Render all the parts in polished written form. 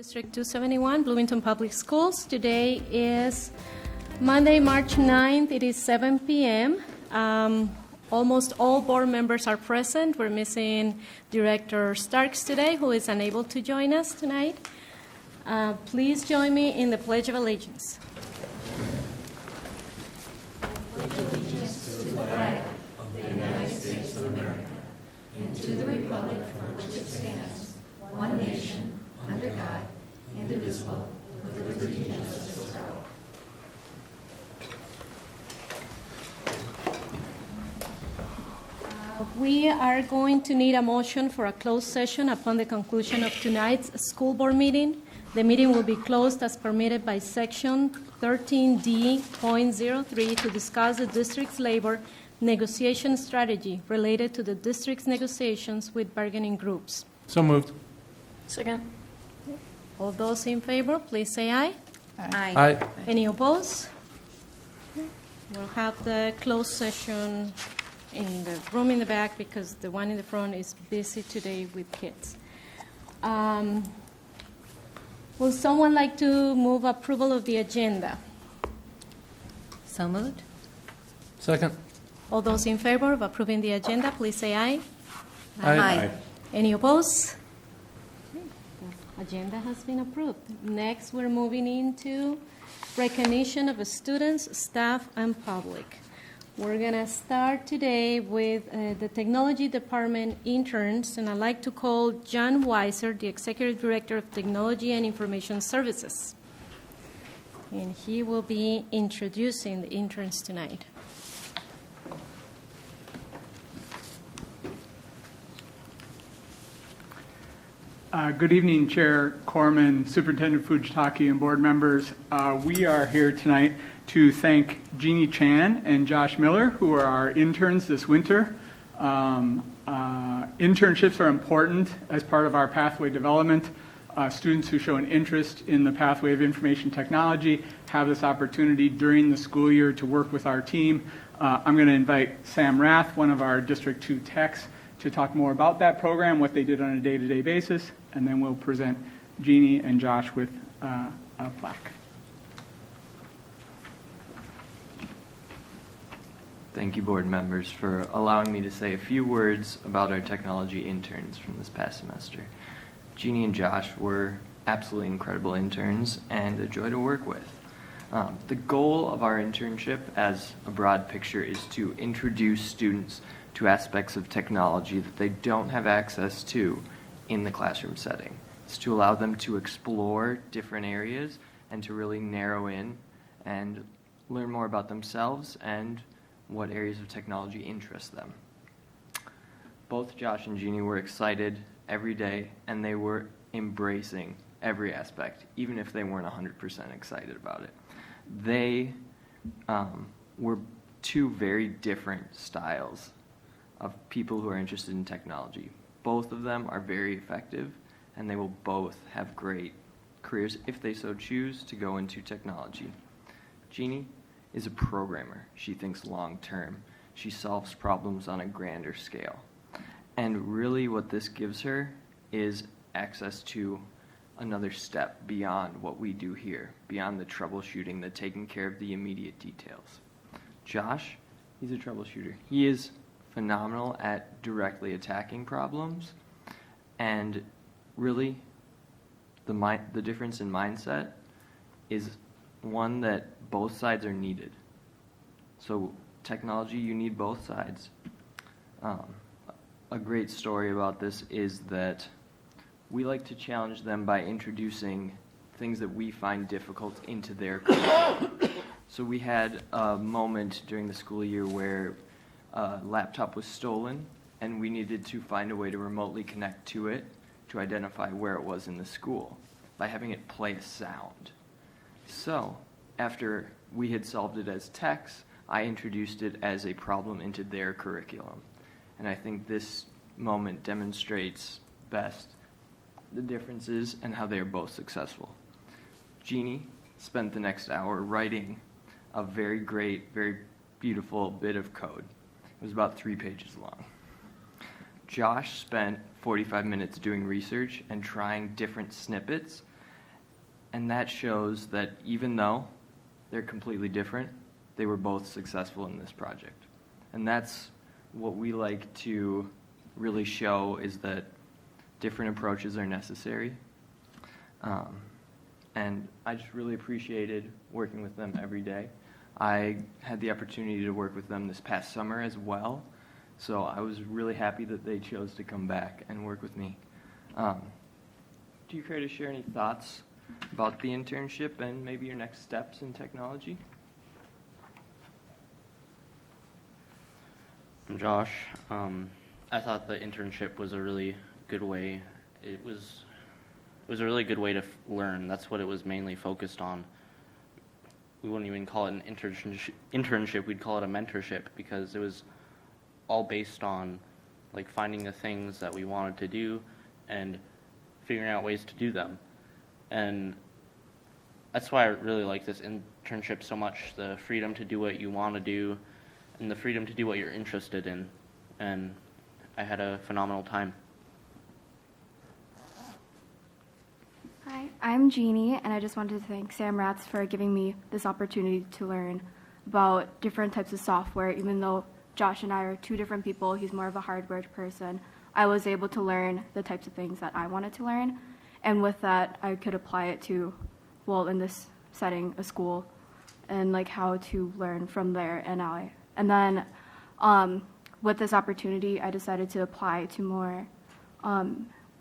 District 271, Bloomington Public Schools. Today is Monday, March 9th. It is 7 p.m. Almost all board members are present. We're missing Director Starks today, who is unable to join us tonight. Please join me in the Pledge of Allegiance. Pledge allegiance to the flag of the United States of America and to the republic for which it stands, one nation, under God, indivisible, with liberty and justice for all. We are going to need a motion for a closed session upon the conclusion of tonight's school board meeting. The meeting will be closed as permitted by Section 13D.03 to discuss the district's labor negotiation strategy related to the district's negotiations with bargaining groups. So moved. Second. All those in favor, please say aye. Aye. Any opposed? We'll have the closed session in the room in the back because the one in the front is busy today with kids. Would someone like to move approval of the agenda? So moved. Second. All those in favor of approving the agenda, please say aye. Aye. Any opposed? The agenda has been approved. Next, we're moving into recognition of students, staff, and public. We're going to start today with the Technology Department interns, and I'd like to call John Weiser, the Executive Director of Technology and Information Services. And he will be introducing the interns tonight. Good evening, Chair Corman, Superintendent Fujitaki, and board members. We are here tonight to thank Jeannie Chan and Josh Miller, who are our interns this winter. Internships are important as part of our pathway development. Students who show an interest in the pathway of information technology have this opportunity during the school year to work with our team. I'm going to invite Sam Rath, one of our District 2 techs, to talk more about that program, what they did on a day-to-day basis, and then we'll present Jeannie and Josh with a plaque. Thank you, board members, for allowing me to say a few words about our technology interns from this past semester. Jeannie and Josh were absolutely incredible interns and a joy to work with. The goal of our internship as a broad picture is to introduce students to aspects of technology that they don't have access to in the classroom setting. It's to allow them to explore different areas and to really narrow in and learn more about themselves and what areas of technology interest them. Both Josh and Jeannie were excited every day, and they were embracing every aspect, even if they weren't 100% excited about it. They were two very different styles of people who are interested in technology. Both of them are very effective, and they will both have great careers if they so choose to go into technology. Jeannie is a programmer. She thinks long term. She solves problems on a grander scale. And really what this gives her is access to another step beyond what we do here, beyond the troubleshooting, the taking care of the immediate details. Josh, he's a troubleshooter. He is phenomenal at directly attacking problems, and really the difference in mindset is one that both sides are needed. So technology, you need both sides. A great story about this is that we like to challenge them by introducing things that we find difficult into their curriculum. So we had a moment during the school year where a laptop was stolen, and we needed to find a way to remotely connect to it to identify where it was in the school by having it play a sound. So after we had solved it as techs, I introduced it as a problem into their curriculum. And I think this moment demonstrates best the differences and how they are both successful. Jeannie spent the next hour writing a very great, very beautiful bit of code. It was about 3 pages long. Josh spent 45 minutes doing research and trying different snippets And that shows that even though they're completely different, they were both successful in this project. And that's what we like to really show, is that different approaches are necessary. And I just really appreciated working with them every day. I had the opportunity to work with them this past summer as well, so I was really happy that they chose to come back and work with me. Do you care to share any thoughts about the internship and maybe your next steps in technology? I'm Josh. I thought the internship was a really good way. It was a really good way to learn. That's what it was mainly focused on. We wouldn't even call it an internship. We'd call it a mentorship, because it was all based on like finding the things that we wanted to do and figuring out ways to do them. And that's why I really like this internship so much, the freedom to do what you want to do and the freedom to do what you're interested in. And I had a phenomenal time. Hi, I'm Jeannie, and I just wanted to thank Sam Ratz for giving me this opportunity to learn about different types of software. Even though Josh and I are two different people, he's more of a hardware person, I was able to learn the types of things that I wanted to learn. And with that, I could apply it to, well, in this setting, a school, and like how to learn from there. And then with this opportunity, I decided to apply to more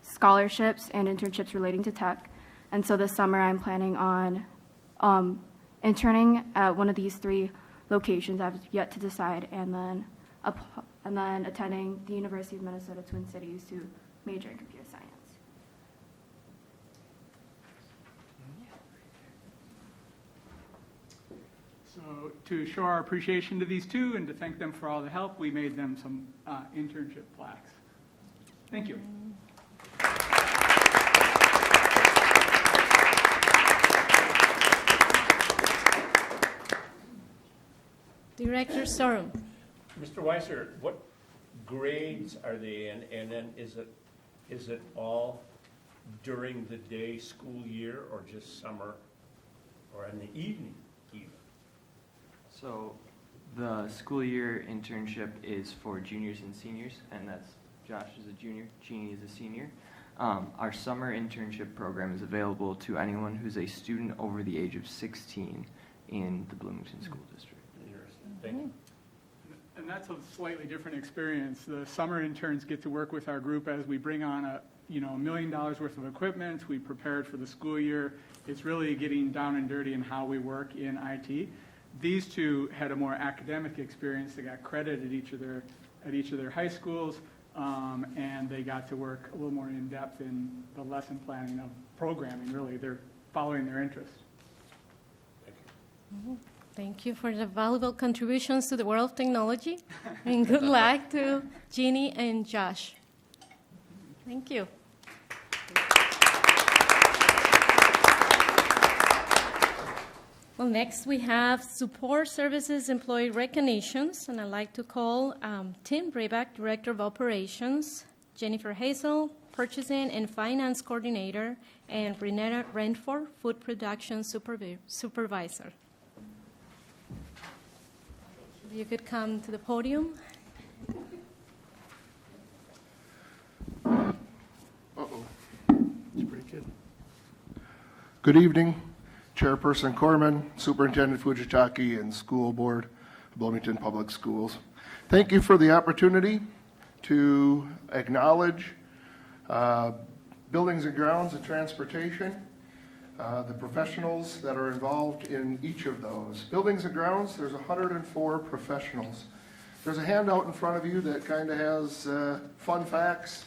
scholarships and internships relating to tech. And so this summer I'm planning on interning at one of these 3 locations. I've yet to decide, and then attending the University of Minnesota Twin Cities to major in computer science. So to show our appreciation to these two and to thank them for all the help, we made them some internship plaques. Thank you. Director Sorum. Mr. Weiser, what grades are they in, and then is it all during the day school year, or just summer, or in the evening even? So the school year internship is for juniors and seniors, and that's Josh is a junior, Jeannie is a senior. Our summer internship program is available to anyone who's a student over the age of 16 in the Bloomington School District. Thank you. And that's a slightly different experience. The summer interns get to work with our group as we bring on $1 million worth of equipment. We prepared for the school year. It's really getting down and dirty in how we work in IT. These two had a more academic experience. They got credit at each of their high schools, and they got to work a little more in depth in the lesson planning of programming. Really, they're following their interest. Thank you. Thank you for the valuable contributions to the world of technology, and good luck to Jeannie and Josh. Thank you. Well, next we have Support Services Employee Recognitions, and I'd like to call Tim Brayback, Director of Operations, Jennifer Hazel, Purchasing and Finance Coordinator, and Renetta Renford, Food Production Supervisor. You could come to the podium. It's pretty good. Good evening, Chairperson Corman, Superintendent Fujitaki, and School Board of Bloomington Public Schools. Thank you for the opportunity to acknowledge Buildings and Grounds and Transportation, the professionals that are involved in each of those. Buildings and Grounds, there's 104 professionals. There's a handout in front of you that kind of has fun facts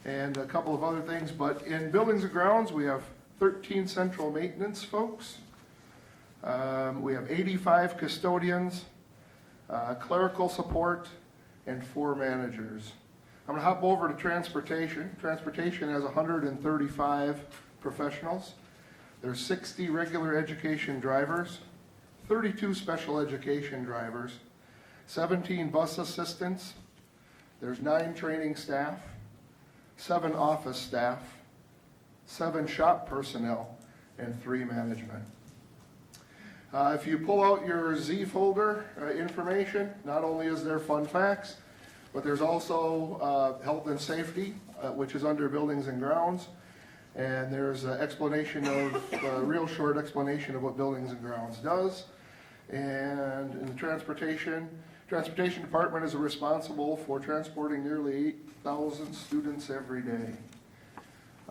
and a couple of other things, but in Buildings and Grounds, we have 13 central maintenance folks. We have 85 custodians, clerical support, and 4 managers. I'm going to hop over to Transportation. Transportation has 135 professionals. There's 60 regular education drivers, 32 special education drivers, 17 bus assistants. There's 9 training staff, 7 office staff, 7 shop personnel, and 3 management. If you pull out your Z folder information, not only is there fun facts, but there's also health and safety, which is under buildings and grounds. And there's an explanation of, a real short explanation of what buildings and grounds does. And in the transportation department is responsible for transporting nearly 8,000 students every day.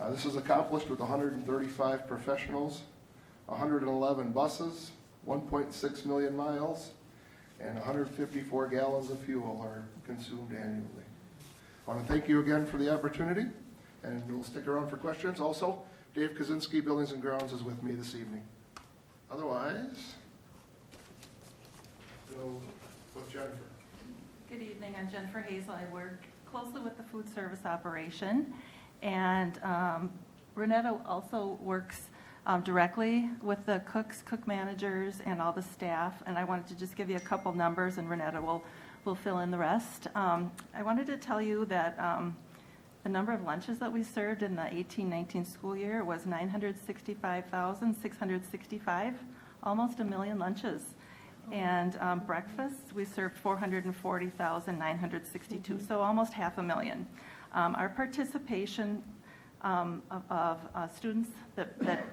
This is accomplished with 135 professionals, 111 buses, 1.6 million miles, and 154 gallons of fuel are consumed annually. I want to thank you again for the opportunity, and we'll stick around for questions. Also, Dave Kaczynski, Buildings and Grounds, is with me this evening. Otherwise, go with Jennifer. Good evening, I'm Jennifer Hazel. I work closely with the food service operation, and Renetta also works directly with the cooks, cook managers, and all the staff, and I wanted to just give you a couple numbers, and Renetta will fill in the rest. I wanted to tell you that the number of lunches that we served in the 18-19 school year was 965,665, almost 1 million lunches. And breakfast, we served 440,962, so almost 500,000. Our participation of students that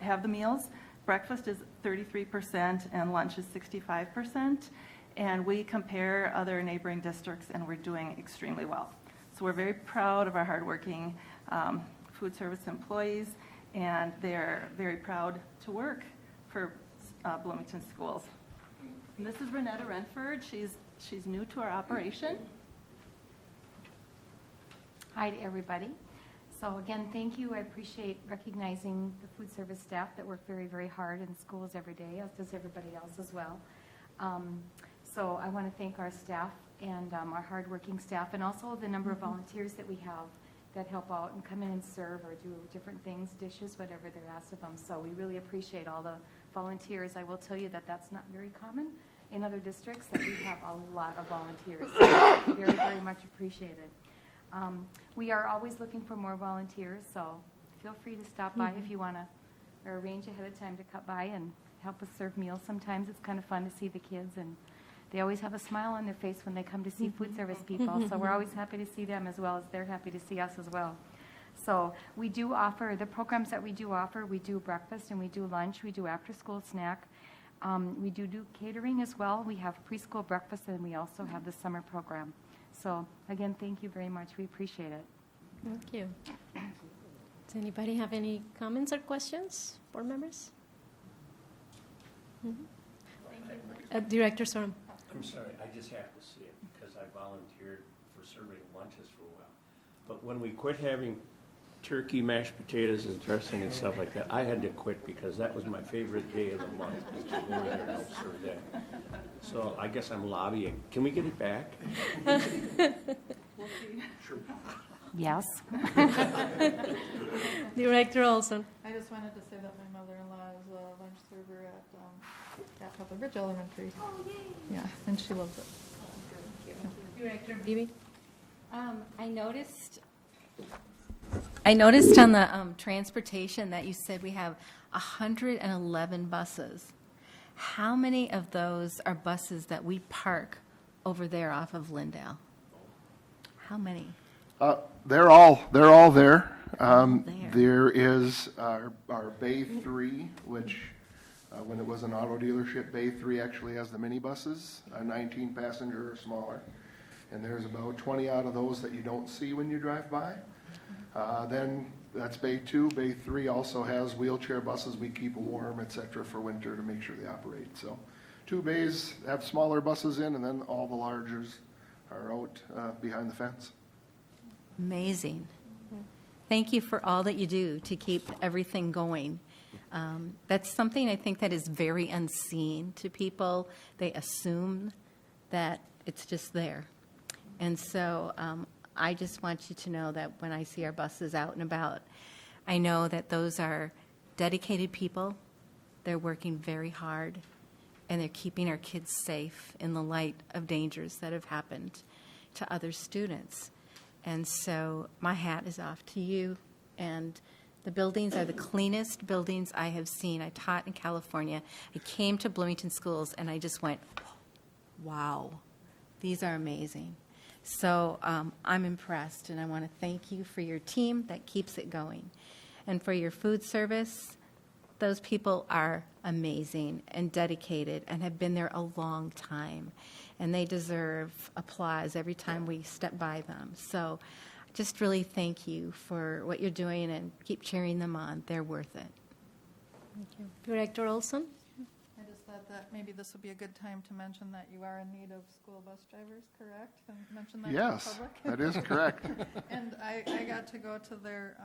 have the meals, breakfast is 33% and lunch is 65%. And we compare other neighboring districts and we're doing extremely well. So we're very proud of our hardworking food service employees, and they're very proud to work for Bloomington Schools. And this is Renetta Renford. She's new to our operation. Hi to everybody. So again, thank you. I appreciate recognizing the food service staff that work very, very hard in schools every day, as does everybody else as well. So I want to thank our staff and our hardworking staff, and also the number of volunteers that we have that help out and come in and serve or do different things, dishes, whatever they're asked of them. So we really appreciate all the volunteers. I will tell you that that's not very common in other districts, that we have a lot of volunteers. So very, very much appreciated. We are always looking for more volunteers, so feel free to stop by if you want to, or arrange ahead of time to cut by and help us serve meals. Sometimes it's kind of fun to see the kids, and they always have a smile on their face when they come to see food service people, so we're always happy to see them as well as they're happy to see us as well. So we do offer, the programs that we do offer, we do breakfast and we do lunch, we do after-school snack. We do catering as well. We have preschool breakfast, and we also have the summer program. So again, thank you very much. We appreciate it. Thank you. Does anybody have any comments or questions, board members? Director Sorum. I'm sorry, I just have to say it because I volunteered for serving lunches for a while. But when we quit having turkey, mashed potatoes, and dressing and stuff like that, I had to quit because that was my favorite day of the month, was to go there and help serve that. So I guess I'm lobbying. Can we get it back? Sure. Yes. Director Olson. I just wanted to say that my mother-in-law is a lunch server at Pepper Ridge Elementary. Oh, yay. Yeah, and she loves it. Director Bibi. I noticed on the transportation that you said we have 111 buses. How many of those are buses that we park over there off of Lindale? How many? They're all there. There. There is our Bay 3, which when it was an auto dealership, Bay 3 actually has the minibuses, 19 passenger or smaller. And there's about 20 out of those that you don't see when you drive by. Then that's Bay 2. Bay 3 also has wheelchair buses. We keep them warm, et cetera, for winter to make sure they operate. So 2 bays have smaller buses in, and then all the largers are out behind the fence. Amazing. Thank you for all that you do to keep everything going. That's something I think that is very unseen to people. They assume that it's just there. And so I just want you to know that when I see our buses out and about, I know that those are dedicated people. They're working very hard, and they're keeping our kids safe in the light of dangers that have happened to other students. And so my hat is off to you and The buildings are the cleanest buildings I have seen. I taught in California. I came to Bloomington schools, and I just went, wow, these are amazing. So I'm impressed, and I want to thank you for your team that keeps it going. And for your food service, those people are amazing and dedicated and have been there a long time. And they deserve applause every time we step by them. So just really thank you for what you're doing and keep cheering them on. They're worth it. Thank you. Director Olson? I just thought that maybe this would be a good time to mention that you are in need of school bus drivers, correct? And mention that to the Yes, public. that is correct. And I got to go to their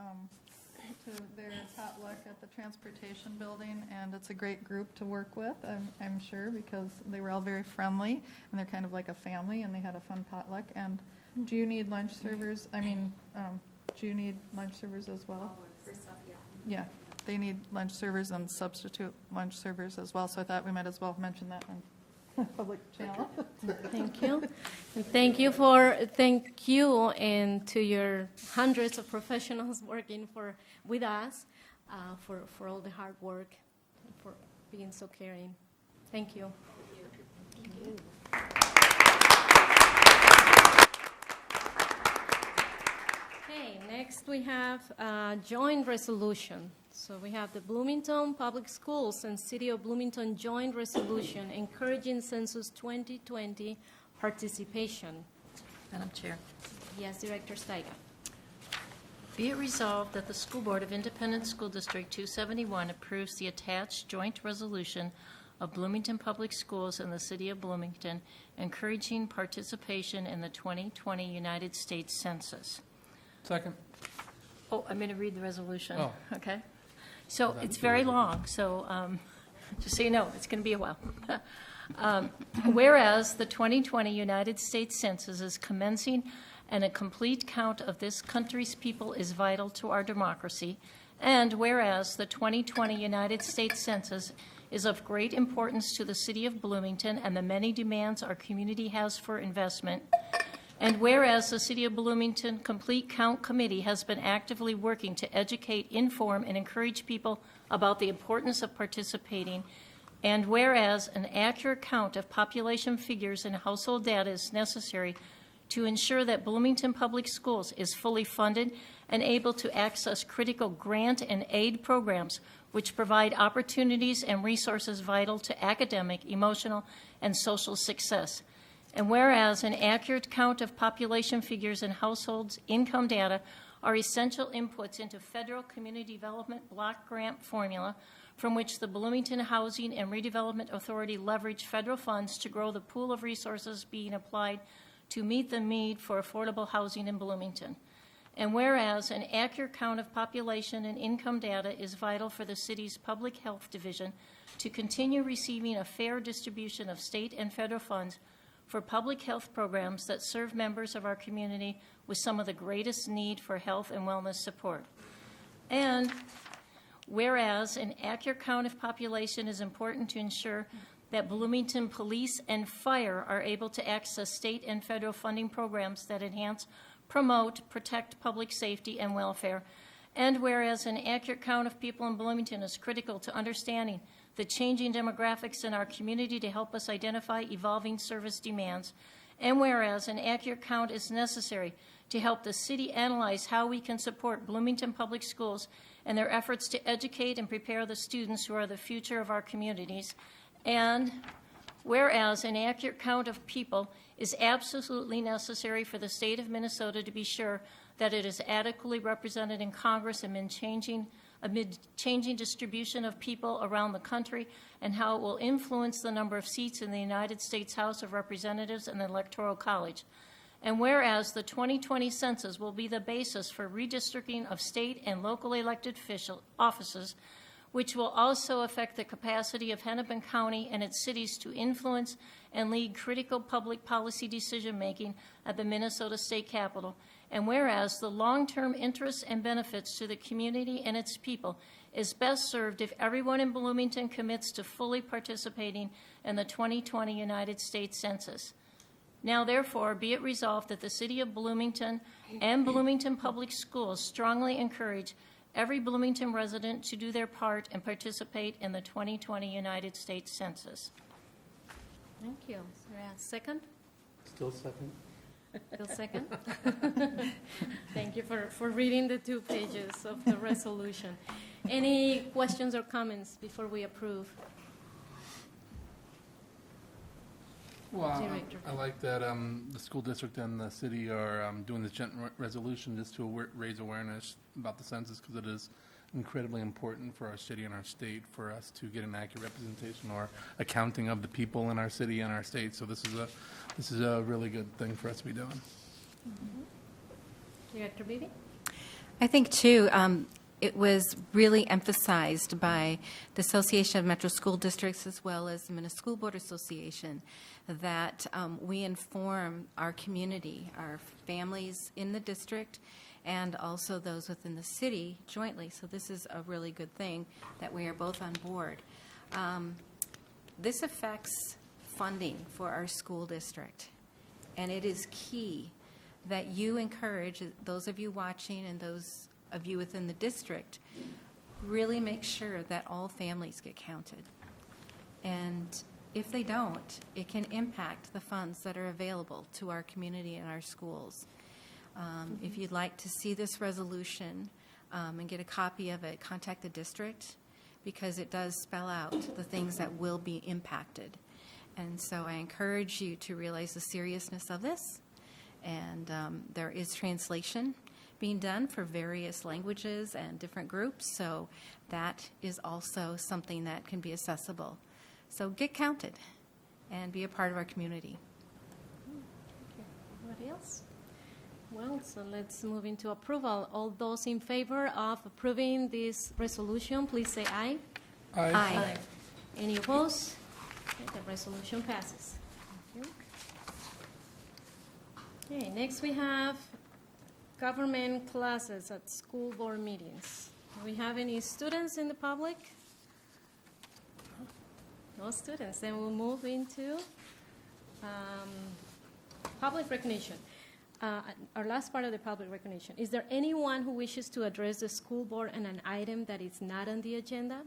potluck at the transportation building, and it's a great group to work with, I'm sure, because they were all very friendly, and they're kind of like a family, and they had a fun potluck. And do you need lunch servers? Do you need lunch servers as well? Yeah, they need lunch servers and substitute lunch servers as well, so I thought we might as well mention that on public channel. Thank you. And thank you and to your hundreds of professionals working with us for all the hard work, for being so caring. Thank you. Thank you. Okay, next we have a joint resolution. So we have the Bloomington Public Schools and City of Bloomington joint resolution encouraging Census 2020 participation. Madam Chair. Yes, Director Steiger. Be it resolved that the School Board of Independent School District 271 approves the attached joint resolution of Bloomington Public Schools and the City of Bloomington encouraging participation in the 2020 United States Census. Second. Oh, I'm going to read the resolution. Oh. Okay. So it's very long, so just so you know, it's going to be a while. Whereas the 2020 United States Census is commencing and a complete count of this country's people is vital to our democracy, and whereas the 2020 United States Census is of great importance to the City of Bloomington and the many demands our community has for investment, and whereas the City of Bloomington Complete Count Committee has been actively working to educate, inform, and encourage people about the importance of participating, and whereas an accurate count of population figures and household data is necessary to ensure that Bloomington Public Schools is fully funded and able to access critical grant and aid programs which provide opportunities and resources vital to academic, emotional, and social success. And whereas an accurate count of population figures and households' income data are essential inputs into federal community development block grant formula from which the Bloomington Housing and Redevelopment Authority leverage federal funds to grow the pool of resources being applied to meet the need for affordable housing in Bloomington. And whereas an accurate count of population and income data is vital for the city's public health division to continue receiving a fair distribution of state and federal funds for public health programs that serve members of our community with some of the greatest need for health and wellness support. And whereas an accurate count of population is important to ensure that Bloomington Police and Fire are able to access state and federal funding programs that enhance, promote, protect public safety and welfare. And whereas an accurate count of people in Bloomington is critical to understanding the changing demographics in our community to help us identify evolving service demands. And whereas an accurate count is necessary to help the city analyze how we can support Bloomington Public Schools and their efforts to educate and prepare the students who are the future of our communities. And whereas an accurate count of people is absolutely necessary for the state of Minnesota to be sure that it is adequately represented in Congress amid changing distribution of people around the country and how it will influence the number of seats in the United States House of Representatives and the Electoral College. And whereas the 2020 census will be the basis for redistricting of state and locally elected offices, which will also affect the capacity of Hennepin County and its cities to influence and lead critical public policy decision-making at the Minnesota State Capitol. And whereas the long-term interests and benefits to the community and its people is best served if everyone in Bloomington commits to fully participating in the 2020 United States Census. Now, therefore, be it resolved that the City of Bloomington and Bloomington Public Schools strongly encourage every Bloomington resident to do their part and participate in the 2020 United States Census. Thank you. Is there a second? Still second? Still second? Thank you for reading the 2 pages of the resolution. Any questions or comments before we approve? Well, Director. I like that the school district and the city are doing this joint resolution just to raise awareness about the census, because it is incredibly important for our city and our state for us to get an accurate representation or accounting of the people in our city and our state. So this is a really good thing for us to be doing. Director Beebe? I think, too, it was really emphasized by the Association of Metro School Districts as well as the Minnesota School Board Association that we inform our community, our families in the district, and also those within the city jointly. So this is a really good thing that we are both on board. This affects funding for our school district, and it is key that you encourage those of you watching and those of you within the district really make sure that all families get counted. And if they don't, it can impact the funds that are available to our community and our schools. If you'd like to see this resolution and get a copy of it, contact the district, because it does spell out the things that will be impacted. And so I encourage you to realize the seriousness of this. And there is translation being done for various languages and different groups, so that is also something that can be accessible. So get counted and be a part of our community. Anybody else? Well, so let's move into approval. All those in favor of approving this resolution, please say aye. Aye. Any opposed? Okay, the resolution passes. Thank you. Okay, next we have government classes at school board meetings. Do we have any students in the public? No students. Then we'll move into public recognition. Our last part of the public recognition. Is there anyone who wishes to address the school board on an item that is not on the agenda?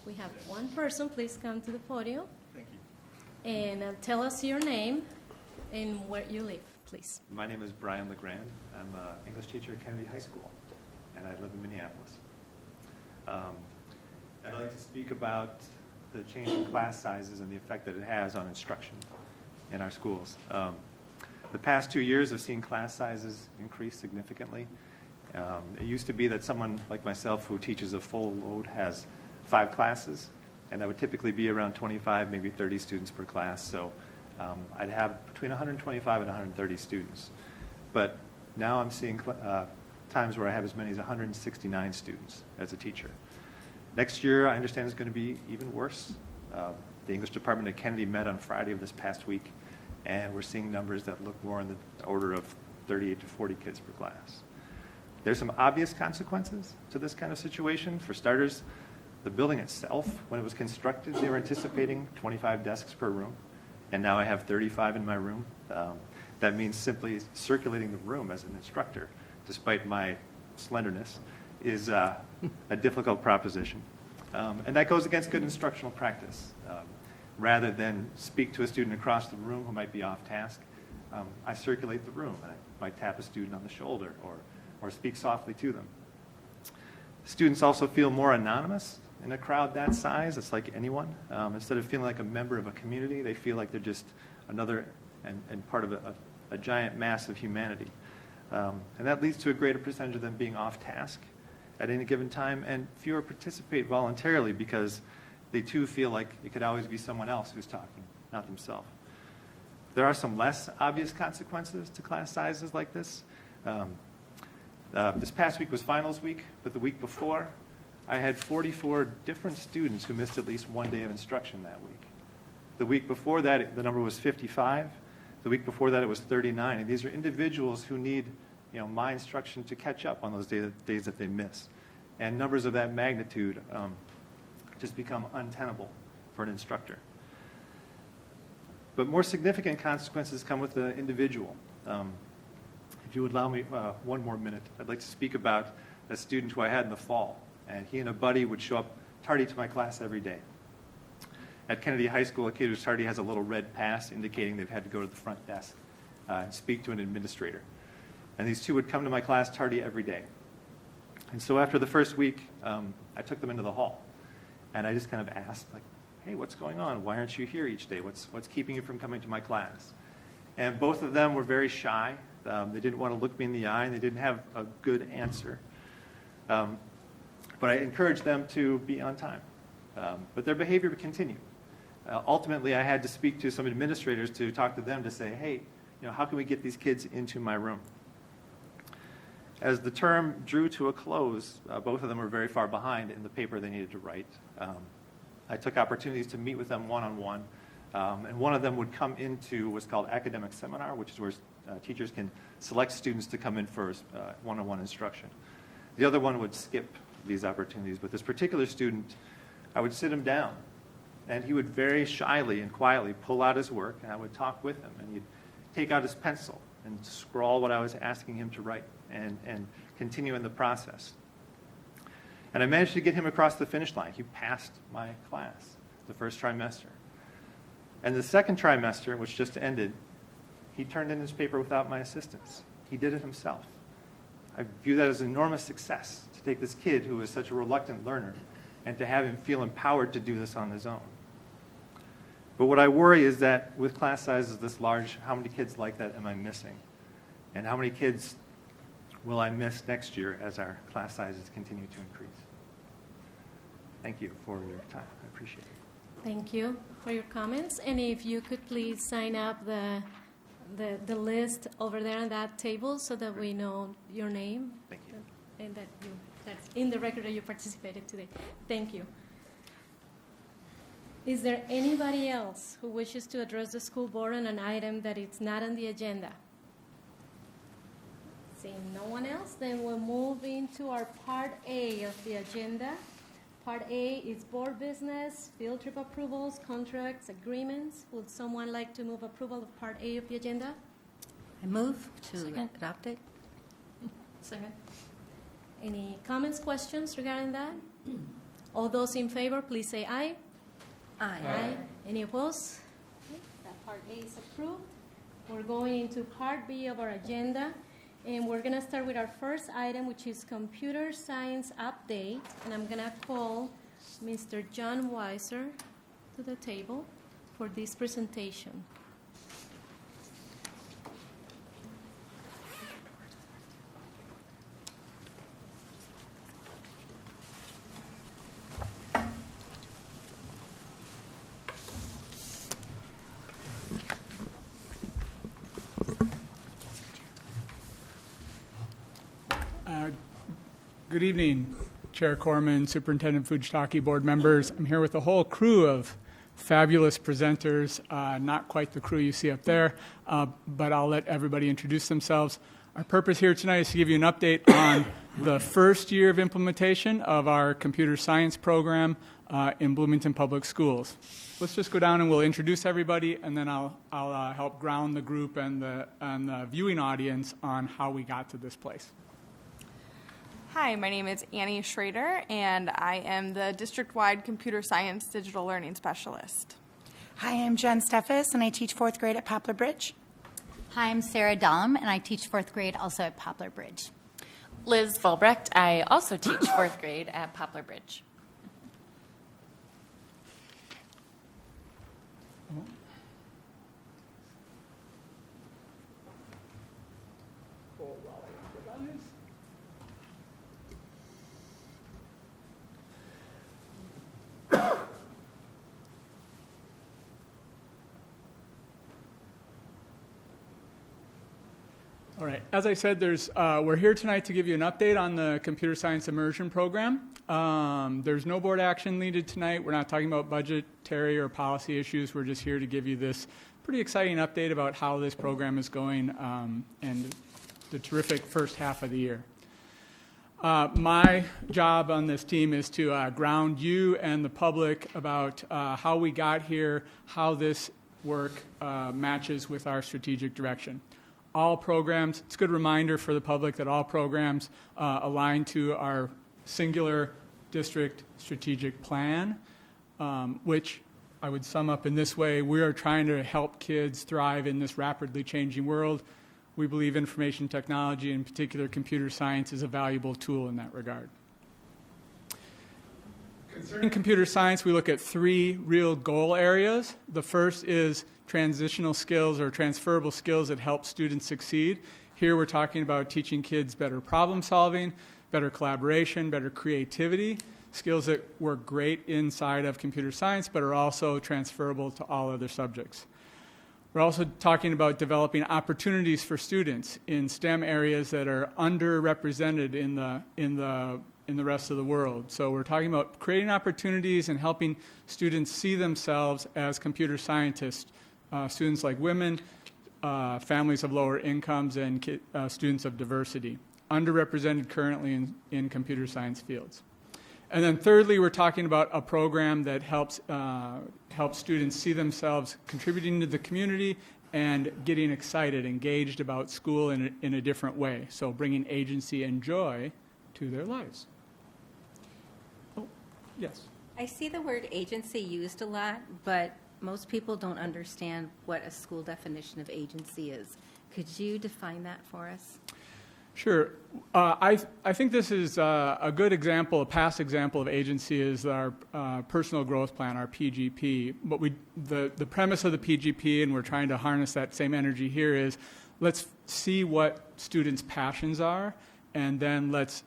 We have one person. Please come to the podium. Thank you. And tell us your name and where you live, please. My name is Brian LeGrand. I'm an English teacher at Kennedy High School, and I live in Minneapolis. I'd like to speak about the change in class sizes and the effect that it has on instruction in our schools. The past 2 years have seen class sizes increase significantly. It used to be that someone like myself who teaches a full load has 5 classes, and that would typically be around 25, maybe 30 students per class. So I'd have between 125 and 130 students. But now I'm seeing times where I have as many as 169 students as a teacher. Next year, I understand, is going to be even worse. The English department at Kennedy met on Friday of this past week, and we're seeing numbers that look more in the order of 38 to 40 kids per class. There's some obvious consequences to this kind of situation. For starters, the building itself, when it was constructed, they were anticipating 25 desks per room, and now I have 35 in my room. That means simply circulating the room as an instructor, despite my slenderness, is a difficult proposition. And that goes against good instructional practice. Rather than speak to a student across the room who might be off task, I circulate the room, and I might tap a student on the shoulder or speak softly to them. Students also feel more anonymous in a crowd that size. It's like anyone. Instead of feeling like a member of a community, they feel like they're just another and part of a giant mass of humanity. And that leads to a greater percentage of them being off task at any given time, and fewer participate voluntarily because they too feel like it could always be someone else who's talking, not themselves. There are some less obvious consequences to class sizes like this. This past week was finals week, but the week before, I had 44 different students who missed at least one day of instruction that week. The week before that, the number was 55. The week before that, it was 39. And these are individuals who need, my instruction to catch up on those days that they miss. And numbers of that magnitude just become untenable for an instructor. But more significant consequences come with the individual. If if you would allow me one more minute, I'd like to speak about a student who I had in the fall. And he and a buddy would show up tardy to my class every day. At Kennedy High School, a kid who's tardy has a little red pass indicating they've had to go to the front desk and speak to an administrator. And these two would come to my class tardy every day. And so after the first week, I took them into the hall. And I just kind of asked, like, hey, what's going on? Why aren't you here each day? What's keeping you from coming to my class? And both of them were very shy. They didn't want to look me in the eye, and they didn't have a good answer. But I encouraged them to be on time. But their behavior continued. Ultimately, I had to speak to some administrators to talk to them to say, hey, how can we get these kids into my room? As the term drew to a close, both of them were very far behind in the paper they needed to write. I took opportunities to meet with them one-on-one, and one of them would come into what's called academic seminar, which is where teachers can select students to come in for one-on-one instruction. The other one would skip these opportunities, but this particular student, I would sit him down, and he would very shyly and quietly pull out his work, and I would talk with him, and he'd take out his pencil and scrawl what I was asking him to write and continue in the process. And I managed to get him across the finish line. He passed my class the first trimester. And the second trimester, which just ended, he turned in his paper without my assistance. He did it himself. I view that as an enormous success, to take this kid who is such a reluctant learner and to have him feel empowered to do this on his own. But what I worry is that with class sizes this large, how many kids like that am I missing? And how many kids will I miss next year as our class sizes continue to increase? Thank you for your time. I appreciate it. Thank you for your comments. And if you could please sign up the list over there on that table so that we know your name. Thank you. And that's in the record that you participated today. Thank you. Is there anybody else who wishes to address the school board on an item that is not on the agenda? Seeing no one else, then we'll move into our Part A of the agenda. Part A is board business, field trip approvals, contracts, agreements. Would someone like to move approval of Part A of the agenda? I move to adopt it. Second. Any comments, questions regarding that? All those in favor, please say aye. Aye. Any opposed? Okay, that Part A is approved. We're going into Part B of our agenda, and we're going to start with our first item, which is computer science update. And I'm going to call Mr. John Weiser to the table for this presentation. Good evening, Chair Corman, Superintendent Fujitaki, board members. I'm here with a whole crew of fabulous presenters, not quite the crew you see up there, but I'll let everybody introduce themselves. Our purpose here tonight is to give you an update on the first year of implementation of our computer science program in Bloomington Public Schools. Let's just go down and we'll introduce everybody, and then I'll help ground the group and the viewing audience on how we got to this place. Hi, my name is Annie Schrader, and I am the district-wide computer science digital learning specialist. Hi, I'm Jen Steffes, and I teach fourth grade at Poplar Bridge. Hi, I'm Sarah Dahlm, and I teach fourth grade also at Poplar Bridge. Liz Volbrecht, I also teach fourth grade at Poplar Bridge. All right. As I said, we're here tonight to give you an update on the Computer Science Immersion Program. There's no board action needed tonight. We're not talking about budgetary or policy issues. We're just here to give you this pretty exciting update about how this program is going and the terrific first half of the year. My job on this team is to ground you and the public about how we got here, how this work matches with our strategic direction. all programs, it's a good reminder for the public that all programs align to our singular district strategic plan, which I would sum up in this way: we are trying to help kids thrive in this rapidly changing world. We believe information technology, in particular computer science, is a valuable tool in that regard. Concerning computer science, we look at 3 real goal areas. The first is transitional skills or transferable skills that help students succeed. Here we're talking about teaching kids better problem solving, better collaboration, better creativity, skills that work great inside of computer science but are also transferable to all other subjects. We're also talking about developing opportunities for students in STEM areas that are underrepresented in the rest of the world. So we're talking about creating opportunities and helping students see themselves as computer scientists, students like women, families of lower incomes, and students of diversity, underrepresented currently in computer science fields. And then thirdly, we're talking about a program that helps students see themselves contributing to the community and getting excited, engaged about school in a different way. So bringing agency and joy to their lives. Oh, yes. I see the word agency used a lot, but most people don't understand what a school definition of agency is. Could you define that for us? Sure. I think this is a good example, a past example of agency is our personal growth plan, our PGP. But the premise of the PGP, and we're trying to harness that same energy here, is let's see what students' passions are, and then let's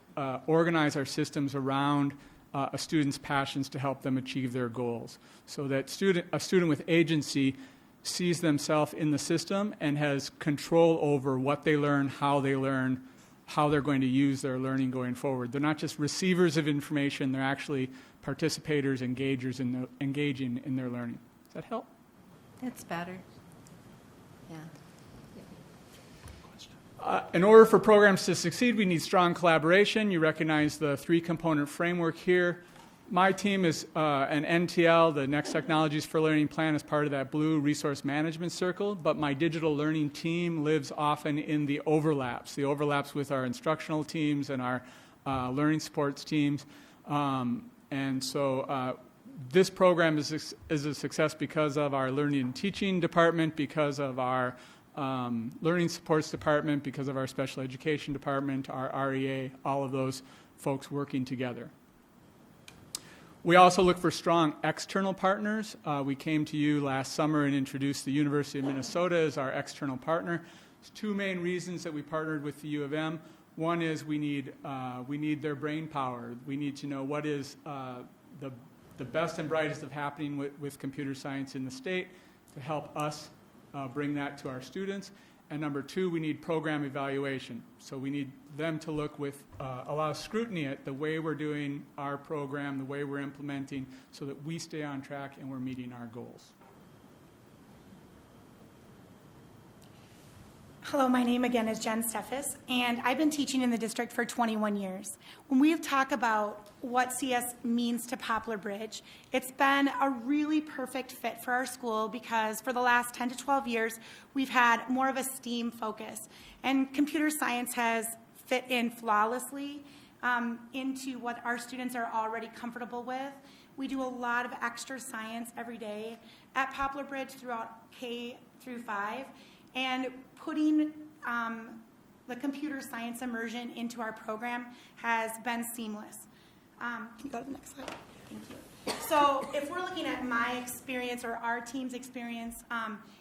organize our systems around a student's passions to help them achieve their goals. So that a student with agency sees themselves in the system and has control over what they learn, how they're going to use their learning going forward. They're not just receivers of information, they're actually participators, engaging in their learning. Does that help? That's better. Yeah. In order for programs to succeed, we need strong collaboration. You recognize the 3-component framework here. My team is an NTL, the Next Technologies for Learning plan, as part of that blue resource management circle, but my digital learning team lives often in the overlaps with our instructional teams and our learning supports teams. And so this program is a success because of our learning and teaching department, because of our learning supports department, because of our special education department, our REA, all of those folks working together. We also look for strong external partners. We came to you last summer and introduced the University of Minnesota as our external partner. There's 2 main reasons that we partnered with the U of M. One is we need their brain power. We need to know what is the best and brightest of happening with computer science in the state to help us bring that to our students. And number 2, we need program evaluation. So we need them to look with a lot of scrutiny at the way we're doing our program, the way we're implementing, so that we stay on track and we're meeting our goals. Hello, my name again is Jen Steffes, and I've been teaching in the district for 21 years. When we talk about what CS means to Poplar Bridge, it's been a really perfect fit for our school because for the last 10 to 12 years, we've had more of a STEAM focus. And computer science has fit in flawlessly into what our students are already comfortable with. We do a lot of extra science every day at Poplar Bridge throughout K through 5. And putting the computer science immersion into our program has been seamless. Can you go to the next slide? Thank you. So if we're looking at my experience or our team's experience,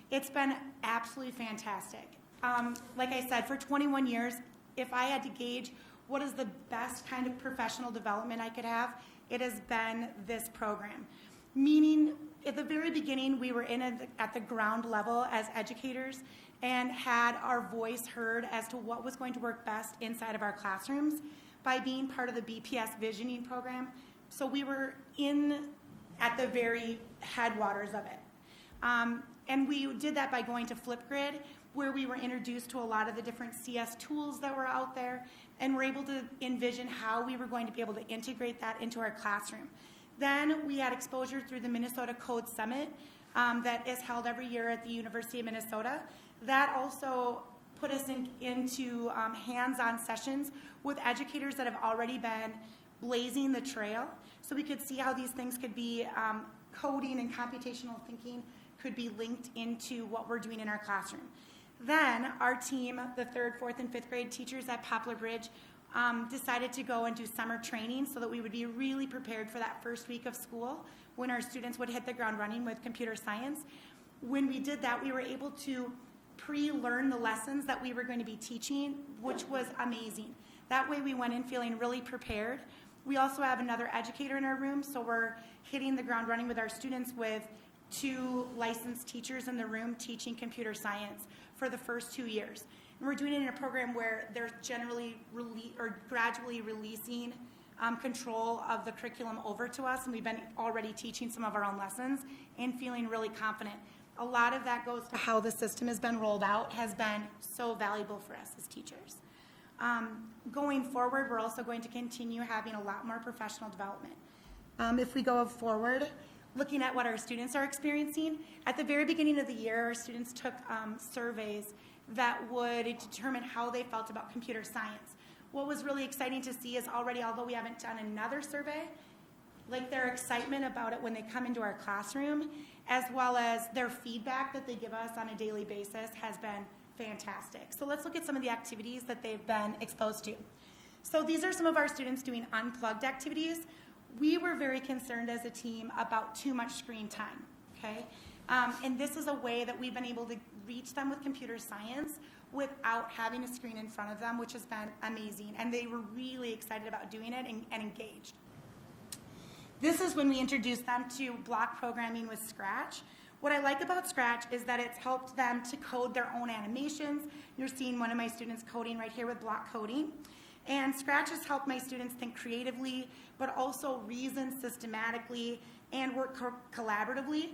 it's been absolutely fantastic. Like I said, for 21 years, if I had to gauge what is the best kind of professional development I could have, it has been this program. Meaning, at the very beginning, we were at the ground level as educators and had our voice heard as to what was going to work best inside of our classrooms by being part of the BPS visioning program. So we were at the very headwaters of it. And we did that by going to Flipgrid, where we were introduced to a lot of the different CS tools that were out there, and were able to envision how we were going to be able to integrate that into our classroom. Then we had exposure through the Minnesota Code Summit that is held every year at the University of Minnesota. That also put us into hands-on sessions with educators that have already been blazing the trail, so we could see how these things could be, coding and computational thinking could be linked into what we're doing in our classroom. Then our team, the 3rd, 4th, and 5th grade teachers at Poplar Bridge, decided to go and do summer training so that we would be really prepared for that first week of school when our students would hit the ground running with computer science. When we did that, we were able to pre-learn the lessons that we were going to be teaching, which was amazing. That way we went in feeling really prepared. We also have another educator in our room, so we're hitting the ground running with our students with 2 licensed teachers in the room teaching computer science for the first 2 years. And we're doing it in a program where they're generally gradually releasing control of the curriculum over to us, and we've been already teaching some of our own lessons and feeling really confident. A lot of that goes to how the system has been rolled out, has been so valuable for us as teachers. Going forward, we're also going to continue having a lot more professional development. If we go forward, looking at what our students are experiencing, at the very beginning of the year, our students took surveys that would determine how they felt about computer science. What was really exciting to see is already, although we haven't done another survey, like their excitement about it when they come into our classroom, as well as their feedback that they give us on a daily basis, has been fantastic. So let's look at some of the activities that they've been exposed to. So these are some of our students doing unplugged activities. We were very concerned as a team about too much screen time, okay? And this is a way that we've been able to reach them with computer science without having a screen in front of them, which has been amazing. And they were really excited about doing it and engaged. This is when we introduced them to block programming with Scratch. What I like about Scratch is that it's helped them to code their own animations. You're seeing one of my students coding right here with block coding. And Scratch has helped my students think creatively, but also reason systematically and work collaboratively.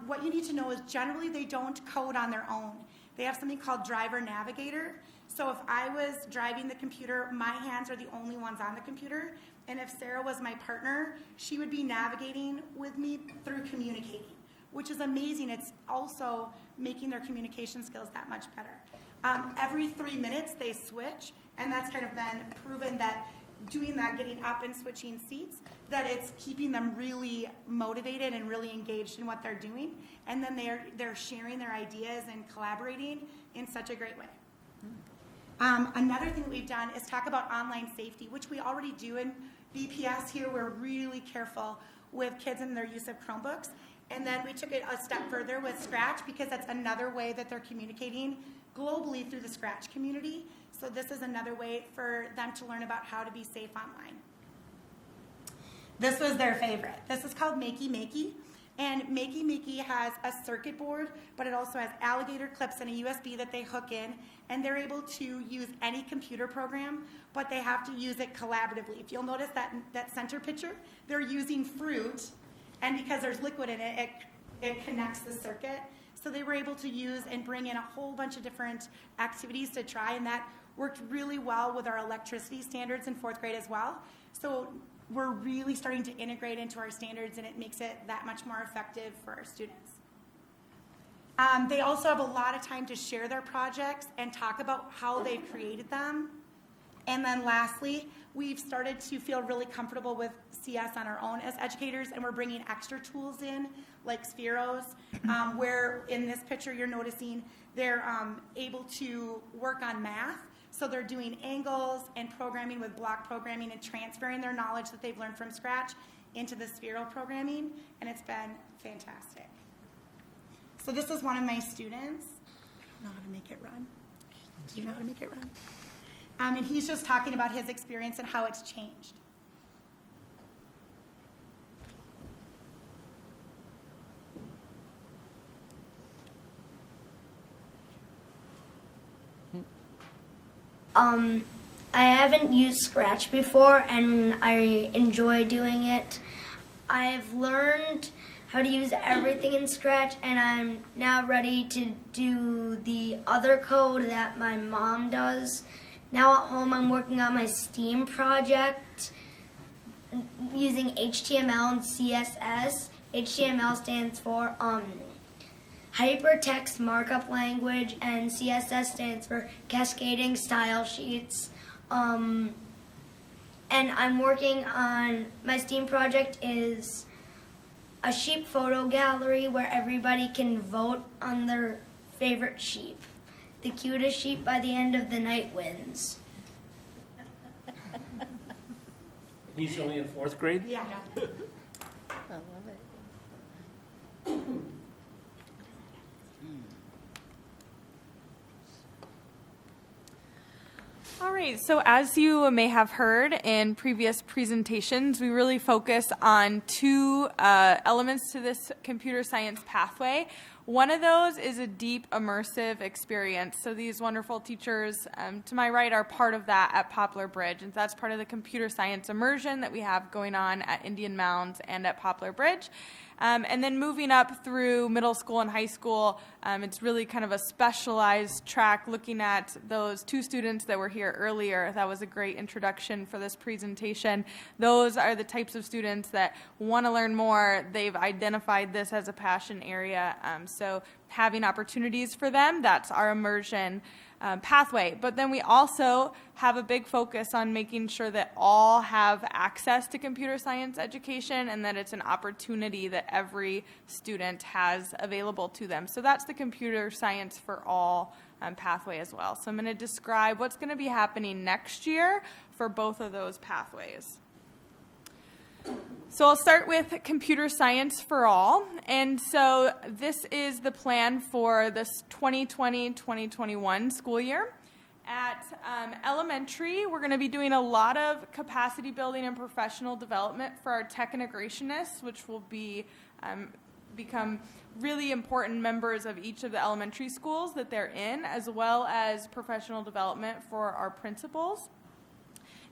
What you need to know is generally they don't code on their own. They have something called driver navigator. So if I was driving the computer, my hands are the only ones on the computer. And if Sarah was my partner, she would be navigating with me through communicating, which is amazing. It's also making their communication skills that much better. Every 3 minutes they switch, and that's kind of been proven that doing that, getting up and switching seats, that it's keeping them really motivated and really engaged in what they're doing. And then they're sharing their ideas and collaborating in such a great way. Another thing that we've done is talk about online safety, which we already do in BPS here. We're really careful with kids and their use of Chromebooks. And then we took it a step further with Scratch, because that's another way that they're communicating globally through the Scratch community. So this is another way for them to learn about how to be safe online. This was their favorite. This is called Makey Makey. And Makey Makey has a circuit board, but it also has alligator clips and a USB that they hook in. And they're able to use any computer program, but they have to use it collaboratively. If you'll notice that center picture, they're using fruit. And because there's liquid in it, it connects the circuit. So they were able to use and bring in a whole bunch of different activities to try, and that worked really well with our electricity standards in 4th grade as well. So we're really starting to integrate into our standards, and it makes it that much more effective for our students. They also have a lot of time to share their projects and talk about how they've created them. And then lastly, we've started to feel really comfortable with CS on our own as educators, and we're bringing extra tools in, like Spheros, where in this picture you're noticing they're able to work on math. So they're doing angles and programming with block programming and transferring their knowledge that they've learned from Scratch into the Spheral programming, and it's been fantastic. So this is one of my students. I don't know how to make it run. Do you know how to make it run? And he's just talking about his experience and how it's changed. I haven't used Scratch before, and I enjoy doing it. I've learned how to use everything in Scratch, and I'm now ready to do the other code that my mom does. Now at home, I'm working on my STEAM project using HTML and CSS. HTML stands for hypertext markup language, and CSS stands for cascading style sheets. And I'm working on, my STEAM project is a sheep photo gallery where everybody can vote on their favorite sheep. The cutest sheep by the end of the night wins. He's only in 4th grade? Yeah. I love it. All right, so as you may have heard in previous presentations, we really focus on two elements to this computer science pathway. One of those is a deep immersive experience. So these wonderful teachers to my right are part of that at Poplar Bridge, and that's part of the computer science immersion that we have going on at Indian Mounds and at Poplar Bridge. And then moving up through middle school and high school, it's really kind of a specialized track looking at those 2 students that were here earlier. That was a great introduction for this presentation. Those are the types of students that want to learn more. They've identified this as a passion area. So having opportunities for them, that's our immersion pathway. But then we also have a big focus on making sure that all have access to computer science education and that it's an opportunity that every student has available to them. So that's the computer science for all pathway as well. So I'm going to describe what's going to be happening next year for both of those pathways. So I'll start with computer science for all. And so this is the plan for this 2020-2021 school year. At elementary, we're going to be doing a lot of capacity building and professional development for our tech integrationists, which will be become really important members of each of the elementary schools that they're in, as well as professional development for our principals.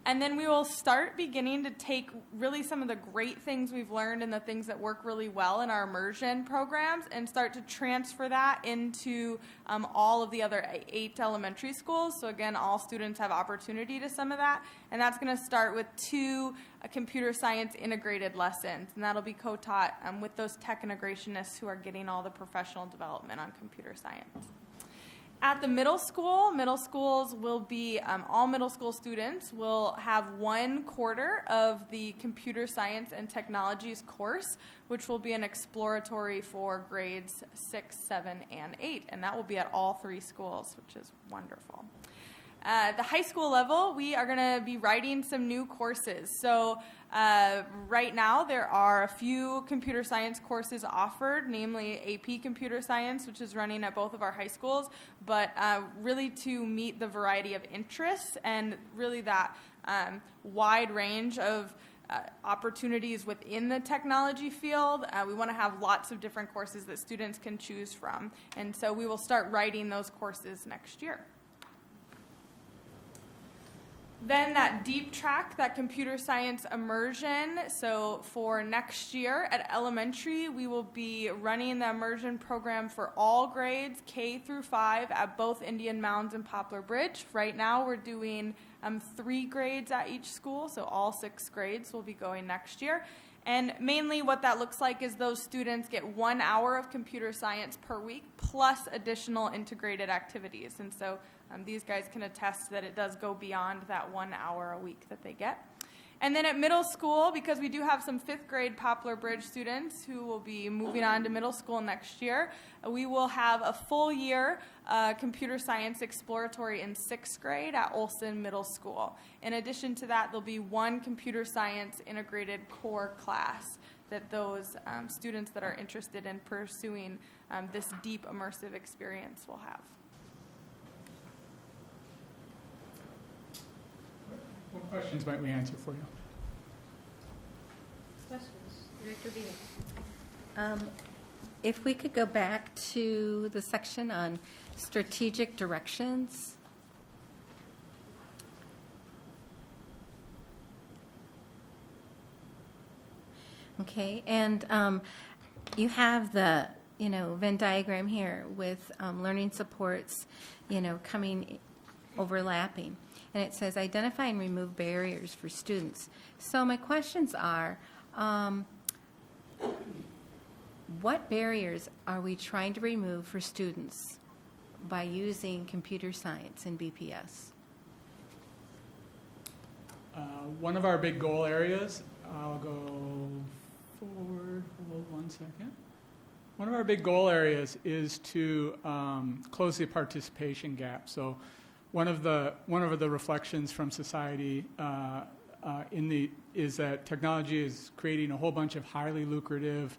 And then we will start beginning to take really some of the great things we've learned and the things that work really well in our immersion programs and start to transfer that into all of the other 8 elementary schools. So again, all students have opportunity to some of that. And that's going to start with 2 computer science integrated lessons. And that'll be co-taught with those tech integrationists who are getting all the professional development on computer science. At the middle schools will be, all middle school students will have 1 quarter of the computer science and technologies course, which will be an exploratory for grades 6, 7, and 8. And that will be at all 3 schools, which is wonderful. At the high school level, we are going to be writing some new courses. So right now, there are a few computer science courses offered, namely AP Computer Science, which is running at both of our high schools, but really to meet the variety of interests and really that wide range of opportunities within the technology field. We want to have lots of different courses that students can choose from. And so we will start writing those courses next year. Then that deep track, that computer science immersion. So for next year at elementary, we will be running the immersion program for all grades, K through 5, at both Indian Mounds and Poplar Bridge. Right now we're doing 3 grades at each school, so all 6 grades will be going next year. And mainly what that looks like is those students get 1 hour of computer science per week plus additional integrated activities. And so these guys can attest that it does go beyond that 1 hour a week that they get. And then at middle school, because we do have some 5th grade Poplar Bridge students who will be moving on to middle school next year, we will have a full year computer science exploratory in 6th grade at Olson Middle School. In addition to that, there'll be 1 computer science integrated core class that those students that are interested in pursuing this deep immersive experience will have. What questions might we answer for you? Questions? Director Vina. If we could go back to the section on strategic directions. Okay, and you have the, Venn diagram here with learning supports, coming, overlapping. And it says identify and remove barriers for students. So my questions are, what barriers are we trying to remove for students by using computer science in BPS? One of our big goal areas, I'll go forward, hold 1 second. One of our big goal areas is to close the participation gap. So one of the reflections from society is that technology is creating a whole bunch of highly lucrative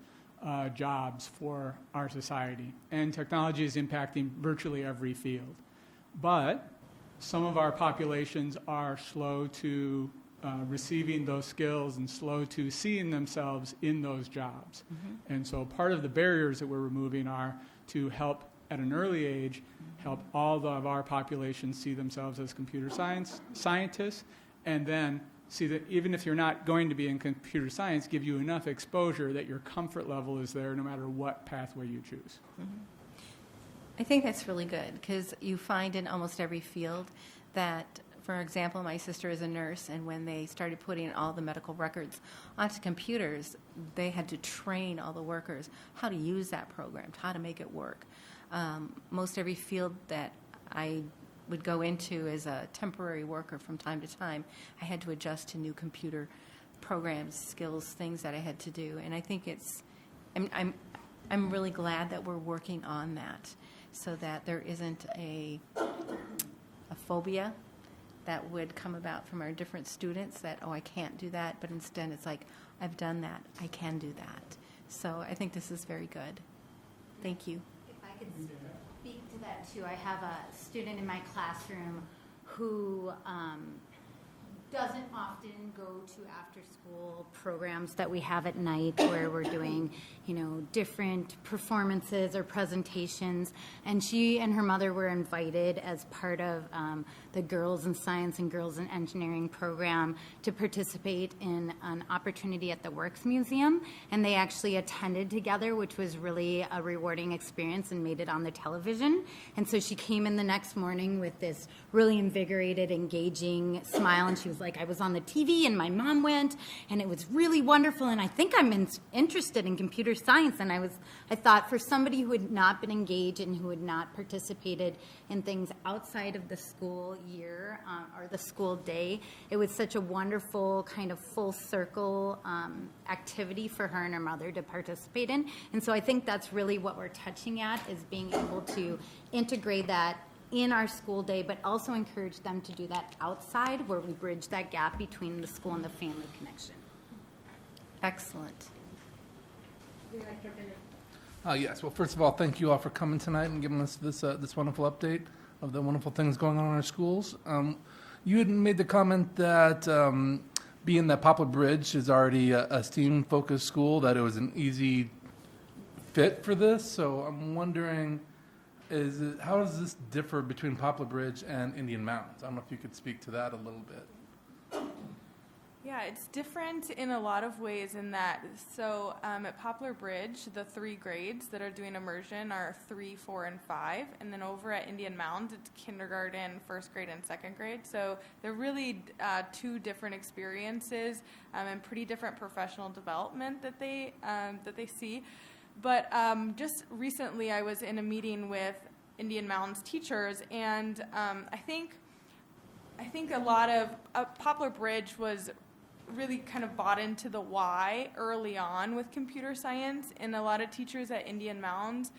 jobs for our society. And technology is impacting virtually every field. But some of our populations are slow to receiving those skills and slow to seeing themselves in those jobs. And so part of the barriers that we're removing are to help at an early age, help all of our populations see themselves as computer scientists, and then see that even if you're not going to be in computer science, give you enough exposure that your comfort level is there no matter what pathway you choose. I think that's really good because you find in almost every field that, for example, my sister is a nurse, and when they started putting all the medical records onto computers, they had to train all the workers how to use that program, how to make it work. Most every field that I would go into as a temporary worker from time to time, I had to adjust to new computer programs, skills, things that I had to do. And I think I'm really glad that we're working on that so that there isn't a phobia that would come about from our different students that, oh, I can't do that, but instead it's like, I've done that, I can do that. So I think this is very good. Thank you. If I could speak to that too, I have a student in my classroom who doesn't often go to after-school programs that we have at night where we're doing, different performances or presentations. And she and her mother were invited as part of the Girls in Science and Girls in Engineering program to participate in an opportunity at the Works Museum. And they actually attended together, which was really a rewarding experience and made it on the television. And so she came in the next morning with this really invigorated, engaging smile. And she was like, I was on the TV and my mom went and it was really wonderful. And I think I'm interested in computer science. And I thought for somebody who had not been engaged and who had not participated in things outside of the school year or the school day, it was such a wonderful kind of full circle activity for her and her mother to participate in. And so I think that's really what we're touching at, is being able to integrate that in our school day, but also encourage them to do that outside where we bridge that gap between the school and the family connection. Excellent. Yes. Well, first of all, thank you all for coming tonight and giving us this wonderful update of the wonderful things going on in our schools. You had made the comment that being that Poplar Bridge is already a STEAM-focused school, that it was an easy fit for this. So I'm wondering, how does this differ between Poplar Bridge and Indian Mountains? I don't know if you could speak to that a little bit. Yeah, it's different in a lot of ways in that, so at Poplar Bridge, the 3 grades that are doing immersion are 3, 4, and 5, and then over at Indian Mountains, it's kindergarten, 1st grade, and 2nd grade. So they're really 2 different experiences and pretty different professional development that they see. But just recently, I was in a meeting with Indian Mountains teachers, and I think a lot of Poplar Bridge was really kind of bought into the why early on with computer science, and a lot of teachers at Indian Mountains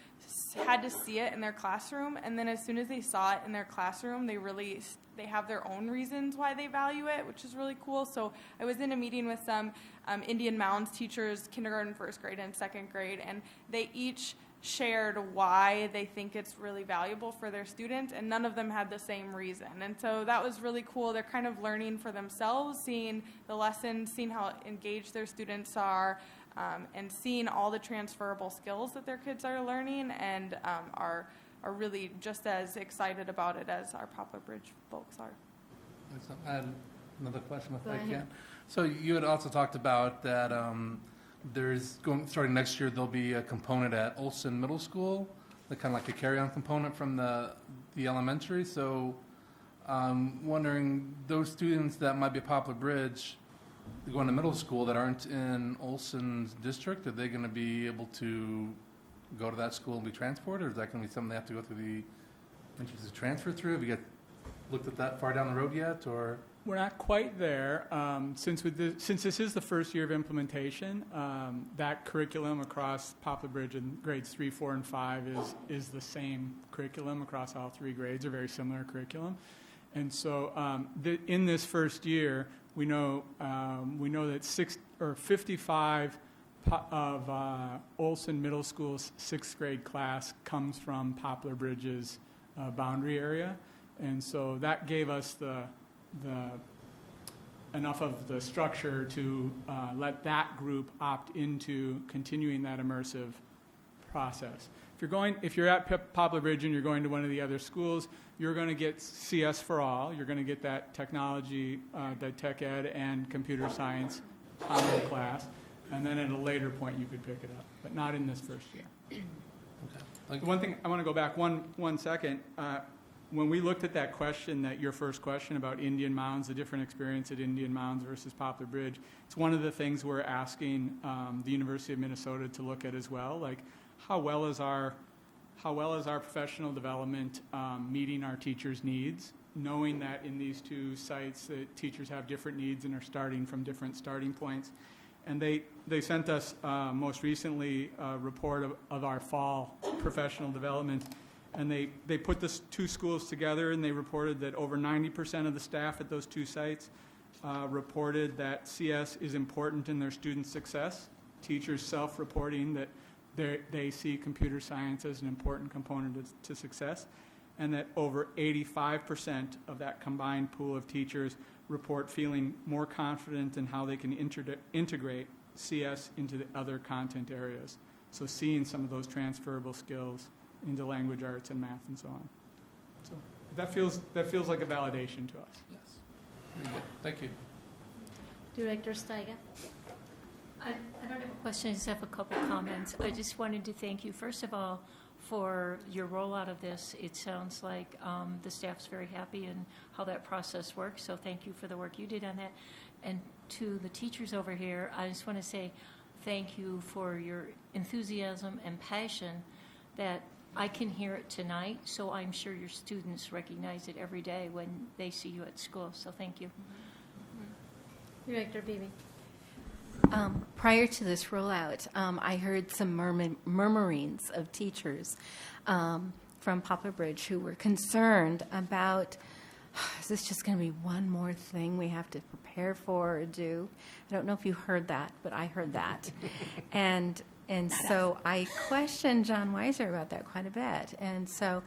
had to see it in their classroom, and then as soon as they saw it in their classroom, they have their own reasons why they value it, which is really cool. So I was in a meeting with some Indian Mountains teachers, kindergarten, 1st grade, and 2nd grade, and they each shared why they think it's really valuable for their students, and none of them had the same reason. And so that was really cool. They're kind of learning for themselves, seeing the lessons, seeing how engaged their students are, and seeing all the transferable skills that their kids are learning, and are really just as excited about it as our Poplar Bridge folks are. I had another question if I can. So you had also talked about that starting next year, there'll be a component at Olson Middle School, kind of like a carry-on component from the elementary. So I'm wondering, those students that might be at Poplar Bridge, going to middle school that aren't in Olson's district, are they going to be able to go to that school and be transported, or is that going to be something they have to go through the entrance to transfer through? Have you looked at that far down the road yet, or? We're not quite there. Since this is the first year of implementation, that curriculum across Poplar Bridge in grades 3, 4, and 5 is the same curriculum across all 3 grades, or very similar curriculum. And so in this first year, we know that 55 of Olson Middle School's 6th grade class comes from Poplar Bridge's boundary area. And so that gave us enough of the structure to let that group opt into continuing that immersive process. If you're at Poplar Bridge and you're going to one of the other schools, you're going to get CS for all. You're going to get that technology, that tech ed and computer science combo class, and then at a later point you could pick it up, but not in this first year. Okay. The one thing I want to go back one second. When we looked at that question, your first question about Indian Mounds, the different experience at Indian Mounds versus Poplar Bridge, it's one of the things we're asking the University of Minnesota to look at as well. Like, how well is our professional development meeting our teachers' needs, knowing that in these 2 sites the teachers have different needs and are starting from different starting points. And they sent us most recently a report of our fall professional development. And they put the 2 schools together, and they reported that over 90% of the staff at those 2 sites reported that CS is important in their students' success. Teachers self-reporting that they see computer science as an important component to success, and that over 85% of that combined pool of teachers report feeling more confident in how they can integrate CS into the other content areas. So seeing some of those transferable skills into language arts and math and so on. So that feels like a validation to us. Yes. Very good. Thank you. Director Steiger. I don't have a question, I just have a couple comments. I just wanted to thank you, first of all, for your rollout of this. It sounds like the staff's very happy in how that process works, so thank you for the work you did on that. And to the teachers over here, I just want to say thank you for your enthusiasm and passion that I can hear it tonight, so I'm sure your students recognize it every day when they see you at school, so thank you. Director Beebe. Prior to this rollout, I heard some murmurings of teachers from Poplar Bridge who were concerned about, is this just going to be one more thing we have to prepare for or do? I don't know if you heard that, but I heard that. And so I questioned John Weiser about that quite a bit. And so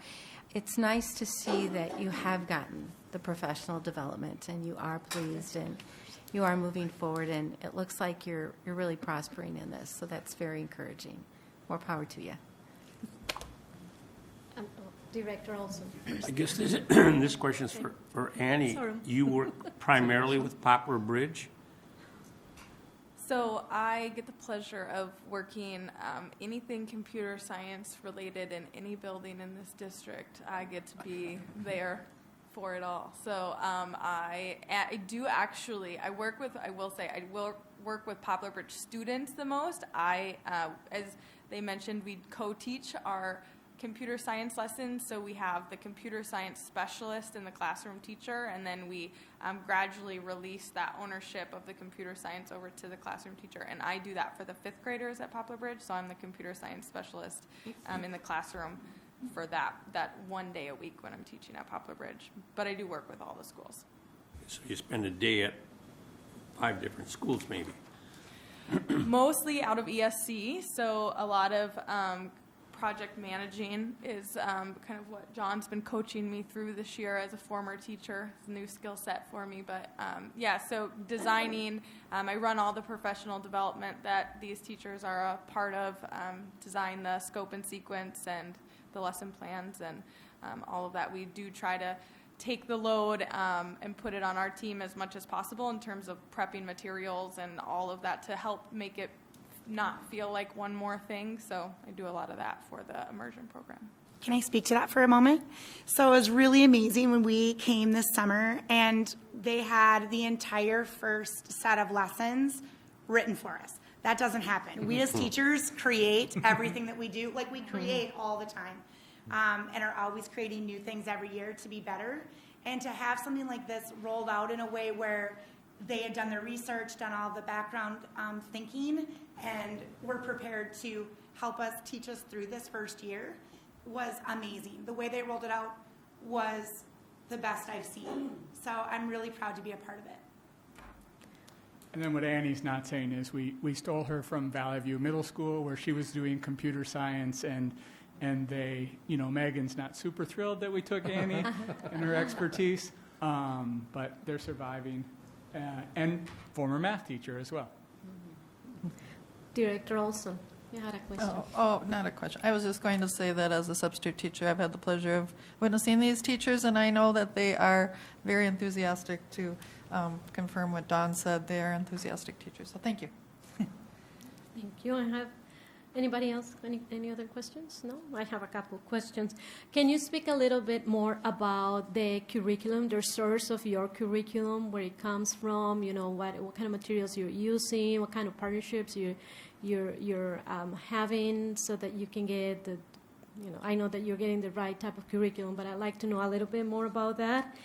it's nice to see that you have gotten the professional development and you are pleased and you are moving forward, and it looks like you're really prospering in this. So that's very encouraging. More power to you. Director Olson. I guess this question is for Annie. Sorry. You work primarily with Poplar Bridge? So I get the pleasure of working anything computer science related in any building in this district. I get to be there for it all. So I do actually, I will work with Poplar Bridge students the most. As they mentioned, we co-teach our computer science lessons, so we have the computer science specialist and the classroom teacher, and then we gradually release that ownership of the computer science over to the classroom teacher, and I do that for the 5th graders at Poplar Bridge, so I'm the computer science specialist in the classroom for that 1 day a week when I'm teaching at Poplar Bridge, but I do work with all the schools. So you spend a day at 5 different schools maybe? Mostly out of ESC, so a lot of project managing is kind of what John's been coaching me through this year as a former teacher. It's a new skill set for me, but so designing, I run all the professional development that these teachers are a part of, design the scope and sequence and the lesson plans and all of that. We do try to take the load and put it on our team as much as possible in terms of prepping materials and all of that to help make it not feel like one more thing. So I do a lot of that for the Immersion Program. Can I speak to that for a moment? So it was really amazing when we came this summer and they had the entire first set of lessons written for us. That doesn't happen. We as teachers create everything that we do. Like, we create all the time, and are always creating new things every year to be better. And to have something like this rolled out in a way where they had done their research, done all the background thinking, and were prepared to help us teach us through this first year was amazing. The way they rolled it out was the best I've seen. So I'm really proud to be a part of it. And then what Annie's not saying is we stole her from Valley View Middle School where she was doing computer science, and they, Megan's not super thrilled that we took Annie and her expertise, but they're surviving, and former math teacher as well. Director Olson, you had a question. Oh, not a question. I was just going to say that as a substitute teacher, I've had the pleasure of witnessing these teachers, and I know that they are very enthusiastic to confirm what Dawn said. They are enthusiastic teachers, so thank you. Thank you. I have anybody else? Any other questions? No? I have a couple questions. Can you speak a little bit more about the curriculum, the source of your curriculum, where it comes from, what kind of materials you're using, what kind of partnerships you're having so that you can get the, I know that you're getting the right type of curriculum, but I'd like to know a little bit more about that.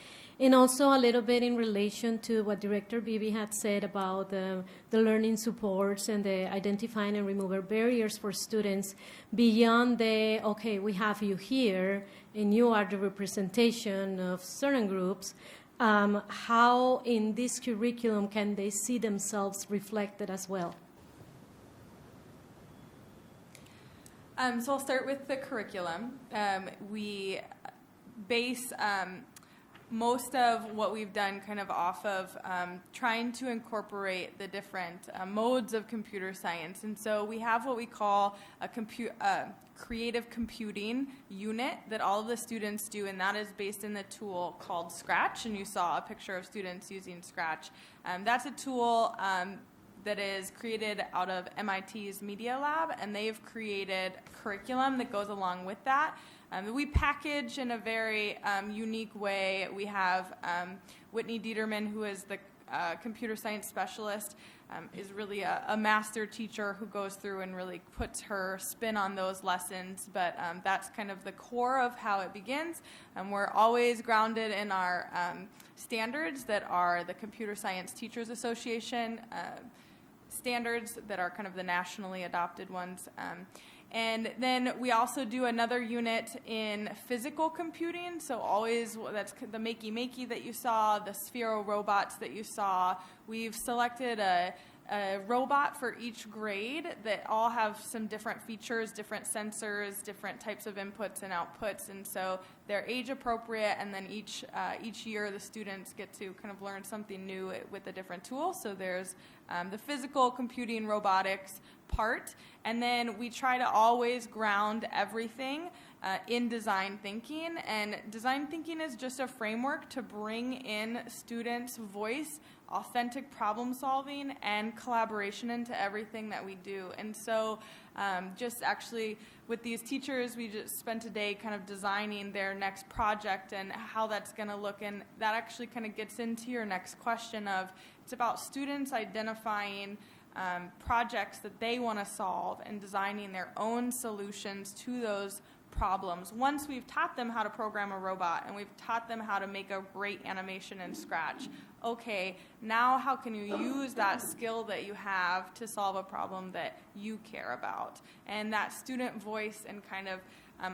And also a little bit in relation to what Director Beebe had said about the learning supports and the identifying and removing barriers for students beyond okay, we have you here and you are the representation of certain groups. How in this curriculum can they see themselves reflected as well? So I'll start with the curriculum. We base most of what we've done kind of off of trying to incorporate the different modes of computer science. And so we have what we call a creative computing unit that all of the students do, and that is based in the tool called Scratch. And you saw a picture of students using Scratch. That's a tool that is created out of MIT's Media Lab, and they've created curriculum that goes along with that. We package in a very unique way. We have Whitney Dieterman, who is the computer science specialist, is really a master teacher who goes through and really puts her spin on those lessons. But that's kind of the core of how it begins. We're always grounded in our standards that are the Computer Science Teachers Association standards that are kind of the nationally adopted ones. And then we also do another unit in physical computing. So always, that's the Makey Makey that you saw, the Sphero robots that you saw. We've selected a robot for each grade that all have some different features, different sensors, different types of inputs and outputs. And so they're age appropriate, and then each year the students get to kind of learn something new with a different tool. So there's the physical computing robotics part, and then we try to always ground everything in design thinking. And design thinking is just a framework to bring in students' voice, authentic problem solving, and collaboration into everything that we do. And so just actually with these teachers, we just spent a day kind of designing their next project and how that's going to look. And that actually kind of gets into your next question of, it's about students identifying projects that they want to solve and designing their own solutions to those problems. Once we've taught them how to program a robot and we've taught them how to make a great animation in Scratch, okay, now how can you use that skill that you have to solve a problem that you care about? And that student voice and kind of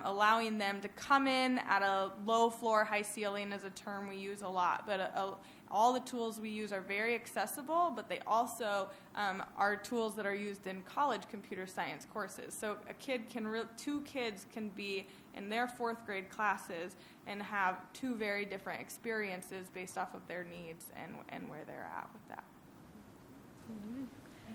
allowing them to come in at a low floor, high ceiling is a term we use a lot, but all the tools we use are very accessible, but they also are tools that are used in college computer science courses. So two kids can be in their fourth grade classes and have two very different experiences based off of their needs and where they're at with that.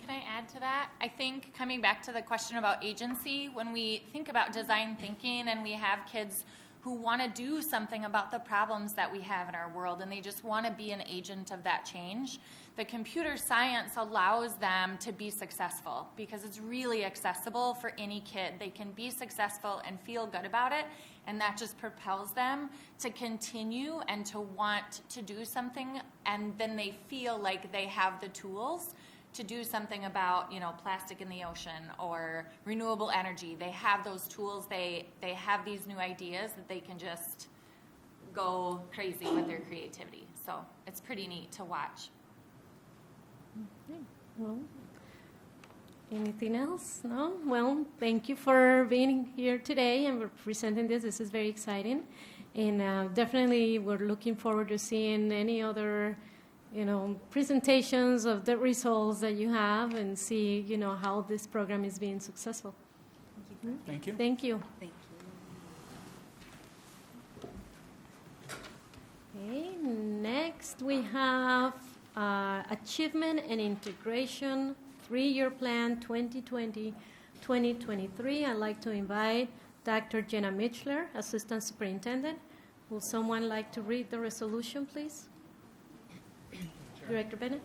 Can I add to that? I think coming back to the question about agency, when we think about design thinking and we have kids who want to do something about the problems that we have in our world, and they just want to be an agent of that change. The computer science allows them to be successful because it's really accessible for any kid. They can be successful and feel good about it, and that just propels them to continue and to want to do something, and then they feel like they have the tools to do something about, plastic in the ocean or renewable energy. They have those tools. They have these new ideas that they can just go crazy with their creativity. So it's pretty neat to watch. Okay. Well, anything else? No? Well, thank you for being here today and for presenting this. This is very exciting. And definitely we're looking forward to seeing any other presentations of the results that you have and see, how this program is being successful. Thank you. Thank you. Thank you. Okay, next we have Achievement and Integration 3-Year Plan 2020-2023. I'd like to invite Dr. Jenna Mitchler, Assistant Superintendent. Would someone like to read the resolution, please? Director Bennett.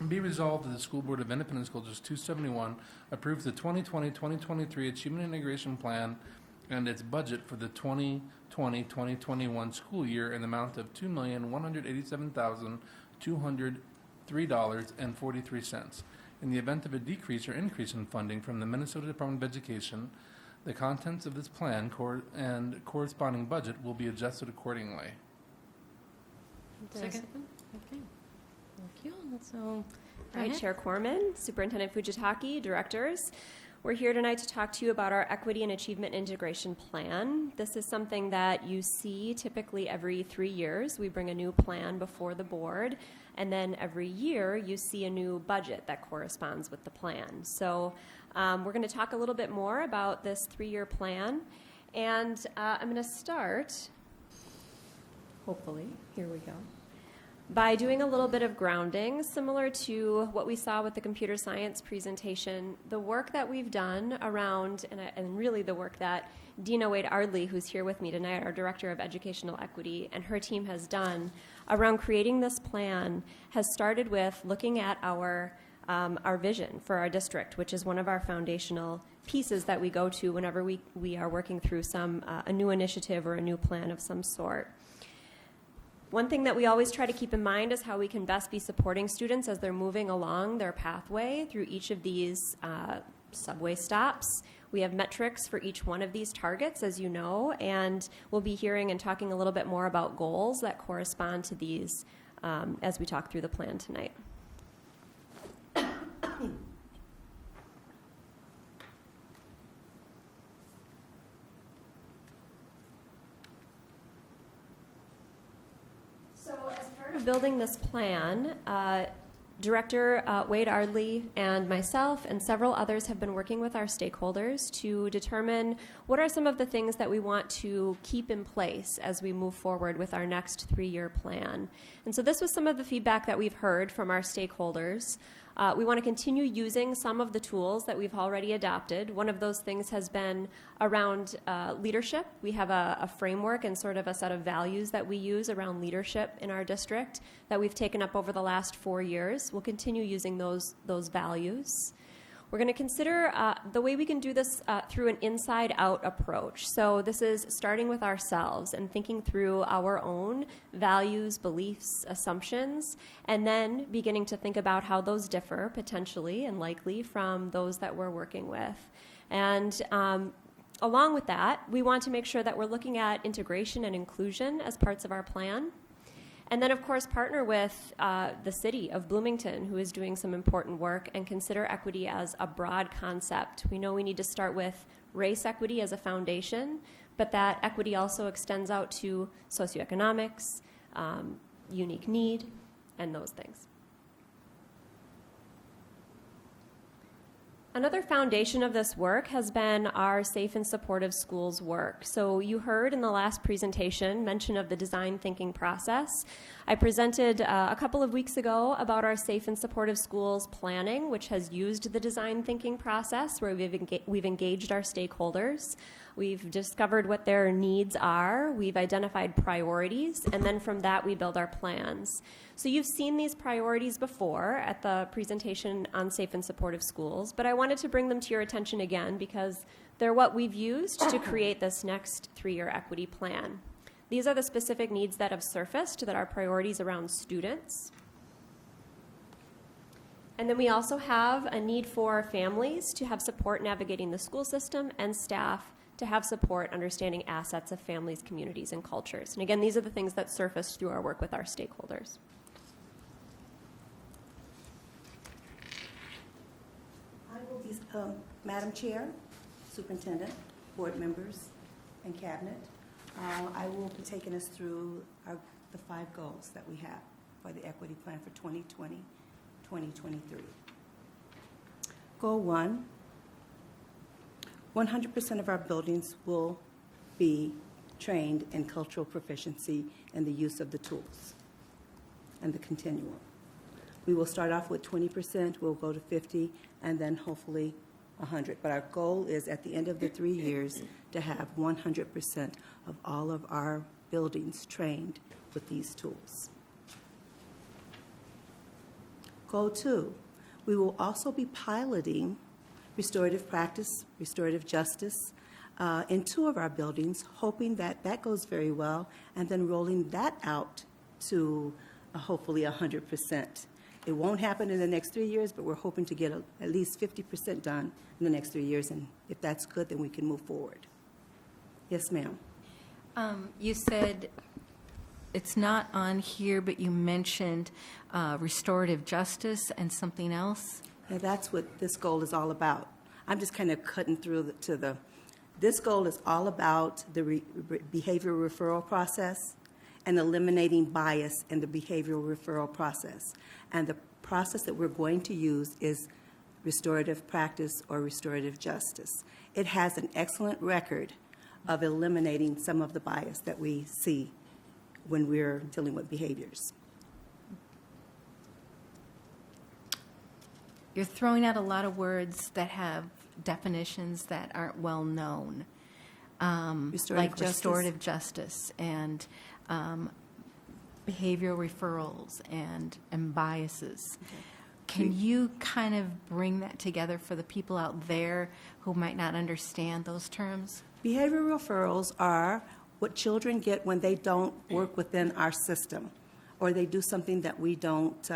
Be resolved that the School Board of Independent School District 271 approves the 2020-2023 Achievement Integration Plan and its budget for the 2020-2021 school year in the amount of $2,187,203.43. In the event of a decrease or increase in funding from the Minnesota Department of Education, the contents of this plan and corresponding budget will be adjusted accordingly. Second. Okay. Thank you. So, All right, Chair Corman, Superintendent Fujitaki, directors. We're here tonight to talk to you about our Equity and Achievement Integration Plan. This is something that you see typically every 3 years. We bring a new plan before the board, and then every year you see a new budget that corresponds with the plan. So we're going to talk a little bit more about this 3-year plan, and I'm going to start, hopefully, here we go, by doing a little bit of grounding, similar to what we saw with the computer science presentation. The work that we've done around, and really the work that Dina Wade-Ardley, who's here with me tonight, our Director of Educational Equity, and her team has done around creating this plan, has started with looking at our vision for our district, which is one of our foundational pieces that we go to whenever we are working through a new initiative or a new plan of some sort. One thing that we always try to keep in mind is how we can best be supporting students as they're moving along their pathway through each of these subway stops. We have metrics for each one of these targets, as you know, and we'll be hearing and talking a little bit more about goals that correspond to these as we talk through the plan tonight. Building this plan, Director Wade-Ardley and myself and several others have been working with our stakeholders to determine what are some of the things that we want to keep in place as we move forward with our next 3-year plan. And so this was some of the feedback that we've heard from our stakeholders. We want to continue using some of the tools that we've already adopted. One of those things has been around leadership. We have a framework and sort of a set of values that we use around leadership in our district that we've taken up over the last 4 years. We'll continue using those values. We're going to consider the way we can do this through an inside-out approach. So this is starting with ourselves and thinking through our own values, beliefs, assumptions, and then beginning to think about how those differ potentially and likely from those that we're working with. And along with that, we want to make sure that we're looking at integration and inclusion as parts of our plan. And then, of course, partner with the city of Bloomington, who is doing some important work, and consider equity as a broad concept. We know we need to start with race equity as a foundation, but that equity also extends out to socioeconomics, unique need, and those things. Another foundation of this work has been our Safe and Supportive Schools work. So you heard in the last presentation mention of the design thinking process. I presented a couple of weeks ago about our Safe and Supportive Schools planning, which has used the design thinking process where we've engaged our stakeholders. We've discovered what their needs are. We've identified priorities, and then from that we build our plans. So you've seen these priorities before at the presentation on safe and supportive schools, but I wanted to bring them to your attention again because they're what we've used to create this next 3-year equity plan. These are the specific needs that have surfaced that are priorities around students. And then we also have a need for families to have support navigating the school system and staff to have support understanding assets of families, communities, and cultures. And again, these are the things that surfaced through our work with our stakeholders. I will be, Madam Chair, Superintendent, board members, and cabinet. I will be taking us through the 5 goals that we have for the equity plan for 2020-2023. Goal 1, 100% of our buildings will be trained in cultural proficiency and the use of the tools and the continuum. We will start off with 20%, we'll go to 50, and then hopefully 100. But our goal is at the end of the 3 years to have 100% of all of our buildings trained with these tools. Goal 2, we will also be piloting restorative practice, restorative justice in 2 of our buildings, hoping that that goes very well, and then rolling that out to hopefully 100%. It won't happen in the next 3 years, but we're hoping to get at least 50% done in the next 3 years, and if that's good, then we can move forward. Yes, ma'am. You said it's not on here, but you mentioned restorative justice and something else. And that's what this goal is all about. I'm just kind of cutting through this goal is all about the behavioral referral process and eliminating bias in the behavioral referral process. And the process that we're going to use is restorative practice or restorative justice. It has an excellent record of eliminating some of the bias that we see when we're dealing with behaviors. You're throwing out a lot of words that have definitions that aren't well known, like restorative justice and behavioral referrals and biases. Okay. Can you kind of bring that together for the people out there who might not understand those terms? Behavioral referrals are what children get when they don't work within our system or they do something that we don't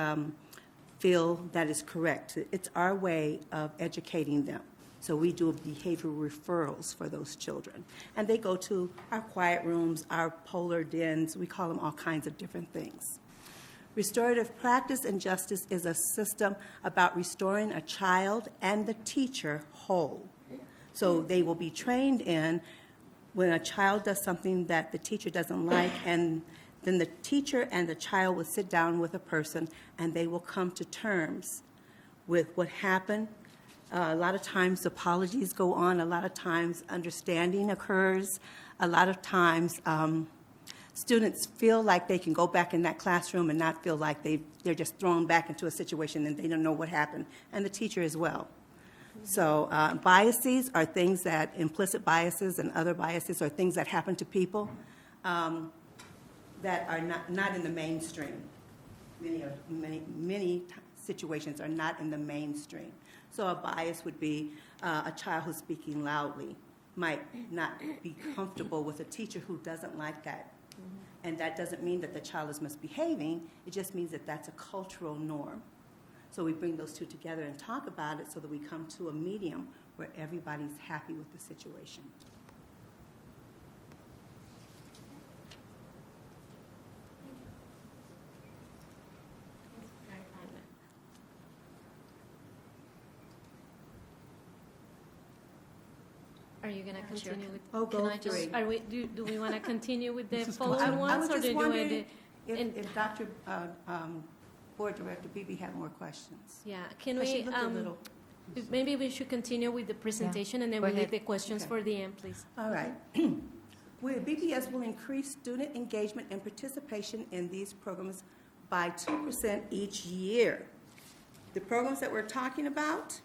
feel that is correct. It's our way of educating them. So we do behavioral referrals for those children. And they go to our quiet rooms, our polar dens, we call them all kinds of different things. Restorative practice and justice is a system about restoring a child and the teacher whole. So they will be trained in when a child does something that the teacher doesn't like, and then the teacher and the child will sit down with a person and they will come to terms with what happened. A lot of times apologies go on. A lot of times understanding occurs. A lot of times students feel like they can go back in that classroom and not feel like they're just thrown back into a situation and they don't know what happened, and the teacher as well. So biases are things that, implicit biases and other biases are things that happen to people that are not in the mainstream. Many situations are not in the mainstream. So a bias would be a child who's speaking loudly might not be comfortable with a teacher who doesn't like that. And that doesn't mean that the child is misbehaving. It just means that that's a cultural norm. So we bring those two together and talk about it so that we come to a medium where everybody's happy with the situation. Are you going to continue with? Oh, can go I just? three. Are we? Do we want to continue with the I following ones, was or just do you wondering want to? if Dr. Board Director Beebe had more questions. Yeah. Can But she we? looked a little- Maybe we should continue with the presentation, and then Go we leave ahead. the questions Okay. for the end, please. All right. BPS will increase student engagement and participation in these programs by 2% each year. The programs that we're talking about,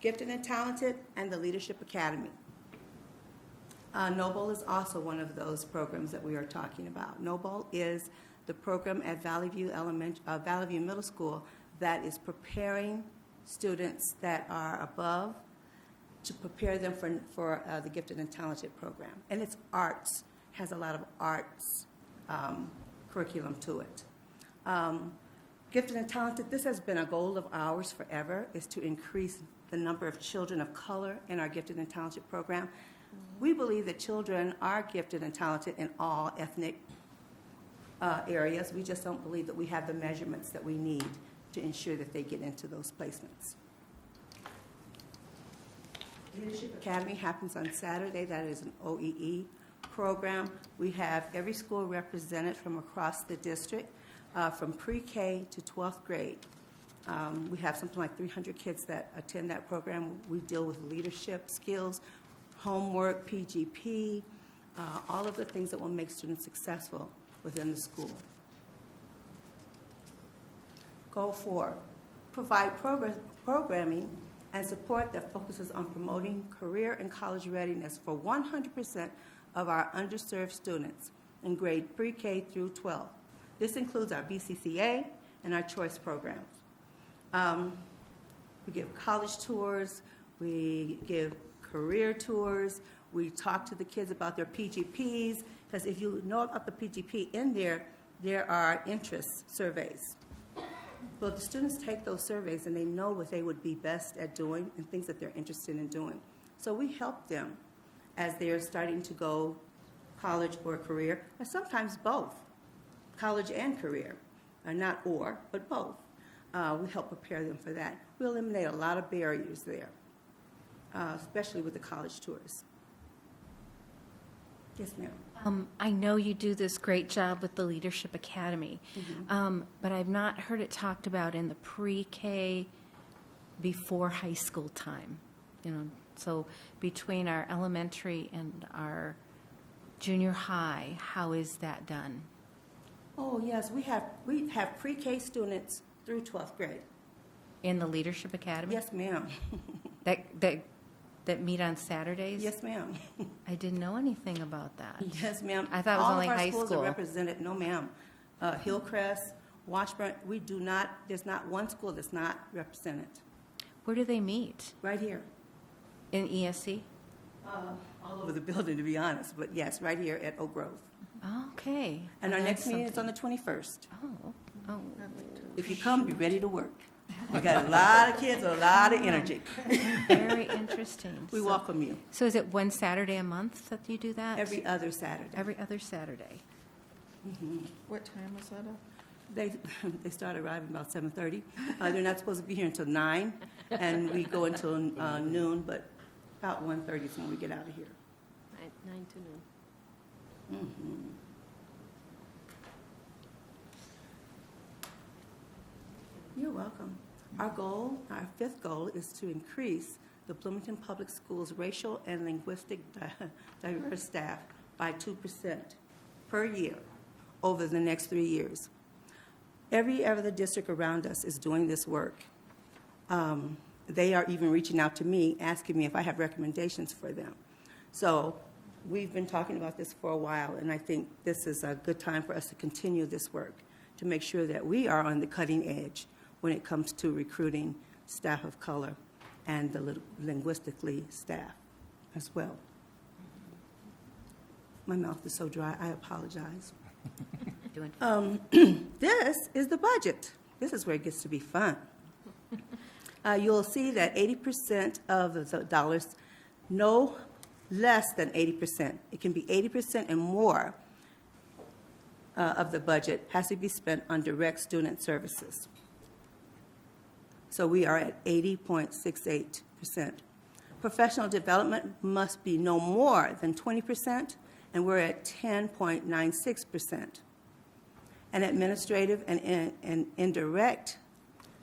Gifted and Talented and the Leadership Academy. Noble is also one of those programs that we are talking about. Noble is the program at Valley View Middle School that is preparing students that are above to prepare them for the Gifted and Talented program. And it's arts, has a lot of arts curriculum to it. Gifted and Talented, this has been a goal of ours forever, is to increase the number of children of color in our Gifted and Talented program. We believe that children are gifted and talented in all ethnic areas. We just don't believe that we have the measurements that we need to ensure that they get into those placements. Leadership Academy happens on Saturday. That is an OEE program. We have every school represented from across the district, from pre-K to 12th grade. We have something like 300 kids that attend that program. We deal with leadership skills, homework, PGP, all of the things that will make students successful within the school. Goal 4, provide programming and support that focuses on promoting career and college readiness for 100% of our underserved students in grade pre-K through 12. This includes our BCCA and our choice programs. We give college tours, we give career tours, we talk to the kids about their PGPs, because if you know about the PGP in there are interest surveys. Well, the students take those surveys and they know what they would be best at doing and things that they're interested in doing. So we help them as they're starting to go college or career, and sometimes both, college and career, not or, but both. We help prepare them for that. We eliminate a lot of barriers there, especially with the college tours. Yes, ma'am. I know you do this great job with the Leadership Academy, but I've not heard it talked about in the pre-K before high school time. So between our elementary and our junior high, how is that done? Oh, yes, we have pre-K students through 12th grade. In the Leadership Academy? Yes, ma'am. That meet on Saturdays? Yes, ma'am. I didn't know anything about that. Yes, ma'am. I thought it was only high All of our schools school. are represented. No, ma'am. Hillcrest, Washburn, there's not one school that's not represented. Where do they meet? Right here. In ESC? All over the building, to be honest, but yes, right here at Oak Grove. Okay. And our Well, next that's meeting is on the something. 21st. Oh. If you come, be ready to work. We got a lot of kids with a lot of energy. Very interesting. We welcome you. So is it one Saturday a month that you do that? Every other Saturday. Every other Saturday. What time is that at? They start arriving about 7:30. They're not supposed to be here until 9, and we go until noon, but about 1:30 is when we get out of here. 9 to noon. Mm-hmm. You're welcome. Our fifth goal, is to increase the Bloomington Public Schools racial and linguistic diverse staff by 2% per year over the next 3 years. Every other district around us is doing this work. They are even reaching out to me, asking me if I have recommendations for them. So we've been talking about this for a while, and I think this is a good time for us to continue this work to make sure that we are on the cutting edge when it comes to recruiting staff of color and the linguistically staff as well. My mouth is so dry, I apologize. This is the budget. This is where it gets to be fun. You'll see that 80% of the dollars, no less than 80%, it can be 80% and more of the budget has to be spent on direct student services. So we are at 80.68%. Professional development must be no more than 20%, and we're at 10.96%. And administrative and indirect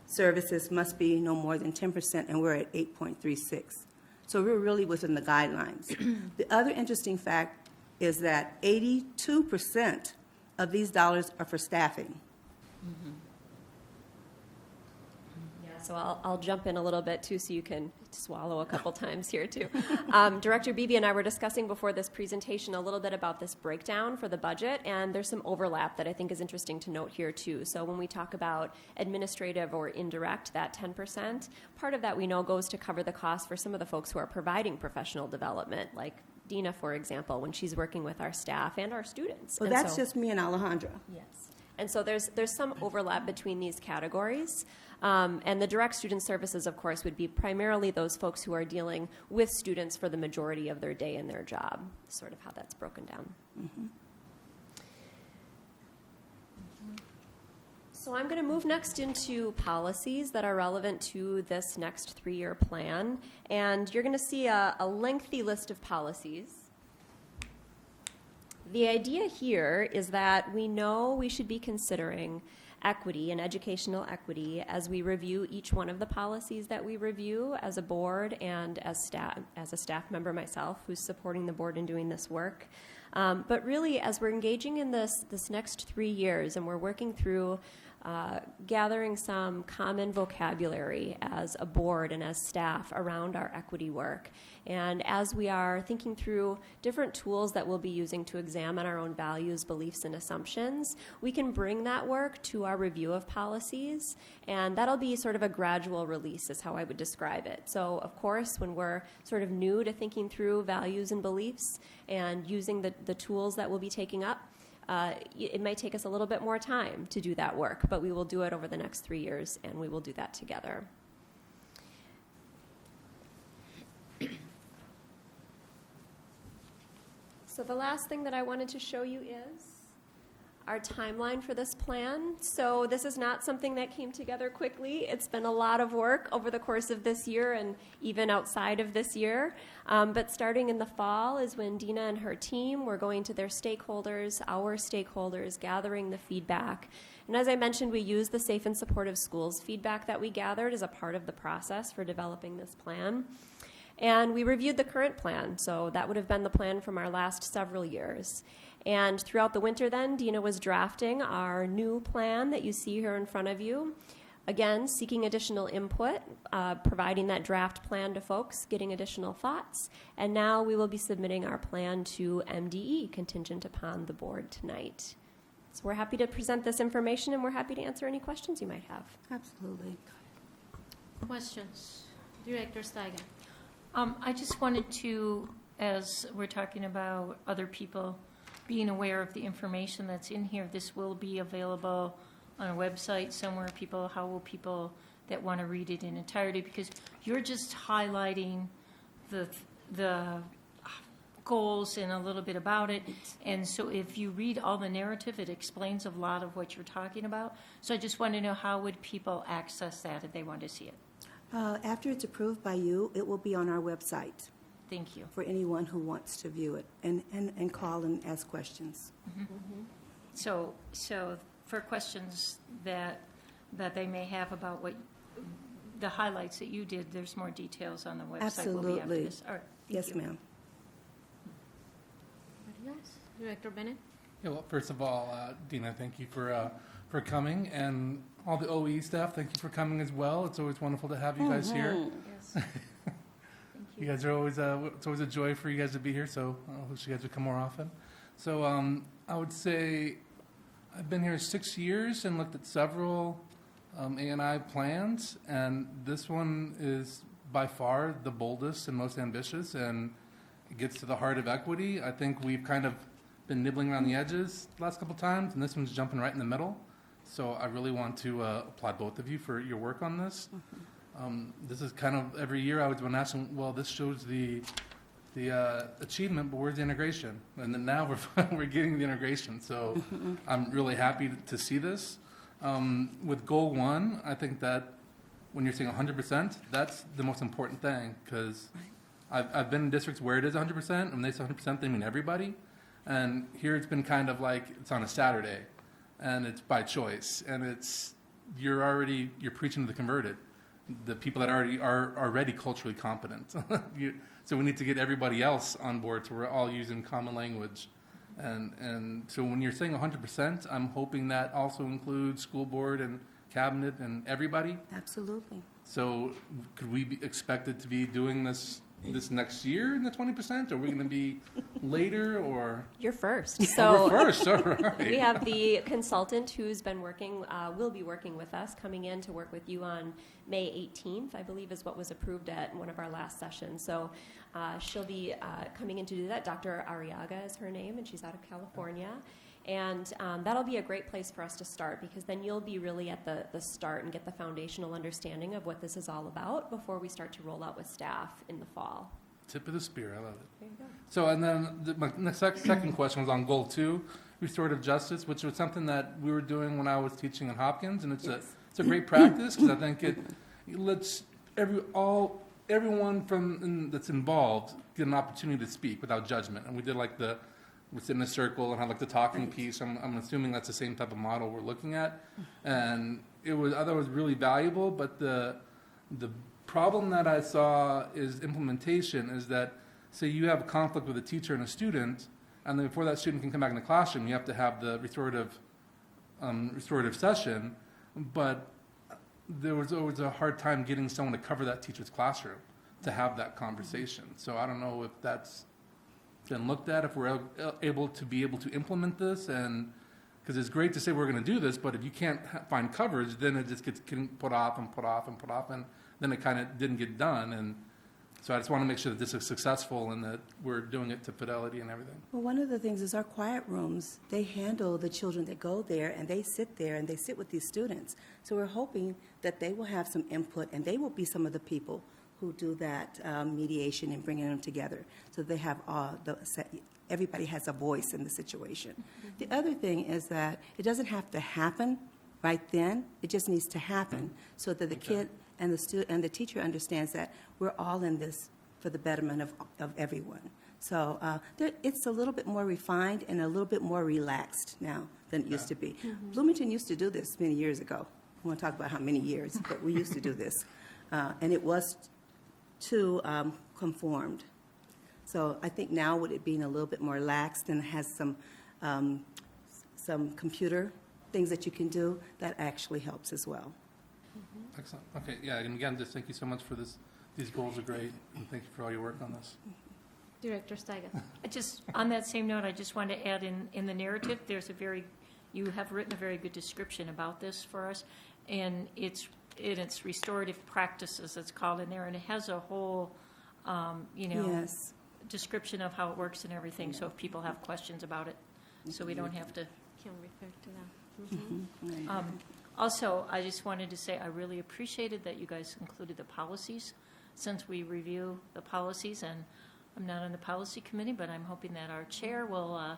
services must be no more than 10%, and we're at 8.36%. So we're really within the guidelines. The other interesting fact is that 82% of these dollars are for staffing. Yes, so I'll jump in a little bit too so you can swallow a couple times here too. Director Beebe and I were discussing before this presentation a little bit about this breakdown for the budget, and there's some overlap that I think is interesting to note here too. So when we talk about administrative or indirect, that 10%, part of that we know goes to cover the cost for some of the folks who are providing professional development, like Dina, for example, when she's working with our staff and our students. Well, And that's so- just me and Alejandra. Yes. And so there's some overlap between these categories. And the direct student services, of course, would be primarily those folks who are dealing with students for the majority of their day in their job, sort of how that's broken down. Mm-hmm. So I'm going to move next into policies that are relevant to this next 3-year plan. And you're going to see a lengthy list of policies. The idea here is that we know we should be considering equity and educational equity as we review each one of the policies that we review as a board and as a staff member myself who's supporting the board in doing this work. But really, as we're engaging in this next 3 years and we're working through gathering some common vocabulary as a board and as staff around our equity work. And as we are thinking through different tools that we'll be using to examine our own values, beliefs, and assumptions, we can bring that work to our review of policies, and that'll be sort of a gradual release is how I would describe it. So, of course, when we're sort of new to thinking through values and beliefs and using the tools that we'll be taking up, it might take us a little bit more time to do that work, but we will do it over the next 3 years, and we will do that together. So the last thing that I wanted to show you is our timeline for this plan. So this is not something that came together quickly. It's been a lot of work over the course of this year and even outside of this year. But starting in the fall is when Dina and her team were going to their stakeholders, our stakeholders, gathering the feedback. And as I mentioned, we used the Safe and Supportive Schools feedback that we gathered as a part of the process for developing this plan. And we reviewed the current plan, so that would have been the plan from our last several years. And throughout the winter then, Dina was drafting our new plan that you see here in front of you. Again, seeking additional input, providing that draft plan to folks, getting additional thoughts. And now we will be submitting our plan to MDE, contingent upon the board tonight. So we're happy to present this information, and we're happy to answer any questions you might have. Absolutely. Questions? Director Steiger. I just wanted to, as we're talking about other people being aware of the information that's in here, this will be available on a website somewhere. How will people that want to read it in entirety? Because you're just highlighting the goals and a little bit about it. And so if you read all the narrative, it explains a lot of what you're talking about. So I just want to know, how would people access that if they want to see it? After it's approved by you, it will be on our website. Thank you. For anyone who wants to view it and call and ask questions. Mm-hmm. So for questions that they may have about what the highlights that you did, there's more details on the website. Absolutely. Will be after this. All right. Yes, ma'am. Anybody else? Director Bennett? Yeah, well, first of all, Dina, thank you for coming, and all the OE staff, thank you for coming as well. It's always wonderful to have you guys here. Yes. You guys are always, it's always a joy for you guys to be here, so I wish you guys would come more often. So I would say I've been here 6 years and looked at several A&I plans, and this one is by far the boldest and most ambitious, and it gets to the heart of equity. I think we've kind of been nibbling around the edges the last couple times, and this one's jumping right in the middle. So I really want to applaud both of you for your work on this. This is kind of every year I was been asking, well, this shows the achievement, but where's the integration? And then now we're getting the integration. So I'm really happy to see this. With goal 1, I think that when you're saying 100%, that's the most important thing, because I've been in districts where it is 100%, and when they say 100%, they mean everybody. And here it's been kind of like it's on a Saturday, and it's by choice, and you're preaching to the converted, the people that are already culturally competent. So we need to get everybody else on board, so we're all using common language. And so when you're saying 100%, I'm hoping that also includes school board and cabinet and everybody. Absolutely. So could we be expected to be doing this next year in the 20%? Are we going to be later or? You're first. Oh, So we're first, all right. we have the consultant who's been working, will be working with us, coming in to work with you on May 18th, I believe is what was approved at one of our last sessions. So she'll be coming in to do that. Dr. Arriaga is her name, and she's out of California. And that'll be a great place for us to start, because then you'll be really at the start and get the foundational understanding of what this is all about before we start to roll out with staff in the fall. Tip of the spear, I love it. There you go. So, and then my next second question was on goal 2, restorative justice, which was something that we were doing when I was teaching at Hopkins, and it's a great practice, because I think it lets everyone that's involved get an opportunity to speak without judgment. And we did like we sit in a circle and have like the talking piece. I'm assuming that's the same type of model we're looking at, and I thought it was really valuable. But the problem that I saw is implementation. Is that, say you have a conflict with a teacher and a student, and then before that student can come back in the classroom, you have to have the restorative session. But there was always a hard time getting someone to cover that teacher's classroom to have that conversation. So I don't know if that's been looked at, if we're able to implement this, and because it's great to say we're going to do this, but if you can't find coverage, then it just gets put off, and then it kind of didn't get done. And so I just want to make sure that this is successful and that we're doing it to fidelity and everything. Well, one of the things is our quiet rooms, they handle the children that go there, and they sit there and they sit with these students. So we're hoping that they will have some input, and they will be some of the people who do that mediation and bringing them together, so they have everybody has a voice in the situation. Mm-hmm. The other thing is that it doesn't have to happen right then. It just needs to happen so that the kid and the student and the teacher understands that we're all in this for the betterment of everyone. So it's a little bit more refined and a little bit more relaxed now than it used to be. Mm-hmm. Bloomington used to do this many years ago. I want to talk about how many years, but we used to do this, and it was too conformed. So I think now with it being a little bit more laxed and has some computer things that you can do, that actually helps as well. Mm-hmm. Excellent. Okay, yeah, and again, just thank you so much for this. These goals are great, and thank you for all your work on this. Director Steiger. Just on that same note, I just want to add in the narrative, you have written a very good description about this for us, and it's restorative practices, it's called in there, and it has a whole, yes, description of how it works and everything, so if people have questions about it, so we don't have to. Can refer to that. Mm-hmm. Mm-hmm. Also, I just wanted to say I really appreciated that you guys included the policies, since we review the policies, and I'm not on the policy committee, but I'm hoping that our chair will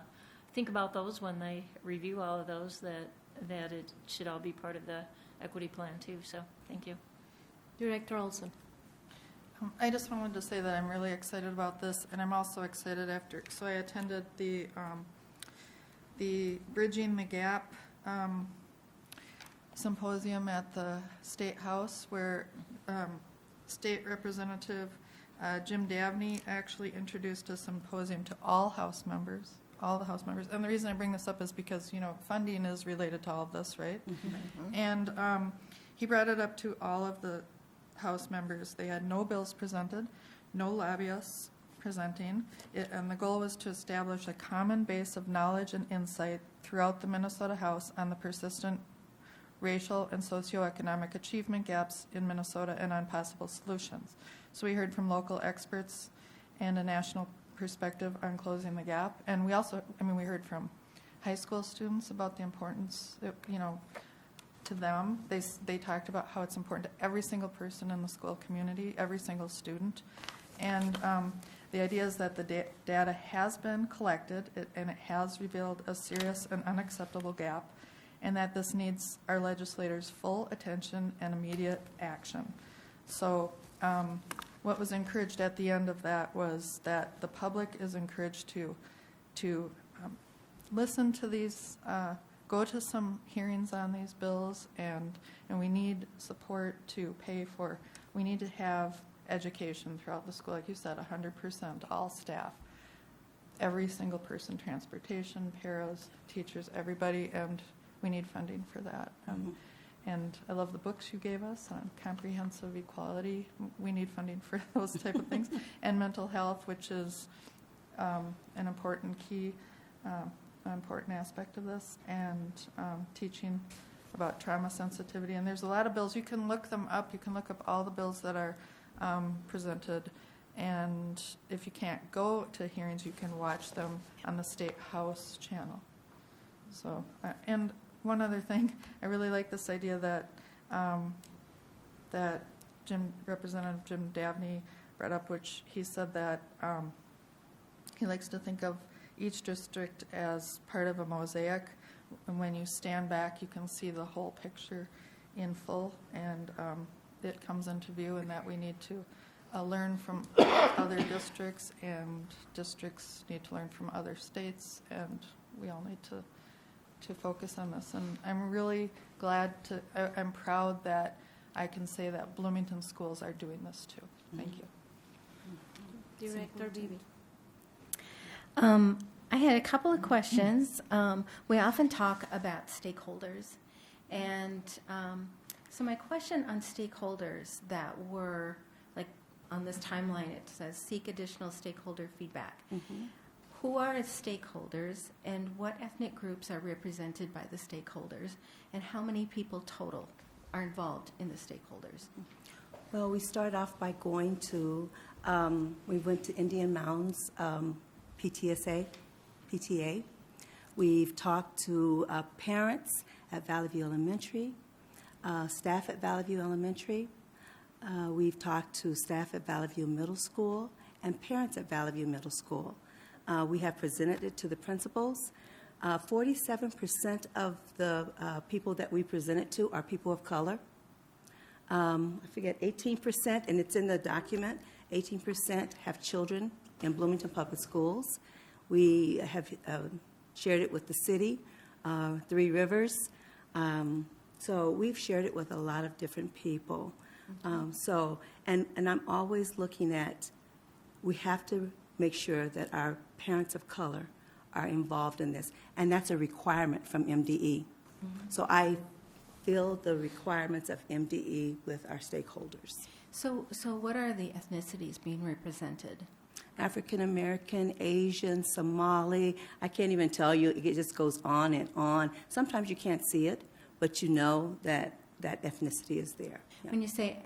think about those when they review all of those, that it should all be part of the equity plan too. So thank you. Director Olson. I just wanted to say that I'm really excited about this, and I'm also excited so I attended the Bridging the Gap symposium at the State House, where State Representative Jim Dabney actually introduced a symposium to all the House members. And the reason I bring this up is because, funding is related to all of this, right? Mm-hmm. And he brought it up to all of the House members. They had no bills presented, no lobbyists presenting, and the goal was to establish a common base of knowledge and insight throughout the Minnesota House on the persistent racial and socioeconomic achievement gaps in Minnesota and on possible solutions. So we heard from local experts and a national perspective on closing the gap. And we also, we heard from high school students about the importance, to them. They talked about how it's important to every single person in the school community, every single student. And the idea is that the data has been collected, and it has revealed a serious and unacceptable gap, and that this needs our legislators' full attention and immediate action. So what was encouraged at the end of that was that the public is encouraged to listen to these, go to some hearings on these bills, and we need support to pay for, we need to have education throughout the school, like you said, 100%, all staff, every single person, transportation, paras, teachers, everybody, and we need funding for that. And I love the books you gave us on comprehensive equality. We need funding for those type of things. And mental health, which is an important key, an important aspect of this, and teaching about trauma sensitivity. And there's a lot of bills. You can look them up. You can look up all the bills that are presented. And if you can't go to hearings, you can watch them on the State House channel. So, and one other thing, I really like this idea that that Representative Jim Dabney brought up, which he said that he likes to think of each district as part of a mosaic, and when you stand back, you can see the whole picture in full, and it comes into view, and that we need to learn from other districts, and districts need to learn from other states, and we all need to focus on this. And I'm really glad I'm proud that I can say that Bloomington schools are doing this too. Thank you. Director Bibi. I had a couple of questions. We often talk about stakeholders. And so my question on stakeholders that were, like on this timeline, it says seek additional stakeholder feedback. Who are stakeholders, and what ethnic groups are represented by the stakeholders, and how many people total are involved in the stakeholders? Well, we started off by going to, we went to Indian Mounds PTA. We've talked to parents at Valley View Elementary, staff at Valley View Elementary. We've talked to staff at Valley View Middle School and parents at Valley View Middle School. We have presented it to the principals. 47% of the people that we presented to are people of color. I forget, 18%, and it's in the document, 18% have children in Bloomington Public Schools. We have shared it with the city, Three Rivers. So we've shared it with a lot of different people. And I'm always looking at, we have to make sure that our parents of color are involved in this, and that's a requirement from MDE. So I fill the requirements of MDE with our stakeholders. So what are the ethnicities being represented? African American, Asian, Somali. I can't even tell you. It just goes on and on. Sometimes you can't see it, but you know that that ethnicity is there. Yeah. When you say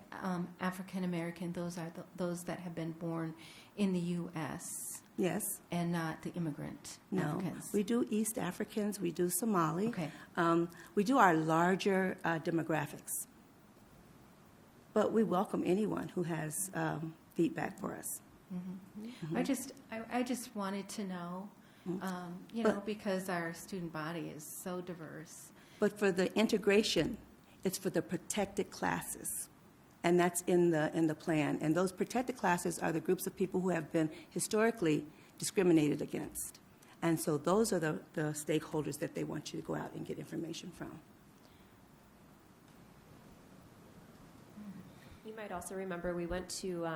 African American, those are those that have been born in the U.S. Yes. And not the immigrant Africans. We do East Africans. We do Somali. Okay. We do our larger demographics. But we welcome anyone who has feedback for us. I just wanted to know, because our student body is so diverse. But for the integration, it's for the protected classes, and that's in the plan. And those protected classes are the groups of people who have been historically discriminated against. And so those are the stakeholders that they want you to go out and get information from. You might also remember we went to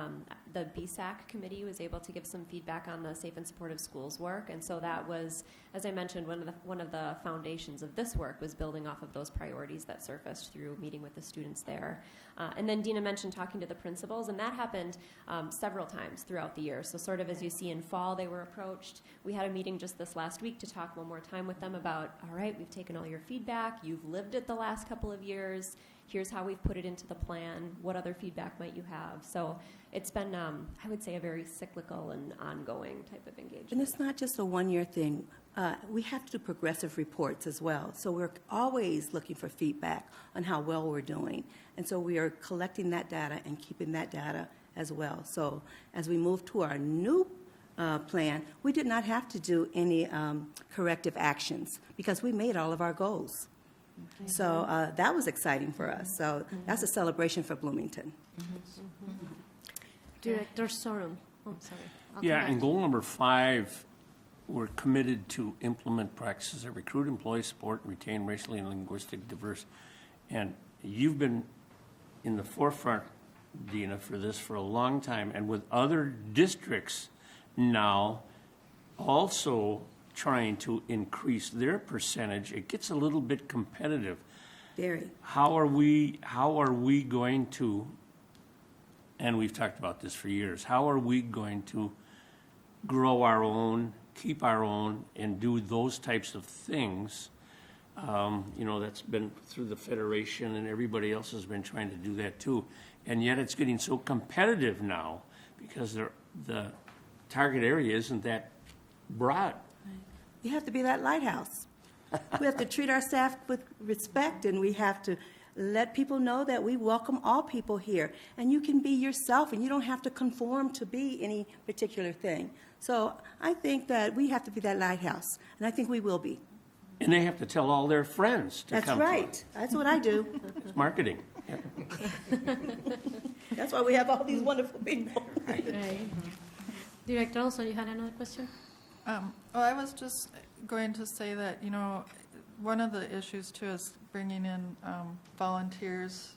the BSAC committee was able to give some feedback on the Safe and Supportive Schools work, and so that was, as I mentioned, one of the foundations of this work was building off of those priorities that surfaced through meeting with the students there. And then Dina mentioned talking to the principals, and that happened several times throughout the year. So sort of as you see in fall, they were approached. We had a meeting just this last week to talk one more time with them about, all right, we've taken all your feedback, you've lived it the last couple of years, here's how we've put it into the plan, what other feedback might you have? So it's been, I would say, a very cyclical and ongoing type of engagement. And it's not just a one-year thing. We have to do progressive reports as well. So we're always looking for feedback on how well we're doing. And so we are collecting that data and keeping that data as well. So as we move to our new plan, we did not have to do any corrective actions because we made all of our goals. Okay. So that was exciting for us. So that's a celebration for Bloomington. Director Sorum. Oh, sorry. Yeah, and goal number 5, we're committed to implement practices that recruit, employ, support, and retain racially and linguistically diverse. And you've been in the forefront, Dina, for this for a long time, and with other districts now also trying to increase their percentage, it gets a little bit competitive. Very. How are we going to, and we've talked about this for years, how are we going to grow our own, keep our own, and do those types of things? That's been through the Federation, and everybody else has been trying to do that too. And yet it's getting so competitive now because the target area isn't that broad. We have to be that lighthouse. We have to treat our staff with respect, and we have to let people know that we welcome all people here. And you can be yourself, and you don't have to conform to be any particular thing. So I think that we have to be that lighthouse, and I think we will be. And they have to tell all their friends to That's come. That's right. That's what I do. It's marketing. Yeah. That's why we have all these wonderful people. Right. Director, also, you had another question? Well, I was just going to say that, one of the issues too is bringing in volunteers,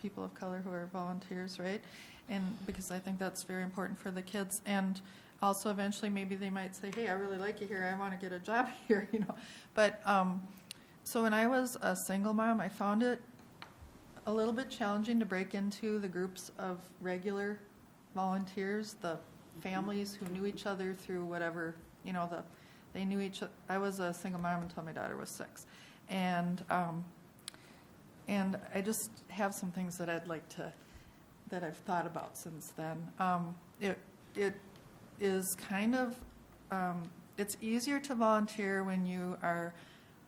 people of color who are volunteers, right? And because I think that's very important for the kids. And also eventually maybe they might say, hey, I really like you here. I want to get a job here, But so when I was a single mom, I found it a little bit challenging to break into the groups of regular volunteers, the families who knew each other through whatever, they knew each other. I was a single mom until my daughter was 6. And I just have some things that that I've thought about since then. It is kind of, it's easier to volunteer when you are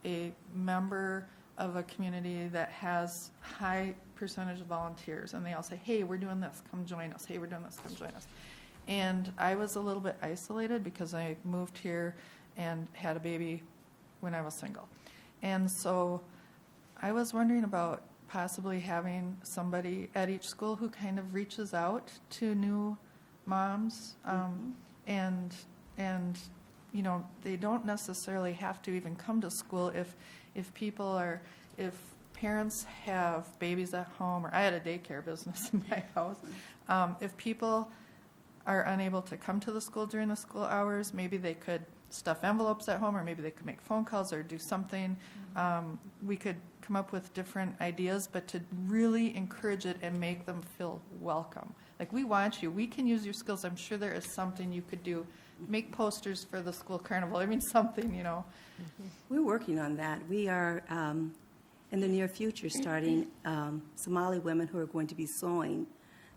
a member of a community that has high percentage of volunteers, and they all say, hey, we're doing this, come join us. Hey, we're doing this, come join us. And I was a little bit isolated because I moved here and had a baby when I was single. And so I was wondering about possibly having somebody at each school who kind of reaches out to new moms, and they don't necessarily have to even come to school if parents have babies at home, or I had a daycare business in my house. If people are unable to come to the school during the school hours, maybe they could stuff envelopes at home, or maybe they could make phone calls or do something. We could come up with different ideas, but to really encourage it and make them feel welcome. Like, we want you. We can use your skills. I'm sure there is something you could do. Make posters for the school carnival. I mean, something, We're working on that. We are, in the near future, starting Somali women who are going to be sewing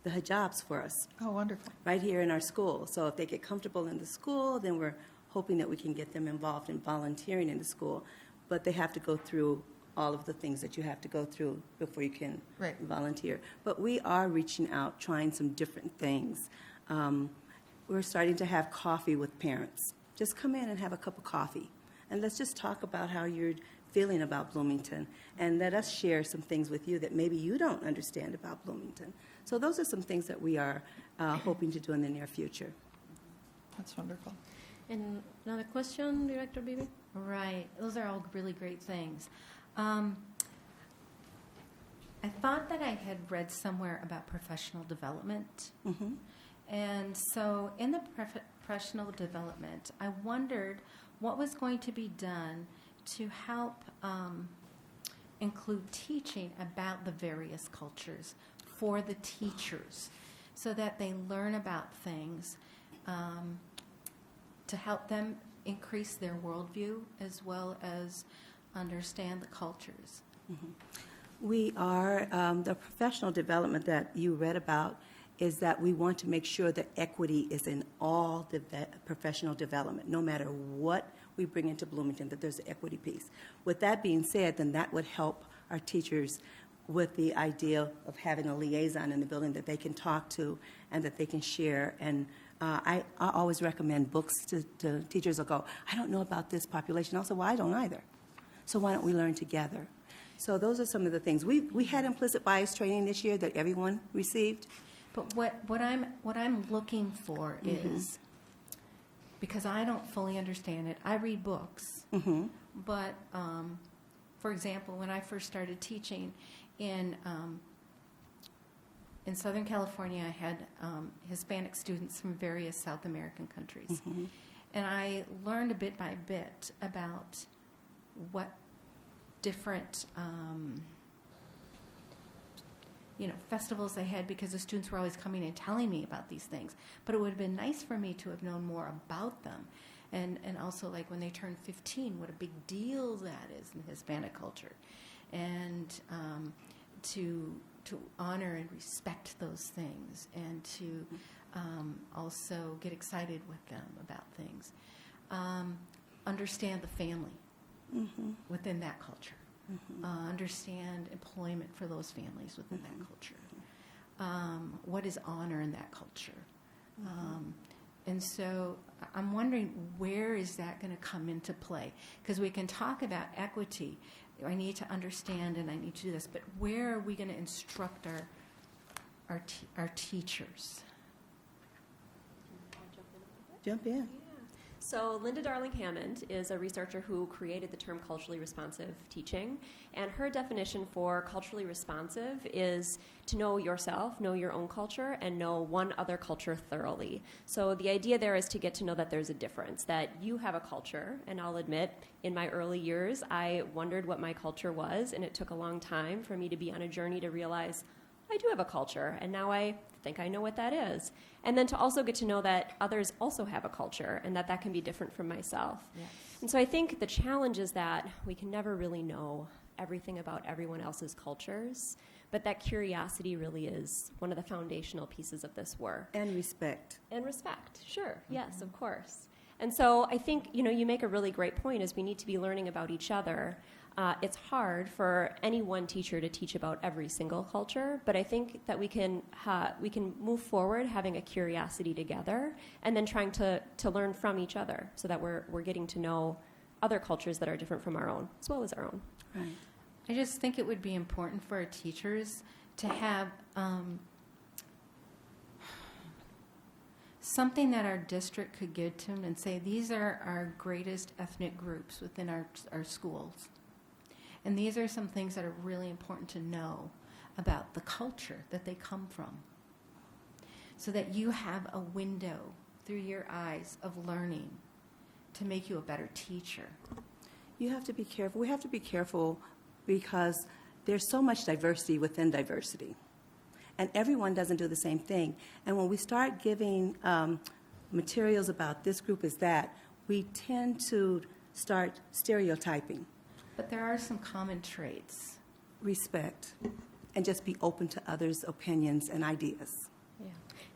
the hijabs for us. Oh, wonderful. Right here in our school. So if they get comfortable in the school, then we're hoping that we can get them involved in volunteering in the school. But they have to go through all of the things that you have to go through before you can volunteer. But we are reaching out, trying some different things. We're starting to have coffee with parents. Just come in and have a cup of coffee. And let's just talk about how you're feeling about Bloomington. And let us share some things with you that maybe you don't understand about Bloomington. So those are some things that we are hoping to do in the near future. That's wonderful. And another question, Director Beebe? Right. Those are all really great things. I thought that I had read somewhere about professional development. Mm-hmm. And so in the professional development, I wondered what was going to be done to help include teaching about the various cultures for the teachers so that they learn about things to help them increase their worldview as well as understand the cultures. Mm-hmm. We are, the professional development that you read about is that we want to make sure that equity is in all professional development, no matter what we bring into Bloomington, that there's an equity piece. With that being said, then that would help our teachers with the idea of having a liaison in the building that they can talk to and that they can share. And I always recommend books to teachers who go, I don't know about this population. I'll say, well, I don't either. So why don't we learn together? So those are some of the things. We had implicit bias training this year that everyone received. But what I'm looking for is, because I don't fully understand it, I read books. Mm-hmm. But, for example, when I first started teaching in Southern California, I had Hispanic students from various South American countries. Mm-hmm. And I learned a bit by bit about what different festivals they had, because the students were always coming and telling me about these things. But it would have been nice for me to have known more about them. And also, like, when they turn 15, what a big deal that is in Hispanic culture. And to honor and respect those things, and to also get excited with them about things. Understand the family within that culture. Understand employment for those families within that culture. What is honor in that culture? And so I'm wondering, where is that going to come into play? Because we can talk about equity. I need to understand and I need to do this, but where are we going to instruct our teachers? Jump in. So Linda Darling-Hammond is a researcher who created the term culturally responsive teaching, and her definition for culturally responsive is to know yourself, know your own culture, and know one other culture thoroughly. So the idea there is to get to know that there's a difference, that you have a culture, and I'll admit, in my early years, I wondered what my culture was, and it took a long time for me to be on a journey to realize I do have a culture, and now I think I know what that is. And then to also get to know that others also have a culture, and that can be different from myself. Yes. And so I think the challenge is that we can never really know everything about everyone else's cultures, but that curiosity really is one of the foundational pieces of this work. And respect. And respect, sure, yes, of course. And so I think, you make a really great point, is we need to be learning about each other. It's hard for any one teacher to teach about every single culture, but I think that we can move forward having a curiosity together, and then trying to learn from each other, so that we're getting to know other cultures that are different from our own, as well as our own. Right. I just think it would be important for our teachers to have something that our district could give to them and say, these are our greatest ethnic groups within our schools. And these are some things that are really important to know about the culture that they come from, so that you have a window through your eyes of learning to make you a better teacher. You have to be careful. We have to be careful because there's so much diversity within diversity. And everyone doesn't do the same thing. And when we start giving materials about this group is that, we tend to start stereotyping. But there are some common traits. Respect. And just be open to others' opinions and ideas. Yeah.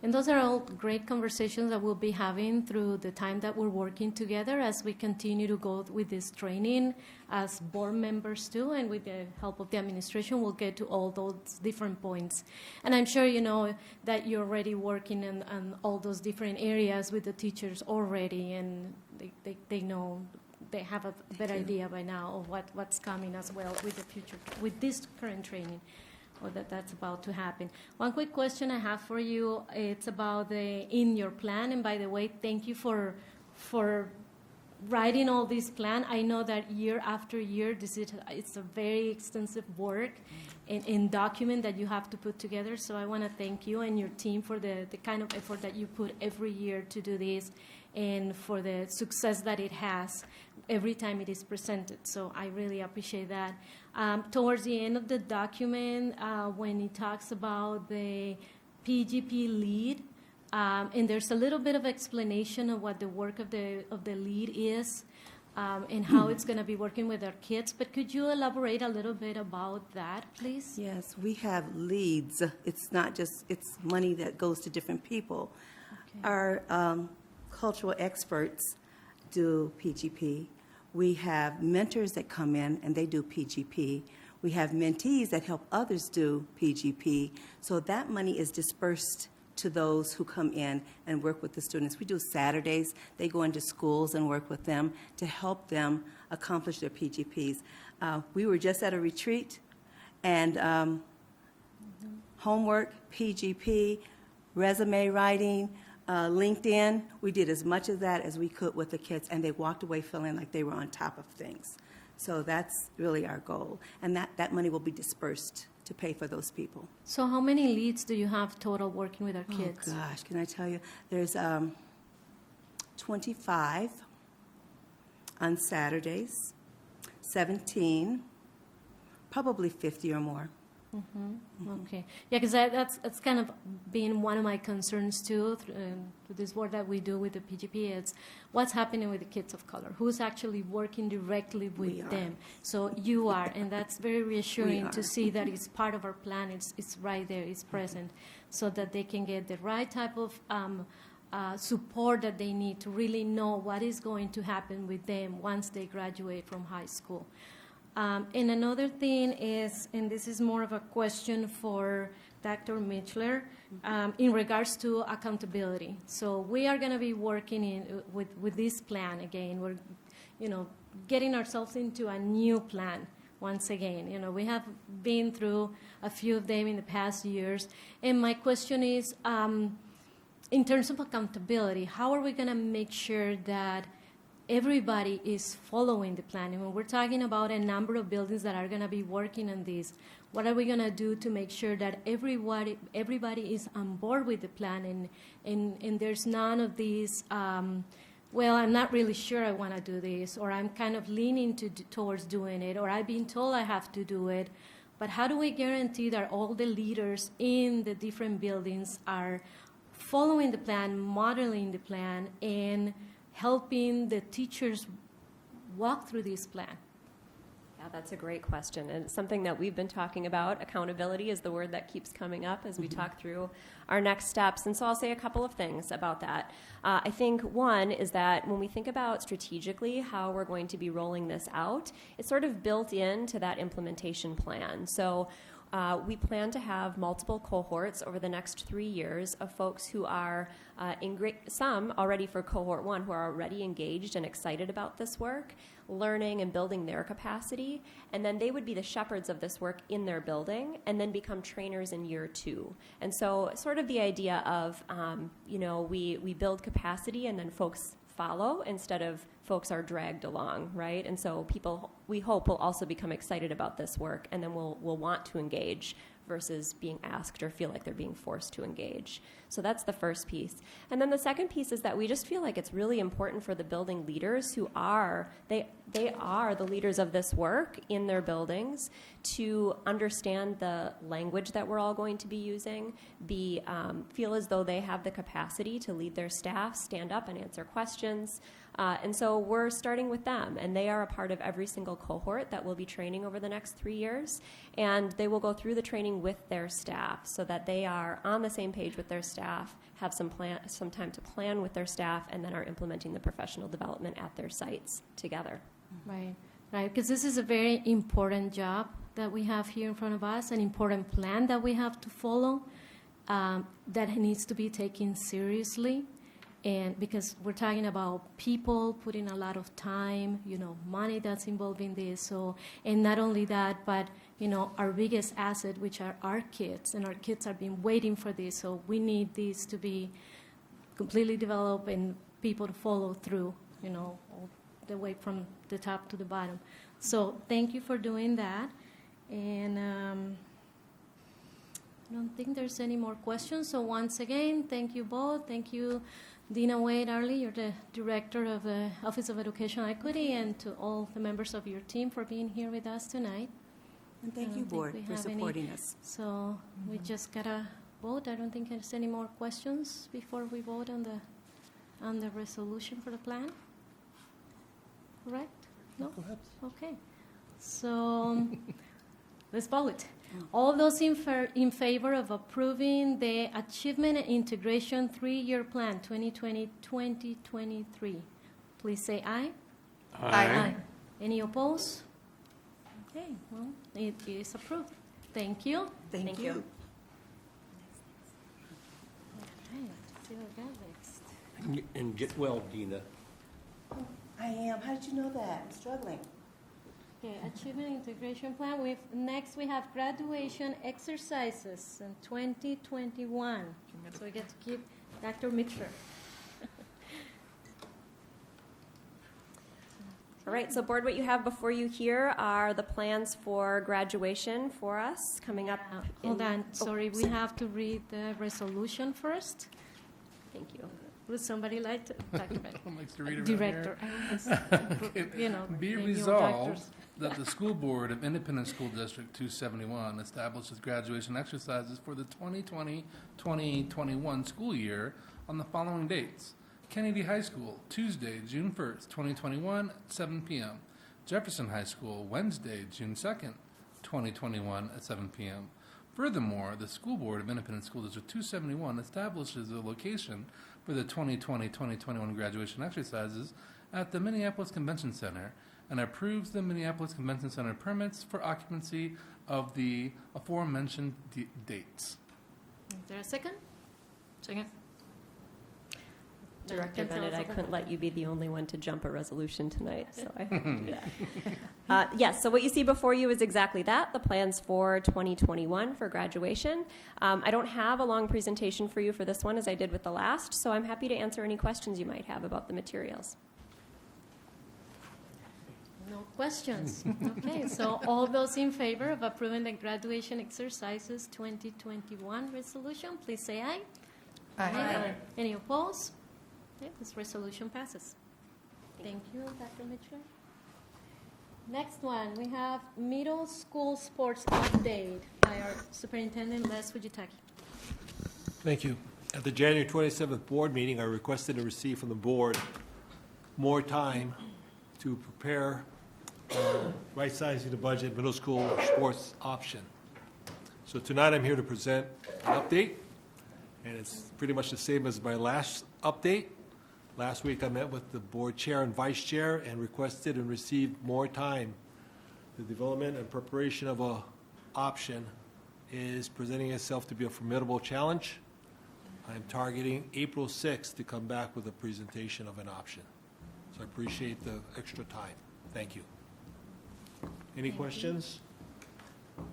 And those are all great conversations that we'll be having through the time that we're working together as we continue to go with this training as board members too, and with the help of the administration, we'll get to all those different points. And I'm sure you know that you're already working on all those different areas with the teachers already, and they know, they have a better idea by now of what's coming as well with the future, with this current training. Or that's about to happen. One quick question I have for you, it's about in your plan, and by the way, thank you for writing all this plan. I know that year after year, it's a very extensive work and document that you have to put together, so I want to thank you and your team for the kind of effort that you put every year to do this, and for the success that it has every time it is presented. So I really appreciate that. Towards the end of the document, when it talks about the PGP lead, and there's a little bit of explanation of what the work of the lead is, and how it's going to be working with our kids. But could you elaborate a little bit about that, please? Yes, we have leads. It's not just, it's money that goes to different people. Okay. Our cultural experts do PGP. We have mentors that come in and they do PGP. We have mentees that help others do PGP. So that money is dispersed to those who come in and work with the students. We do Saturdays. They go into schools and work with them to help them accomplish their PGPs. We were just at a retreat, and homework, PGP, resume writing, LinkedIn, we did as much of that as we could with the kids, and they walked away feeling like they were on top of things. So that's really our goal, and that money will be dispersed to pay for those people. So how many leads do you have total working with our kids? Oh, gosh, can I tell you? There's 25 on Saturdays, 17 probably 50 or more. Okay. Yeah, because that's kind of been one of my concerns too, with this work that we do with the PGP. It's what's happening with the kids of color, who's actually working directly with them. So you are, and that's very reassuring to see that it's part of our plan. It's right there, it's present, so that they can get the right type of support that they need to really know what is going to happen with them once they graduate from high school. And another thing is, and this is more of a question for Dr. Mitchler, in regards to accountability. So we are going to be working with this plan again. We're, getting ourselves into a new plan once again. We have been through a few of them in the past years. And my question is, in terms of accountability, how are we going to make sure that everybody is following the plan? And when we're talking about a number of buildings that are going to be working on this, what are we going to do to make sure that everybody is on board with the plan and there's none of these, well, I'm not really sure I want to do this, or I'm kind of leaning towards doing it, or I've been told I have to do it. But how do we guarantee that all the leaders in the different buildings are following the plan, modeling the plan, and helping the teachers walk through this plan? Yeah, that's a great question, and it's something that we've been talking about. Accountability is the word that keeps coming up as we talk through our next steps, and so I'll say a couple of things about that. I think one is that when we think about strategically how we're going to be rolling this out, it's sort of built into that implementation plan. So we plan to have multiple cohorts over the next 3 years of folks who are, some already for cohort 1, who are already engaged and excited about this work, learning and building their capacity, and then they would be the shepherds of this work in their building and then become trainers in year 2. And so sort of the idea of, we build capacity and then folks follow instead of folks are dragged along, right? And so people, we hope, will also become excited about this work and then will want to engage versus being asked or feel like they're being forced to engage. So that's the first piece. And then the second piece is that we just feel like it's really important for the building leaders who are, they are the leaders of this work in their buildings to understand the language that we're all going to be using, feel as though they have the capacity to lead their staff, stand up and answer questions. And so we're starting with them, and they are a part of every single cohort that we'll be training over the next 3 years, and they will go through the training with their staff so that they are on the same page with their staff, have some time to plan with their staff, and then are implementing the professional development at their sites together. Right, because this is a very important job that we have here in front of us, an important plan that we have to follow that needs to be taken seriously. And because we're talking about people putting a lot of time, money that's involved in this. So, and not only that, but, our biggest asset, which are our kids, and our kids have been waiting for this. So we need this to be completely developed and people to follow through, all the way from the top to the bottom. So thank you for doing that. And I don't think there's any more questions. So once again, thank you both. Thank you, Dina Wade Arley, you're the Director of the Office of Educational Equity, and to all the members of your team for being here with us tonight. And thank you, Board, for supporting us. So we just got to vote. I don't think there's any more questions before we vote on the resolution for the plan. Correct? No? Perhaps. Okay. So let's vote. All those in favor of approving the Achievement and Integration 3-year plan 2020-2023, please say aye. Aye. Any opposed? Okay, well, it is approved. Thank you. Thank you. Okay, let's see what we got next. And get well, Dina. I am. How did you know that? I'm struggling. Okay, Achievement Integration Plan. Next we have graduation exercises in 2021. So we get to keep Dr. Mitchler. All right, so Board, what you have before you here are the plans for graduation for us coming up. Hold on, sorry, we have to read the resolution first. Thank you. Would somebody like to talk about it? Someone likes to read around Director. here. Be the new resolved doctors. that the School Board of Independent School District 271 establishes graduation exercises for the 2020-2021 school year on the following dates. Kennedy High School, Tuesday, June 1st, 2021, at 7 p.m. Jefferson High School, Wednesday, June 2nd, 2021, at 7 p.m. Furthermore, the School Board of Independent School District 271 establishes a location for the 2020-2021 graduation exercises at the Minneapolis Convention Center and approves the Minneapolis Convention Center permits for occupancy of the aforementioned dates. Is there a second? Second. Director Can tell Bennett, us I about couldn't that. let you be the only one to jump a resolution tonight, so I have to do that. Yes, so what you see before you is exactly that, the plans for 2021 for graduation. I don't have a long presentation for you for this one as I did with the last, so I'm happy to answer any questions you might have about the materials. No questions. Okay, so all those in favor of approving the graduation exercises 2021 resolution, please say aye. Aye. Any opposed? Okay, this resolution passes. Thank you, Dr. Mitchell. Next one, we have middle school sports update by our superintendent, Les Fujitaki. Thank you. At the January 27th board meeting, I requested and received from the board more time to prepare right-sizing the budget middle school sports option. So tonight I'm here to present an update, and it's pretty much the same as my last update. Last week I met with the board chair and vice chair and requested and received more time. The development and preparation of a option is presenting itself to be a formidable challenge. I'm targeting April 6th to come back with a presentation of an option. So I appreciate the extra time. Thank you. Any questions? No.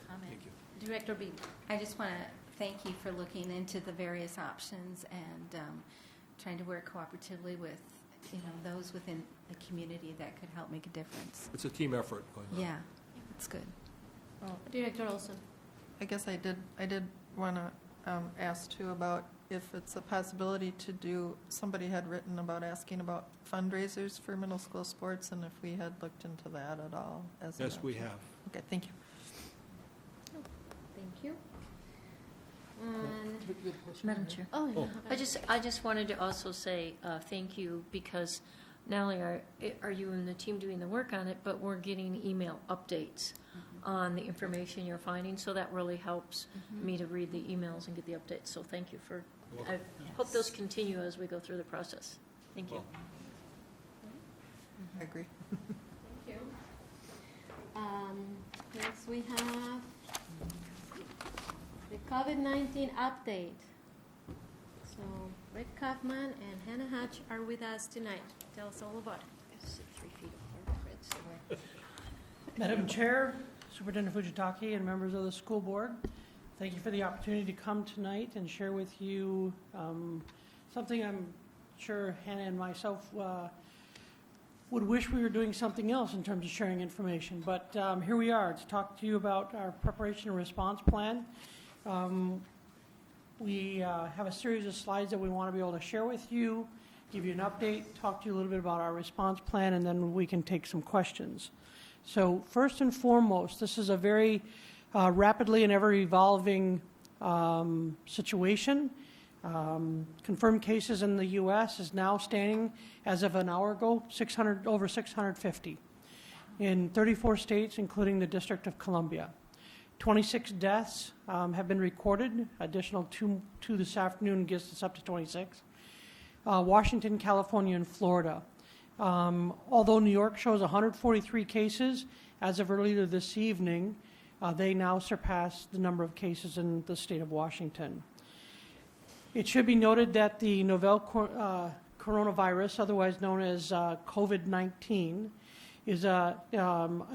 Comment. Thank you. Director B. I just want to thank you for looking into the various options and trying to work cooperatively with, those within the community that could help make a difference. It's a team effort going on. Yeah, it's good. Director Olson. I guess I did want to ask too about if it's a possibility to do, somebody had written about asking about fundraisers for middle school sports, and if we had looked into that at all as an Yes, we option. have. Okay, thank you. Thank you. Madam Chair. Oh, yeah. I just wanted to also say thank you, because not only are you and the team doing the work on it, but we're getting email updates on the information you're finding, so that really helps me to read the emails and get the updates. So thank you for, I hope those continue as we go through the process. Thank you. I agree. Thank you. Next we have the COVID-19 update. So Rick Kaufman and Hannah Hatch are with us tonight. Tell us all about it. Sit 3 feet apart, Fred, so Madam Chair, Superintendent Fujitaki, and members of the school board, thank you for the opportunity to come tonight and share with you something I'm sure Hannah and myself would wish we were doing something else in terms of sharing information. But here we are to talk to you about our preparation and response plan. We have a series of slides that we want to be able to share with you, give you an update, talk to you a little bit about our response plan, and then we can take some questions. So first and foremost, this is a very rapidly and ever-evolving situation. Confirmed cases in the U.S. is now standing, as of an hour ago, over 650 in 34 states, including the District of Columbia. 26 deaths have been recorded. Additional two this afternoon gets us up to 26. Washington, California, and Florida. Although New York shows 143 cases, as of earlier this evening, they now surpass the number of cases in the state of Washington. It should be noted that the novel coronavirus, otherwise known as COVID-19, is a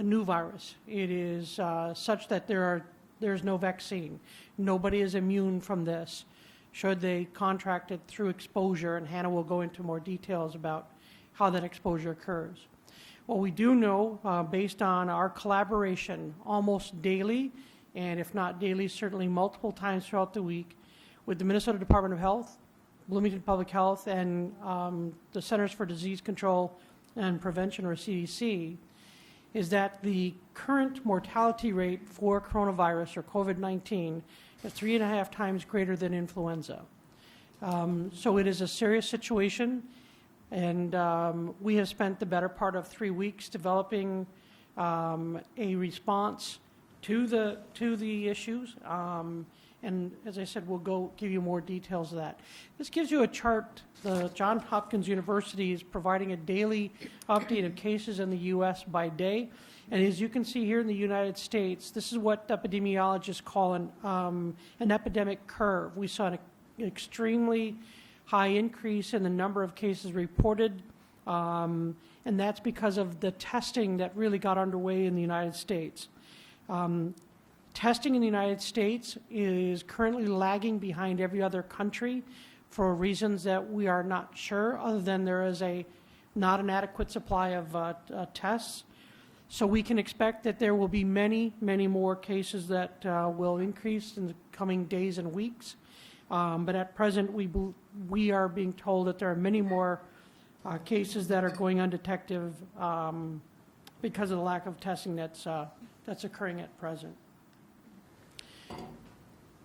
new virus. It is such that there's no vaccine. Nobody is immune from this, should they contract it through exposure, and Hannah will go into more details about how that exposure occurs. What we do know, based on our collaboration almost daily, and if not daily, certainly multiple times throughout the week, with the Minnesota Department of Health, Bloomington Public Health, and the Centers for Disease Control and Prevention, or CDC, is that the current mortality rate for coronavirus or COVID-19 is 3.5 times greater than influenza. So it is a serious situation, and we have spent the better part of 3 weeks developing a response to the issues. And as I said, we'll give you more details of that. This gives you a chart. The Johns Hopkins University is providing a daily update of cases in the U.S. by day. And as you can see here in the United States, this is what epidemiologists call an epidemic curve. We saw an extremely high increase in the number of cases reported, and that's because of the testing that really got underway in the United States. Testing in the United States is currently lagging behind every other country for reasons that we are not sure, other than there is not an adequate supply of tests. So we can expect that there will be many, many more cases that will increase in the coming days and weeks. But at present, we are being told that there are many more cases that are going undetected because of the lack of testing that's occurring at present.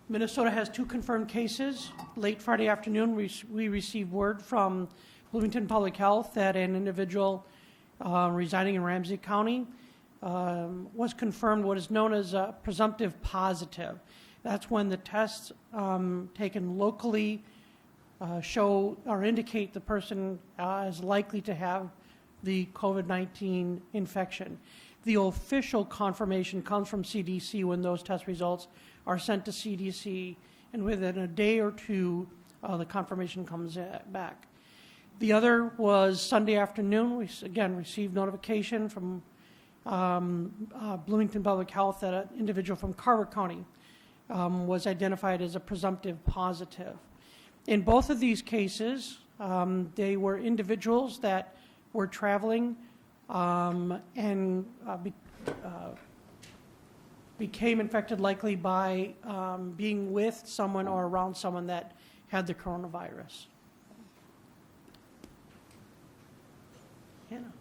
Minnesota has 2 confirmed cases. Late Friday afternoon, we received word from Bloomington Public Health that an individual residing in Ramsey County was confirmed what is known as a presumptive positive. That's when the tests taken locally show or indicate the person is likely to have the COVID-19 infection. The official confirmation comes from CDC when those test results are sent to CDC, and within a day or two, the confirmation comes back. The other was Sunday afternoon. We again received notification from Bloomington Public Health that an individual from Carver County was identified as a presumptive positive. In both of these cases, they were individuals that were traveling and became infected likely by being with someone or around someone that had the coronavirus. Hannah.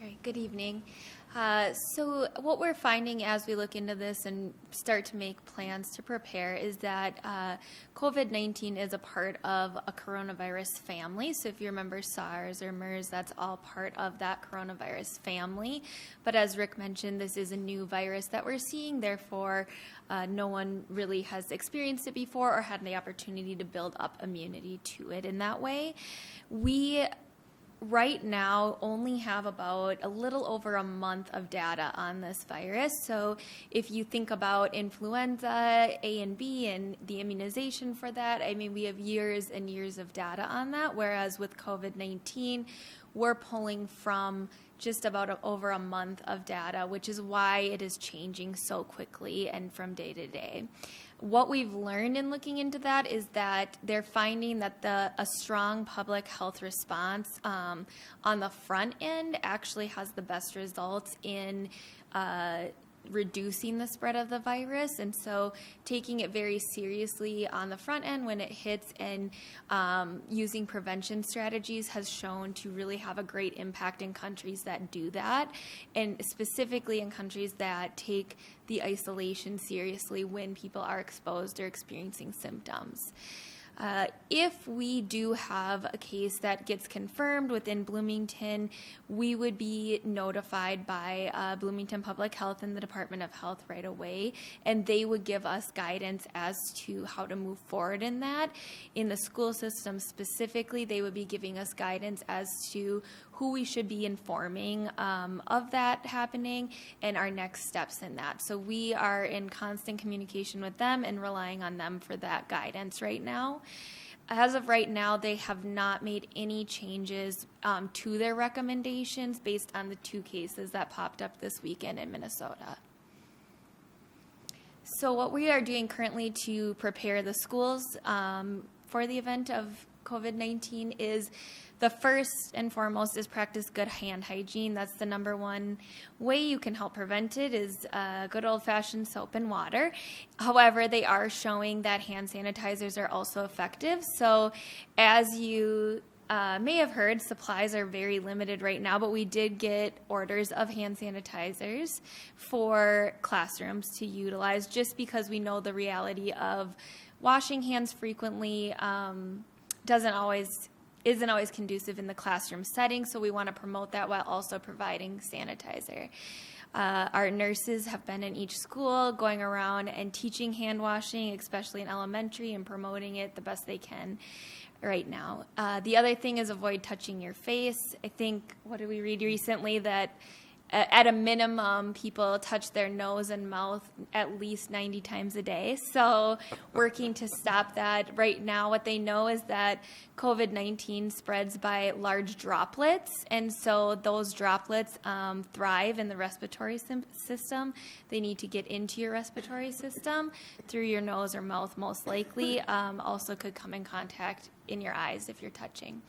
All right, good evening. So what we're finding as we look into this and start to make plans to prepare is that COVID-19 is a part of a coronavirus family. So if you remember SARS or MERS, that's all part of that coronavirus family. But as Rick mentioned, this is a new virus that we're seeing. Therefore, no one really has experienced it before or had the opportunity to build up immunity to it in that way. We right now only have about a little over a month of data on this virus. So if you think about influenza A and B and the immunization for that, I mean, we have years and years of data on that, whereas with COVID-19, we're pulling from just about over a month of data, which is why it is changing so quickly and from day to day. What we've learned in looking into that is that they're finding that a strong public health response on the front end actually has the best results in reducing the spread of the virus. And so taking it very seriously on the front end when it hits and using prevention strategies has shown to really have a great impact in countries that do that, and specifically in countries that take the isolation seriously when people are exposed or experiencing symptoms. If we do have a case that gets confirmed within Bloomington, we would be notified by Bloomington Public Health and the Department of Health right away, and they would give us guidance as to how to move forward in that. In the school system specifically, they would be giving us guidance as to who we should be informing of that happening and our next steps in that. So we are in constant communication with them and relying on them for that guidance right now. As of right now, they have not made any changes to their recommendations based on the 2 cases that popped up this weekend in Minnesota. So what we are doing currently to prepare the schools for the event of COVID-19 is the first and foremost is practice good hand hygiene. That's the number one way you can help prevent it is good old-fashioned soap and water. However, they are showing that hand sanitizers are also effective. So as you may have heard, supplies are very limited right now, but we did get orders of hand sanitizers for classrooms to utilize just because we know the reality of washing hands frequently isn't always conducive in the classroom setting, so we want to promote that while also providing sanitizer. Our nurses have been in each school going around and teaching hand washing, especially in elementary, and promoting it the best they can right now. The other thing is avoid touching your face. I think, what did we read recently, that at a minimum, people touch their nose and mouth at least 90 times a day. So working to stop that. Right now, what they know is that COVID-19 spreads by large droplets. And so those droplets thrive in the respiratory system. They need to get into your respiratory system through your nose or mouth, most likely. Also could come in contact in your eyes if you're touching.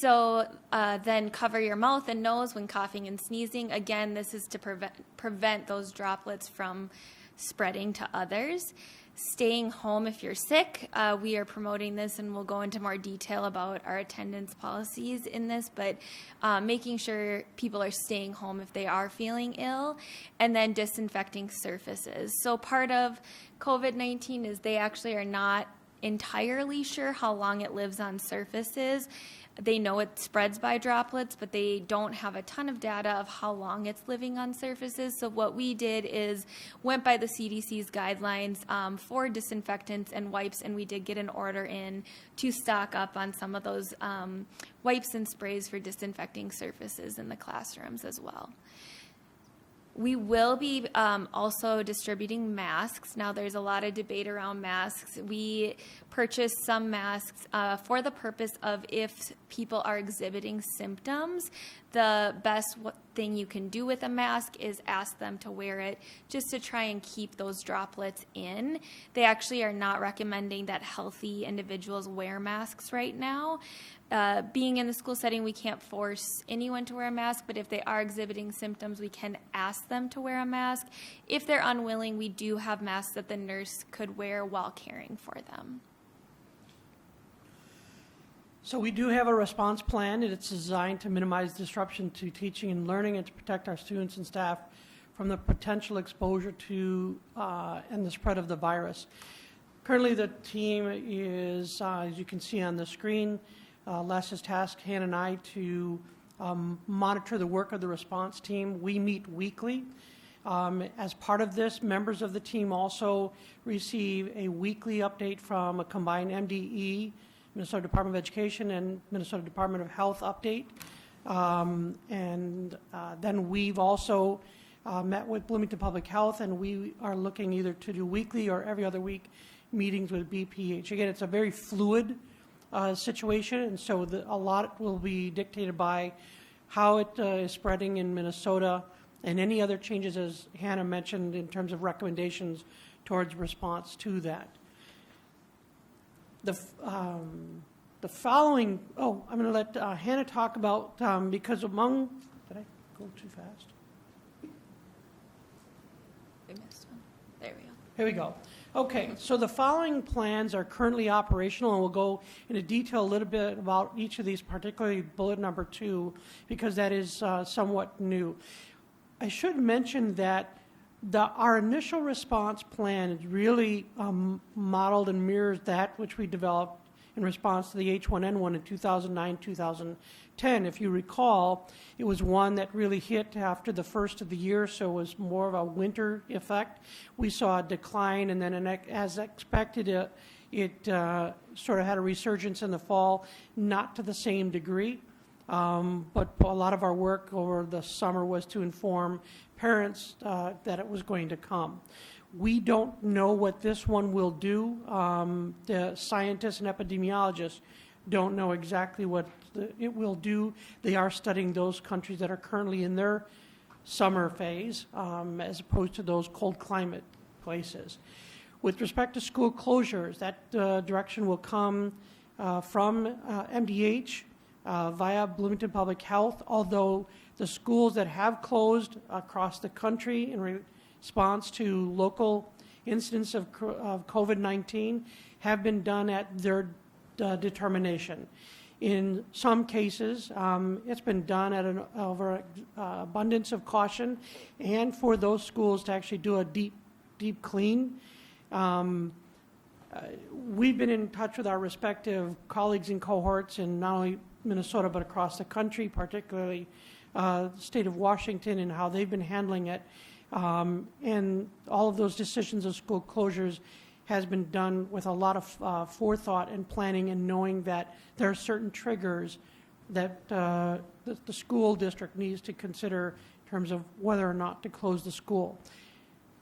So then cover your mouth and nose when coughing and sneezing. Again, this is to prevent those droplets from spreading to others. Staying home if you're sick. We are promoting this, and we'll go into more detail about our attendance policies in this, but making sure people are staying home if they are feeling ill, and then disinfecting surfaces. So part of COVID-19 is they actually are not entirely sure how long it lives on surfaces. They know it spreads by droplets, but they don't have a ton of data of how long it's living on surfaces. So what we did is went by the CDC's guidelines for disinfectants and wipes, and we did get an order in to stock up on some of those wipes and sprays for disinfecting surfaces in the classrooms as well. We will be also distributing masks. Now, there's a lot of debate around masks. We purchased some masks for the purpose of if people are exhibiting symptoms, the best thing you can do with a mask is ask them to wear it just to try and keep those droplets in. They actually are not recommending that healthy individuals wear masks right now. Being in the school setting, we can't force anyone to wear a mask, but if they are exhibiting symptoms, we can ask them to wear a mask. If they're unwilling, we do have masks that the nurse could wear while caring for them. So we do have a response plan, and it's designed to minimize disruption to teaching and learning and to protect our students and staff from the potential exposure to and the spread of the virus. Currently, the team is, as you can see on the screen, Les has tasked Hannah and I to monitor the work of the response team. We meet weekly. As part of this, members of the team also receive a weekly update from a combined MDE, Minnesota Department of Education, and Minnesota Department of Health update. Then we've also met with Bloomington Public Health, and we are looking either to do weekly or every other week meetings with BPH. Again, it's a very fluid situation, and so a lot will be dictated by how it is spreading in Minnesota and any other changes, as Hannah mentioned, in terms of recommendations towards response to that. The following, I'm going to let Hannah talk about, because among, did I go too fast? We missed one. There we go. Here we go. Okay, so the following plans are currently operational, and we'll go into detail a little bit about each of these, particularly bullet number 2, because that is somewhat new. I should mention that our initial response plan is really modeled and mirrors that which we developed in response to the H1N1 in 2009-2010. If you recall, it was one that really hit after the first of the year, so it was more of a winter effect. We saw a decline, and then as expected, it sort of had a resurgence in the fall, not to the same degree. But a lot of our work over the summer was to inform parents that it was going to come. We don't know what this one will do. The scientists and epidemiologists don't know exactly what it will do. They are studying those countries that are currently in their summer phase as opposed to those cold climate places. With respect to school closures, that direction will come from MDH via Bloomington Public Health, although the schools that have closed across the country in response to local incidents of COVID-19 have been done at their determination. In some cases, it's been done at an abundance of caution, and for those schools to actually do a deep clean. We've been in touch with our respective colleagues and cohorts in not only Minnesota but across the country, particularly the state of Washington, and how they've been handling it. And all of those decisions of school closures has been done with a lot of forethought and planning, and knowing that there are certain triggers that the school district needs to consider in terms of whether or not to close the school.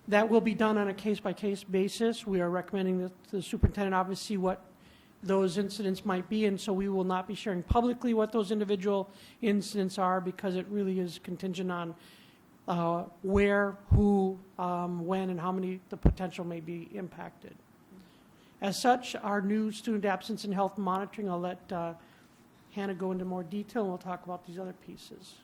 That will be done on a case-by-case basis. We are recommending that the superintendent obviously see what those incidents might be, and so we will not be sharing publicly what those individual incidents are, because it really is contingent on where, who, when, and how many the potential may be impacted. As such, our new student absence and health monitoring, I'll let Hannah go into more detail, and we'll talk about these other pieces.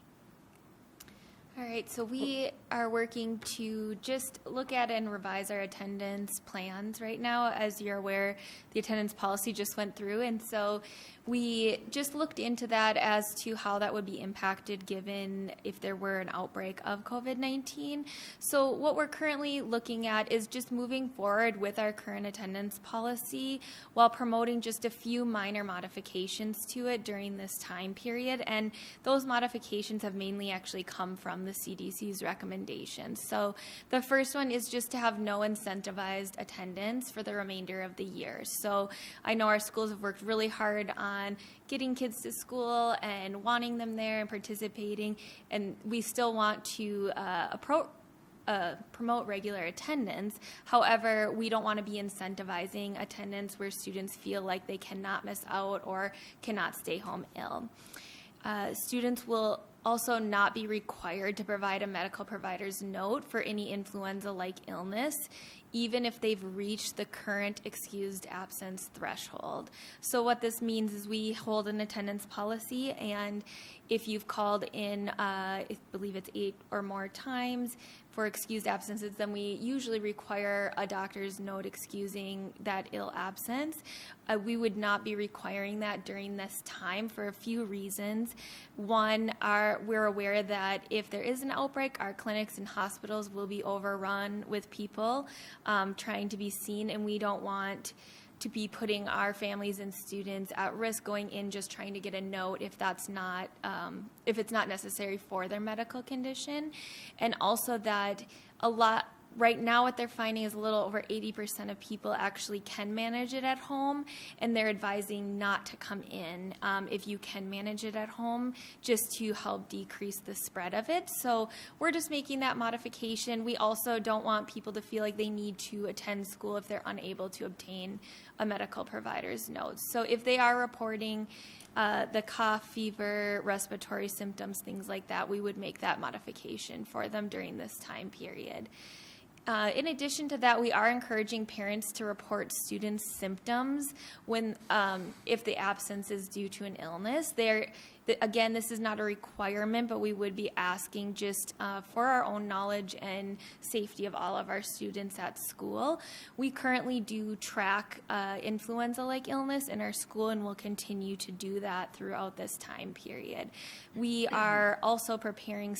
All right, so we are working to just look at and revise our attendance plans right now. As you're aware, the attendance policy just went through, and so we just looked into that as to how that would be impacted given if there were an outbreak of COVID-19. So what we're currently looking at is just moving forward with our current attendance policy while promoting just a few minor modifications to it during this time period, and those modifications have mainly actually come from the CDC's recommendations. So the first one is just to have no incentivized attendance for the remainder of the year. So I know our schools have worked really hard on getting kids to school and wanting them there and participating, and we still want to promote regular attendance. However, we don't want to be incentivizing attendance where students feel like they cannot miss out or cannot stay home ill. Students will also not be required to provide a medical provider's note for any influenza-like illness, even if they've reached the current excused absence threshold. So what this means is we hold an attendance policy, and if you've called in, I believe it's 8 or more times for excused absences, then we usually require a doctor's note excusing that ill absence. We would not be requiring that during this time for a few reasons. One, we're aware that if there is an outbreak, our clinics and hospitals will be overrun with people trying to be seen, and we don't want to be putting our families and students at risk going in just trying to get a note if that's not if it's not necessary for their medical condition. And also that right now what they're finding is a little over 80% of people actually can manage it at home, and they're advising not to come in if you can manage it at home, just to help decrease the spread of it. So we're just making that modification. We also don't want people to feel like they need to attend school if they're unable to obtain a medical provider's note. So if they are reporting the cough, fever, respiratory symptoms, things like that, we would make that modification for them during this time period. In addition to that, we are encouraging parents to report students' symptoms when, if the absence is due to an illness. Again, this is not a requirement, but we would be asking just for our own knowledge and safety of all of our students at school. We currently do track influenza-like illness in our school, and will continue to do that throughout this time period. We are also preparing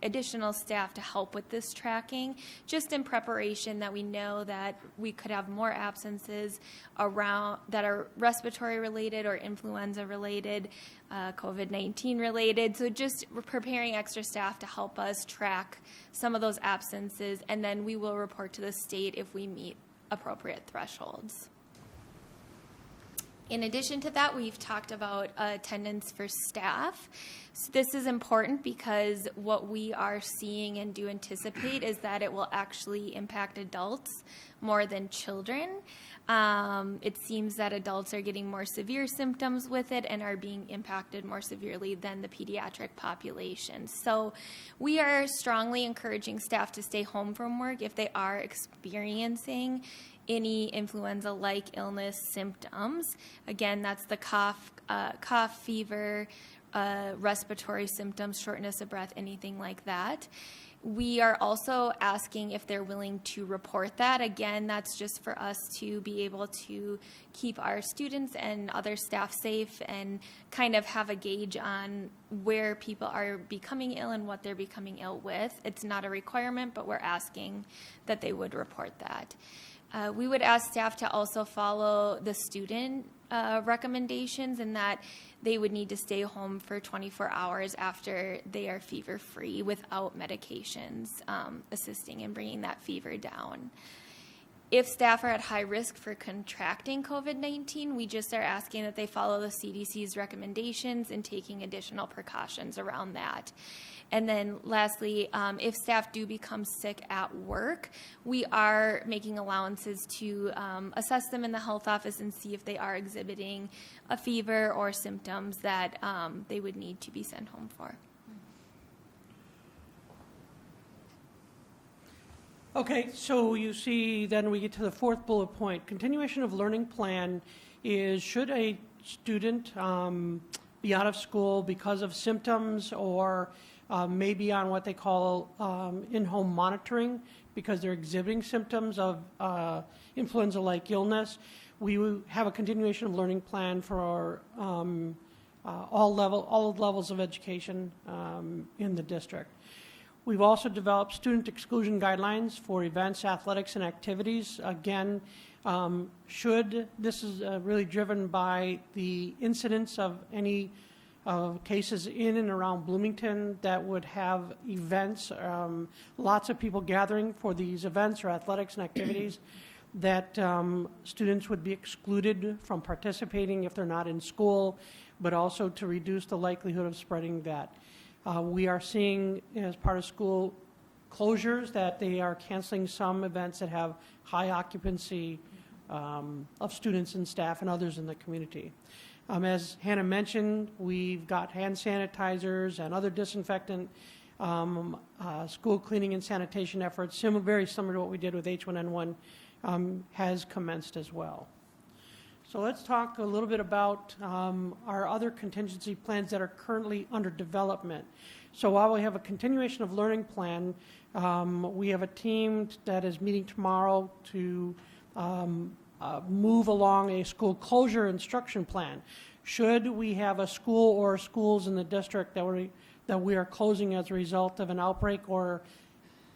additional staff to help with this tracking, just in preparation that we know that we could have more absences around that are respiratory related or influenza related, COVID-19 related. So just preparing extra staff to help us track some of those absences, and then we will report to the state if we meet appropriate thresholds. In addition to that, we've talked about attendance for staff. So this is important because what we are seeing and do anticipate is that it will actually impact adults more than children. It seems that adults are getting more severe symptoms with it and are being impacted more severely than the pediatric population. So we are strongly encouraging staff to stay home from work if they are experiencing any influenza-like illness symptoms. Again, that's the cough, fever, respiratory symptoms, shortness of breath, anything like that. We are also asking if they're willing to report that. Again, that's just for us to be able to keep our students and other staff safe and kind of have a gauge on where people are becoming ill and what they're becoming ill with. It's not a requirement, but we're asking that they would report that. We would ask staff to also follow the student recommendations in that they would need to stay home for 24 hours after they are fever-free without medications assisting in bringing that fever down. If staff are at high risk for contracting COVID-19, we just are asking that they follow the CDC's recommendations and taking additional precautions around that. And then lastly, if staff do become sick at work, we are making allowances to assess them in the health office and see if they are exhibiting a fever or symptoms that they would need to be sent home for. Okay, so you see, then we get to the fourth bullet point. Continuation of learning plan is, should a student be out of school because of symptoms or maybe on what they call in-home monitoring because they're exhibiting symptoms of influenza-like illness. We have a continuation of learning plan for all levels of education in the district. We've also developed student exclusion guidelines for events, athletics, and activities. Again, this is really driven by the incidence of any cases in and around Bloomington that would have events, lots of people gathering for these events or athletics and activities, that students would be excluded from participating if they're not in school, but also to reduce the likelihood of spreading that. We are seeing, as part of school closures, that they are canceling some events that have high occupancy of students and staff and others in the community. As Hannah mentioned, we've got hand sanitizers and other disinfectant school cleaning and sanitation efforts, very similar to what we did with H1N1, has commenced as well. So let's talk a little bit about our other contingency plans that are currently under development. So while we have a continuation of learning plan, we have a team that is meeting tomorrow to move along a school closure instruction plan. Should we have a school or schools in the district that we are closing as a result of an outbreak or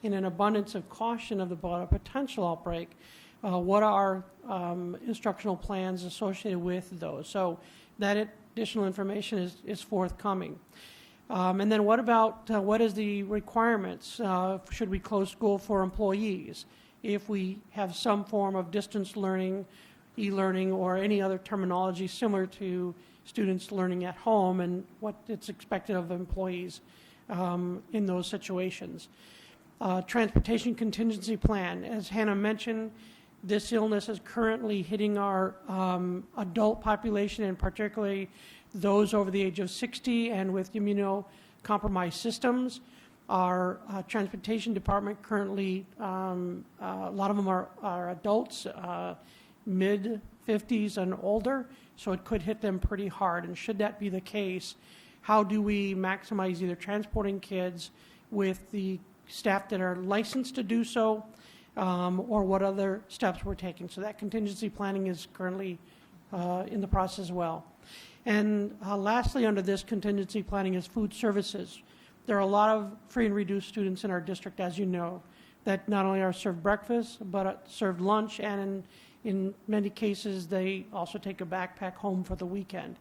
in an abundance of caution about a potential outbreak, what are instructional plans associated with those? So that additional information is forthcoming. And then what is the requirements? Should we close school for employees if we have some form of distance learning, e-learning, or any other terminology similar to students learning at home and what it's expected of employees in those situations? Transportation contingency plan. As Hannah mentioned, this illness is currently hitting our adult population, and particularly those over the age of 60 and with immunocompromised systems. Our transportation department currently, a lot of them are adults, mid-50s and older, so it could hit them pretty hard. And should that be the case, how do we maximize either transporting kids with the staff that are licensed to do so, or what other steps we're taking? So that contingency planning is currently in the process as well. And lastly, under this contingency planning is food services. There are a lot of free and reduced students in our district, as you know, that not only are served breakfast, but served lunch, and in many cases, they also take a backpack home for the weekend.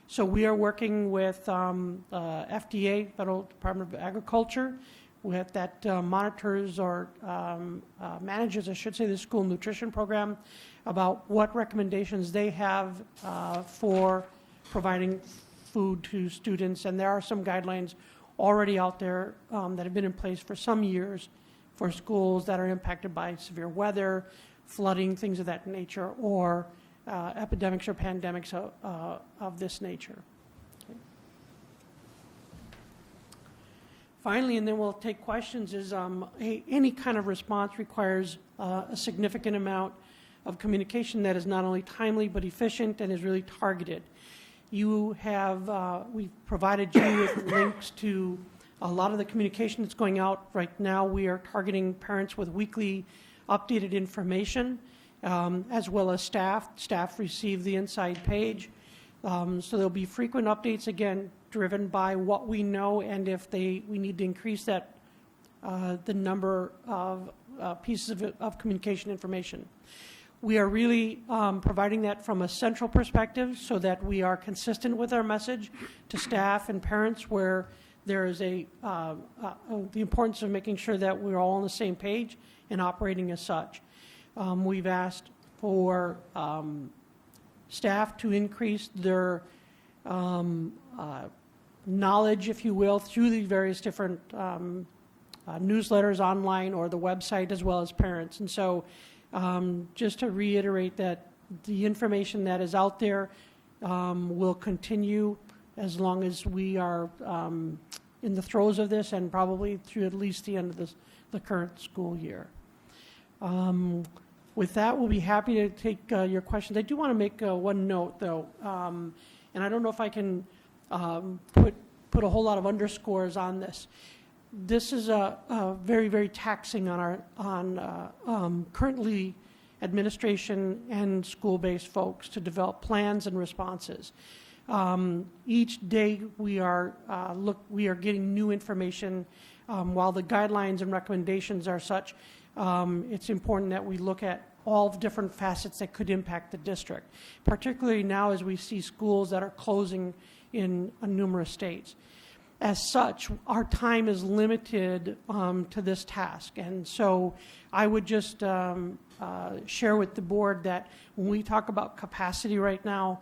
So we are working with FDA, Federal Department of Agriculture, that monitors or manages, I should say, the school nutrition program, about what recommendations they have for providing food to students. And there are some guidelines already out there that have been in place for some years for schools that are impacted by severe weather, flooding, things of that nature, or epidemics or pandemics of this nature. Okay. Finally, and then we'll take questions, is any kind of response requires a significant amount of communication that is not only timely but efficient and is really targeted. You have, we've provided you with links to a lot of the communication that's going out right now. We are targeting parents with weekly updated information, as well as staff. Staff receive the inside page. So there'll be frequent updates, again, driven by what we know, and if we need to increase that, the number of pieces of communication information. We are really providing that from a central perspective so that we are consistent with our message to staff and parents, where there is the importance of making sure that we're all on the same page and operating as such. We've asked for staff to increase their knowledge, if you will, through the various different newsletters online or the website, as well as parents. And so just to reiterate that the information that is out there will continue as long as we are in the throes of this, and probably through at least the end of the current school year. With that, we'll be happy to take your questions. I do want to make one note, though, and I don't know if I can put a whole lot of underscores on this. This is very, very taxing on currently administration and school-based folks to develop plans and responses. Each day we are getting new information. While the guidelines and recommendations are such, it's important that we look at all the different facets that could impact the district, particularly now as we see schools that are closing in numerous states. As such, our time is limited to this task. And so I would just share with the board that when we talk about capacity right now,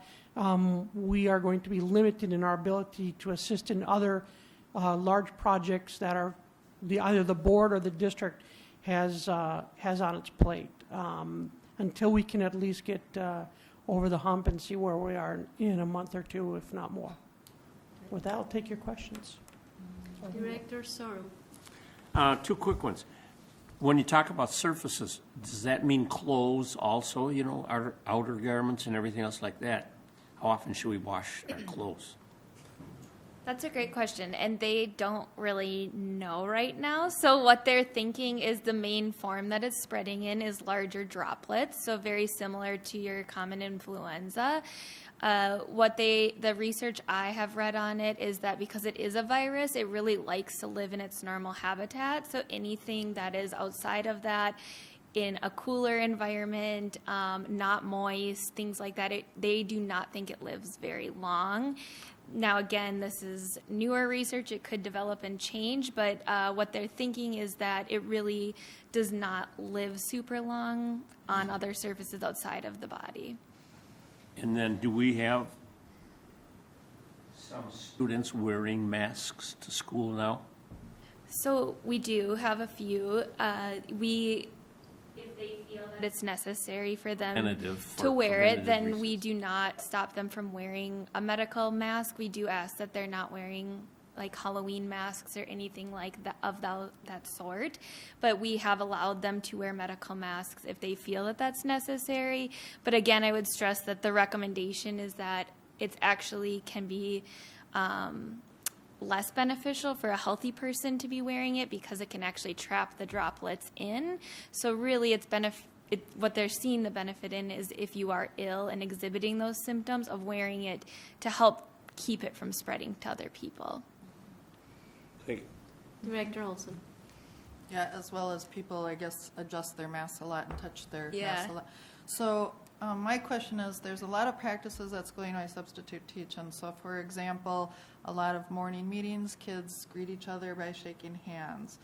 we are going to be limited in our ability to assist in other large projects that are either the board or the district has on its plate, until we can at least get over the hump and see where we are in a month or two, if not more. With that, I'll take your questions. Director Sorum. Two quick ones. When you talk about surfaces, does that mean clothes also, our outer garments and everything else like that? How often should we wash our clothes? That's a great question, and they don't really know right now. So what they're thinking is the main form that it's spreading in is larger droplets, so very similar to your common influenza. The research I have read on it is that because it is a virus, it really likes to live in its normal habitat. So anything that is outside of that, in a cooler environment, not moist, things like that, they do not think it lives very long. Now, again, this is newer research. It could develop and change, but what they're thinking is that it really does not live super long on other surfaces outside of the body. And then do we have some students wearing masks to school now? So we do have a few. If they feel that it's necessary for them to wear it, then we do not stop them from wearing a medical mask. We do ask that they're not wearing like Halloween masks or anything like that of that sort. But we have allowed them to wear medical masks if they feel that that's necessary. But again, I would stress that the recommendation is that it actually can be less beneficial for a healthy person to be wearing it because it can actually trap the droplets in. So really what they're seeing the benefit in is if you are ill and exhibiting those symptoms of wearing it to help keep it from spreading to other people. Thank you. Director Olson. Yeah, as well as people, I guess, adjust their masks a lot and touch their masks a Yeah. lot. So my question is, there's a lot of practices at school, I substitute teach, and so, for example, a lot of morning meetings, kids greet each other by shaking hands.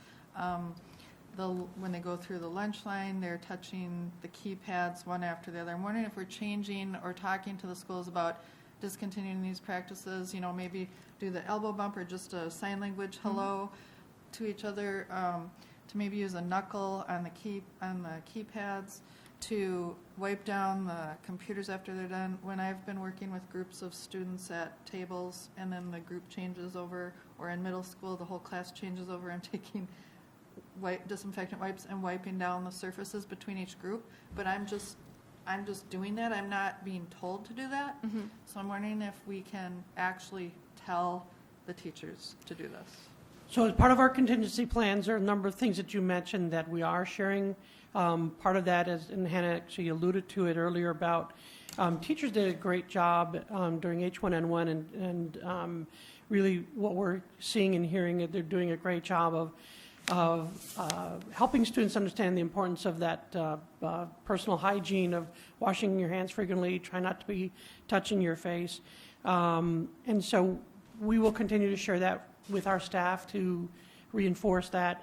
When they go through the lunch line, they're touching the keypads one after the other. I'm wondering if we're changing or talking to the schools about discontinuing these practices, maybe do the elbow bump or just a sign language hello to each other, to maybe use a knuckle on the keypads, to wipe down the computers after they're done. When I've been working with groups of students at tables and then the group changes over, or in middle school the whole class changes over, I'm taking disinfectant wipes and wiping down the surfaces between each group. But I'm just I'm just doing that. I'm not being told to do that. So I'm wondering if we can actually tell the teachers to do this. So as part of our contingency plans, there are a number of things that you mentioned that we are sharing. Part of that is, and Hannah actually alluded to it earlier about, teachers did a great job during H1N1 and really what we're seeing and hearing, they're doing a great job of helping students understand the importance of that personal hygiene of washing your hands frequently, try not to be touching your face. And so we will continue to share that with our staff to reinforce that.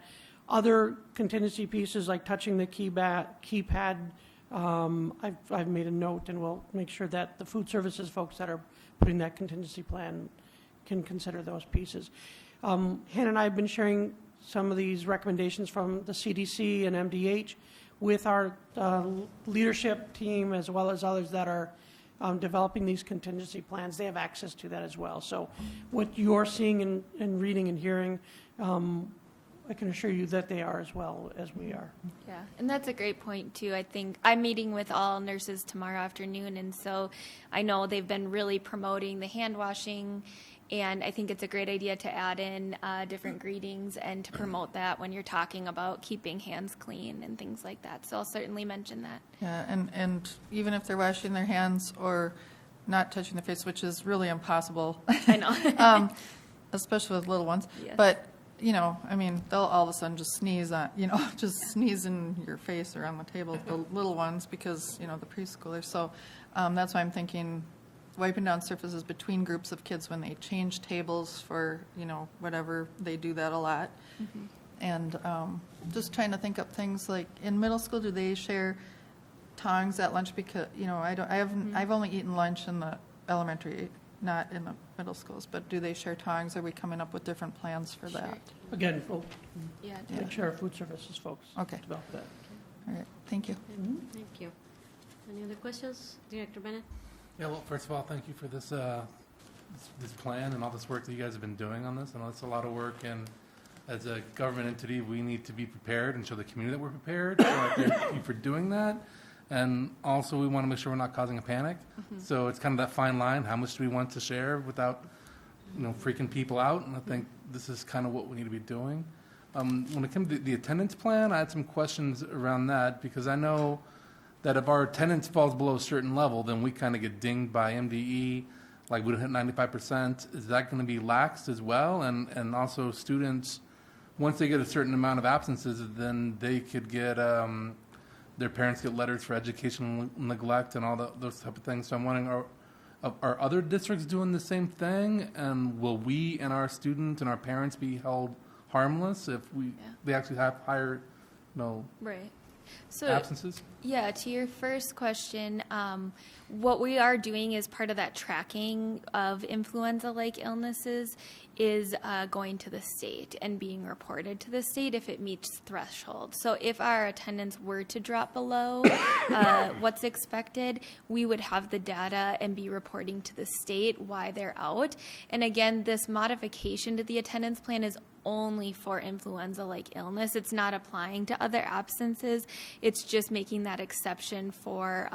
Other contingency pieces like touching the keypad, I've made a note, and we'll make sure that the food services folks that are putting that contingency plan can consider those pieces. Hannah and I have been sharing some of these recommendations from the CDC and MDH with our leadership team, as well as others that are developing these contingency plans. They have access to that as well. So what you're seeing and reading and hearing, I can assure you that they are as well as we are. Yeah, and that's a great point, too. I think I'm meeting with all nurses tomorrow afternoon, and so I know they've been really promoting the hand washing, and I think it's a great idea to add in different greetings and to promote that when you're talking about keeping hands clean and things like that. So I'll certainly mention that. Yeah, and even if they're washing their hands or not touching their face, which is really impossible. I know. Especially with little ones. Yes. But, you know, I mean, they'll all of a sudden just sneeze on, you know, just sneeze in your face or on the table, the little ones, because, you know, the preschoolers. So that's why I'm thinking wiping down surfaces between groups of kids when they change tables for, you know, whatever, they do that a lot. And just trying to think up things like, in middle school, do they share tongs at lunch? Because, you know, I've only eaten lunch in the elementary, not in the middle schools, but do they share tongs? Are we coming up with different plans for that? Again, we'll Yeah. make sure our food services folks Okay. develop that. All right, thank you. Thank you. Any other questions? Director Bennett? Yeah, well, first of all, thank you for this plan and all this work that you guys have been doing on this. I know it's a lot of work, and as a government entity, we need to be prepared and show the community that we're prepared. So thank you for doing that. And also, we want to make sure we're not causing a panic. So it's kind of that fine line. How much do we want to share without, you know, freaking people out? And I think this is kind of what we need to be doing. When it comes to the attendance plan, I had some questions around that, because I know that if our attendance falls below a certain level, then we kind of get dinged by MDE, like we don't hit 95%. Is that going to be laxed as well? And also students, once they get a certain amount of absences, then they could get, their parents get letters for educational neglect and all those type of things. So I'm wondering, are other districts doing the same thing? And will we and our students and our parents be held harmless if they actually have higher, Right. So, absences? Yeah, to your first question, what we are doing as part of that tracking of influenza-like illnesses is going to the state and being reported to the state if it meets threshold. So if our attendance were to drop below what's expected, we would have the data and be reporting to the state why they're out. And again, this modification to the attendance plan is only for influenza-like illness. It's not applying to other absences. It's just making that exception for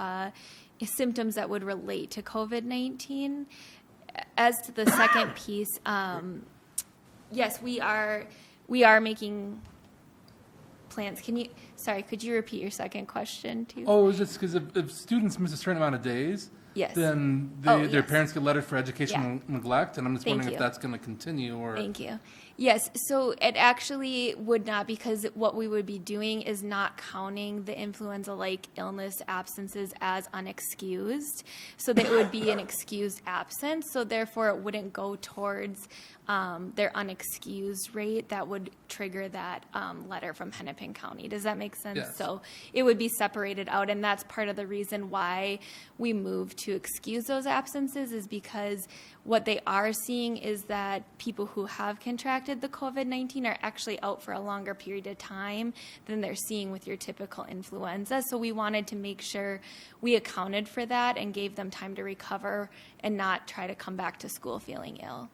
symptoms that would relate to COVID-19. As to the second piece, yes, we are making plans. Could you repeat your second question too? Oh, it was just because if students miss a certain amount of days, then their parents get letters for educational neglect, and I'm just wondering if that's going to continue or... Thank you. Yes, so it actually would not, because what we would be doing is not counting the influenza-like illness absences as unexcused, so that it would be an excused absence, so therefore it wouldn't go towards their unexcused rate that would trigger that letter from Hennepin County. Does that make sense? Yes. So it would be separated out, and that's part of the reason why we moved to excuse those absences, is because what they are seeing is that people who have contracted the COVID-19 are actually out for a longer period of time than they're seeing with your typical influenza. So we wanted to make sure we accounted for that and gave them time to recover and not try to come back to school feeling ill.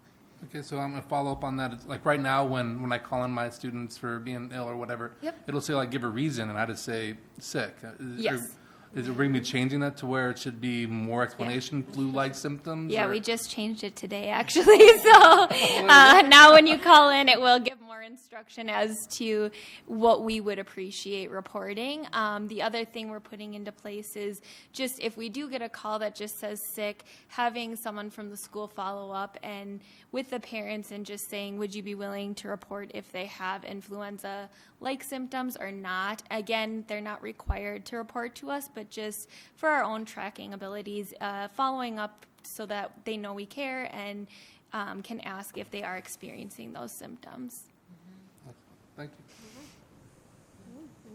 Okay, so I'm going to follow up on that. It's like right now when I call in my students for being ill or whatever, it'll say, like, give a reason, and I just say sick. Yes. Is it going to be changing that to where it should be more explanation, flu-like symptoms? Yeah, or- we just changed it today, actually. So now when you call in, it will give more instruction as to what we would appreciate reporting. The other thing we're putting into place is just if we do get a call that just says sick, having someone from the school follow up and with the parents and just saying, would you be willing to report if they have influenza-like symptoms or not? Again, they're not required to report to us, but just for our own tracking abilities, following up so that they know we care and can ask if they are experiencing those symptoms. Thank you.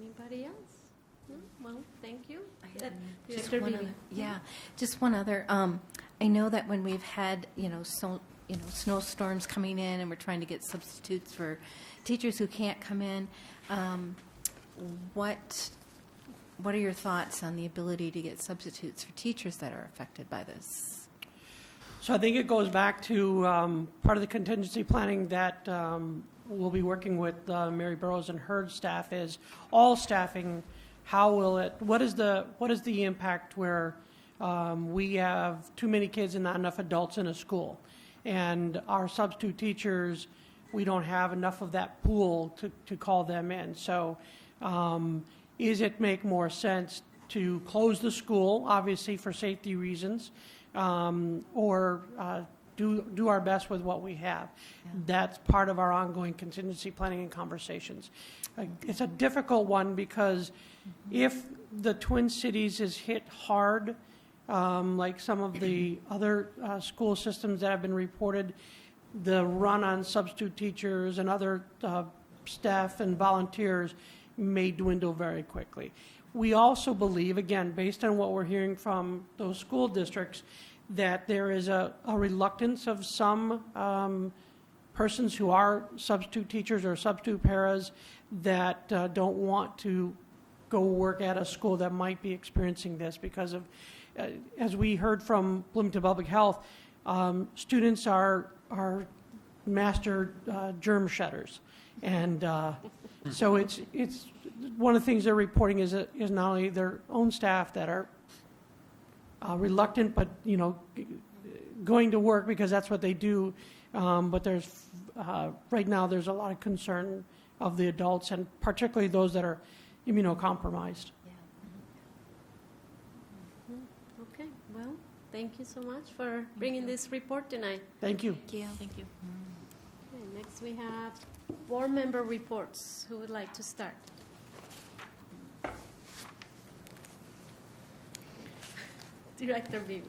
Anybody else? No? Well, thank you. Just Director one Beebe. other, yeah, just one other. I know that when we've had snowstorms coming in and we're trying to get substitutes for teachers who can't come in, what are your thoughts on the ability to get substitutes for teachers that are affected by this? So I think it goes back to part of the contingency planning that we'll be working with Mary Burrows and her staff is all staffing. What is the impact where we have too many kids and not enough adults in a school? And our substitute teachers, we don't have enough of that pool to call them in. So is it make more sense to close the school, obviously for safety reasons, or do our best with what we have? Yeah. That's part of our ongoing contingency planning and conversations. It's a difficult one because if the Twin Cities is hit hard, like some of the other school systems that have been reported, the run on substitute teachers and other staff and volunteers may dwindle very quickly. We also believe, again, based on what we're hearing from those school districts, that there is a reluctance of some persons who are substitute teachers or substitute paras that don't want to go work at a school that might be experiencing this because of, as we heard from Bloomington Public Health, students are master germ shedders. And so it's one of the things they're reporting is not only their own staff that are reluctant, but going to work because that's what they do. But there's right now there's a lot of concern of the adults and particularly those that are immunocompromised. Okay, well, thank you so much for bringing this report tonight. Thank you. Thank you. Thank you. Okay, next we have board member reports. Who would like to start? Director Beebe.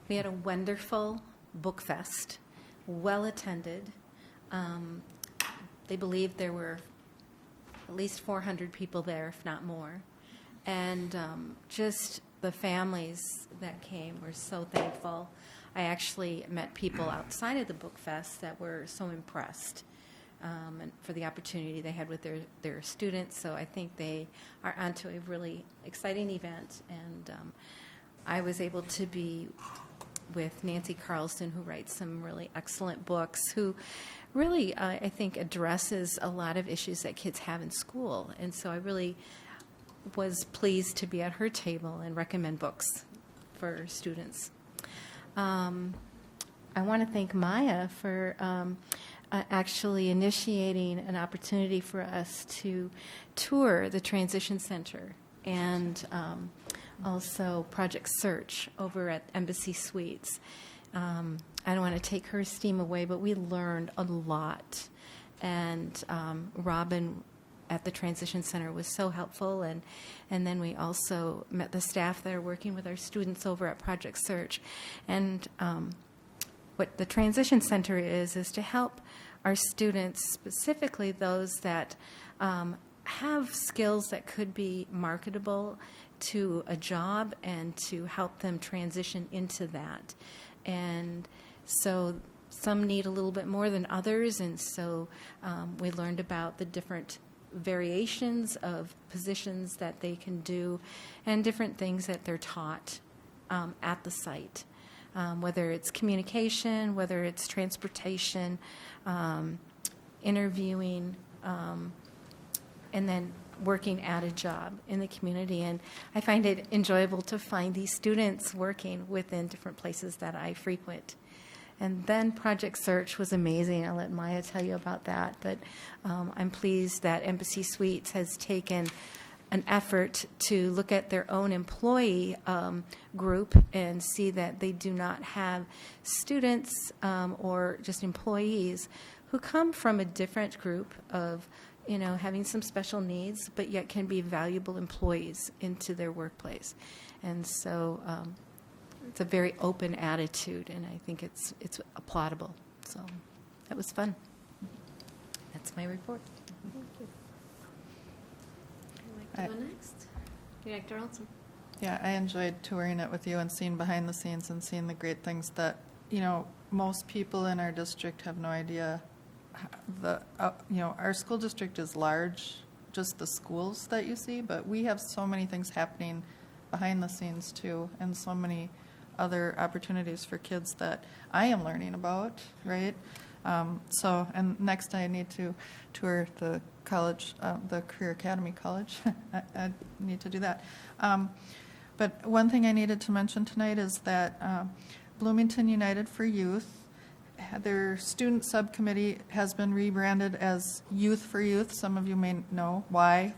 We had a wonderful book fest, well attended. They believed there were at least 400 people there, if not more. And just the families that came were so thankful. I actually met people outside of the book fest that were so impressed and for the opportunity they had with their students. So I think they are onto a really exciting event. And I was able to be with Nancy Carlson, who writes some really excellent books, who really, I think, addresses a lot of issues that kids have in school. And so I really was pleased to be at her table and recommend books for students. I want to thank Maya for actually initiating an opportunity for us to tour the Transition Center and also Project Search over at Embassy Suites. I don't want to take her steam away, but we learned a lot. And Robin at the Transition Center was so helpful. And then we also met the staff that are working with our students over at Project Search. And what the Transition Center is to help our students, specifically those that have skills that could be marketable to a job and to help them transition into that. And so some need a little bit more than others, and so we learned about the different variations of positions that they can do and different things that they're taught at the site, whether it's communication, whether it's transportation, interviewing, and then working at a job in the community. And I find it enjoyable to find these students working within different places that I frequent. And then Project Search was amazing. I'll let Maya tell you about that. But I'm pleased that Embassy Suites has taken an effort to look at their own employee group and see that they do not have students or just employees who come from a different group of, having some special needs, but yet can be valuable employees into their workplace. And so it's a very open attitude, and I think it's applaudable. So that was fun. That's my report. Thank you. I'd like to go next. Director Olson. Yeah, I enjoyed touring it with you and seeing behind the scenes and seeing the great things that, most people in our district have no idea. Our school district is large, just the schools that you see, but we have so many things happening behind the scenes too, and so many other opportunities for kids that I am learning about, right? And next I need to tour the college, the Career Academy College. I need to do that. But one thing I needed to mention tonight is that Bloomington United for Youth, their student subcommittee has been rebranded as Youth for Youth. Some of you may know why.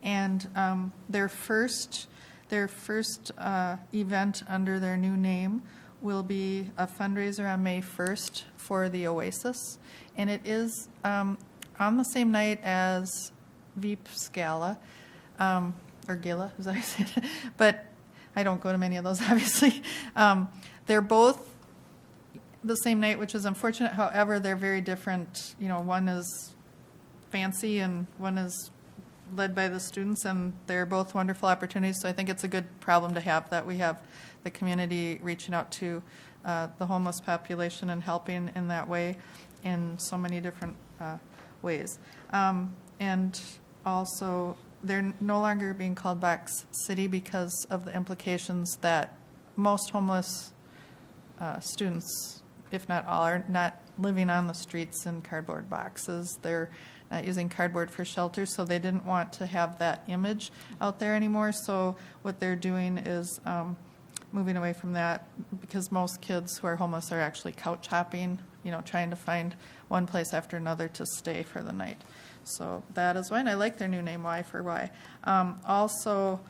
And their first event under their new name will be a fundraiser on May 1st for the Oasis. And it is on the same night as Veep's Gala, or Gala, as I said. But I don't go to many of those, obviously. They're both the same night, which is unfortunate. However, they're very different. One is fancy and one is led by the students, and they're both wonderful opportunities. So I think it's a good problem to have, that we have the community reaching out to the homeless population and helping in that way in so many different ways. And also, they're no longer being called Box City because of the implications that most homeless students, if not all, are not living on the streets in cardboard boxes. They're not using cardboard for shelter, so they didn't want to have that image out there anymore. So what they're doing is moving away from that, because most kids who are homeless are actually couch hopping, trying to find one place after another to stay for the night. So that is why, and I like their new name, Y for Why. Also,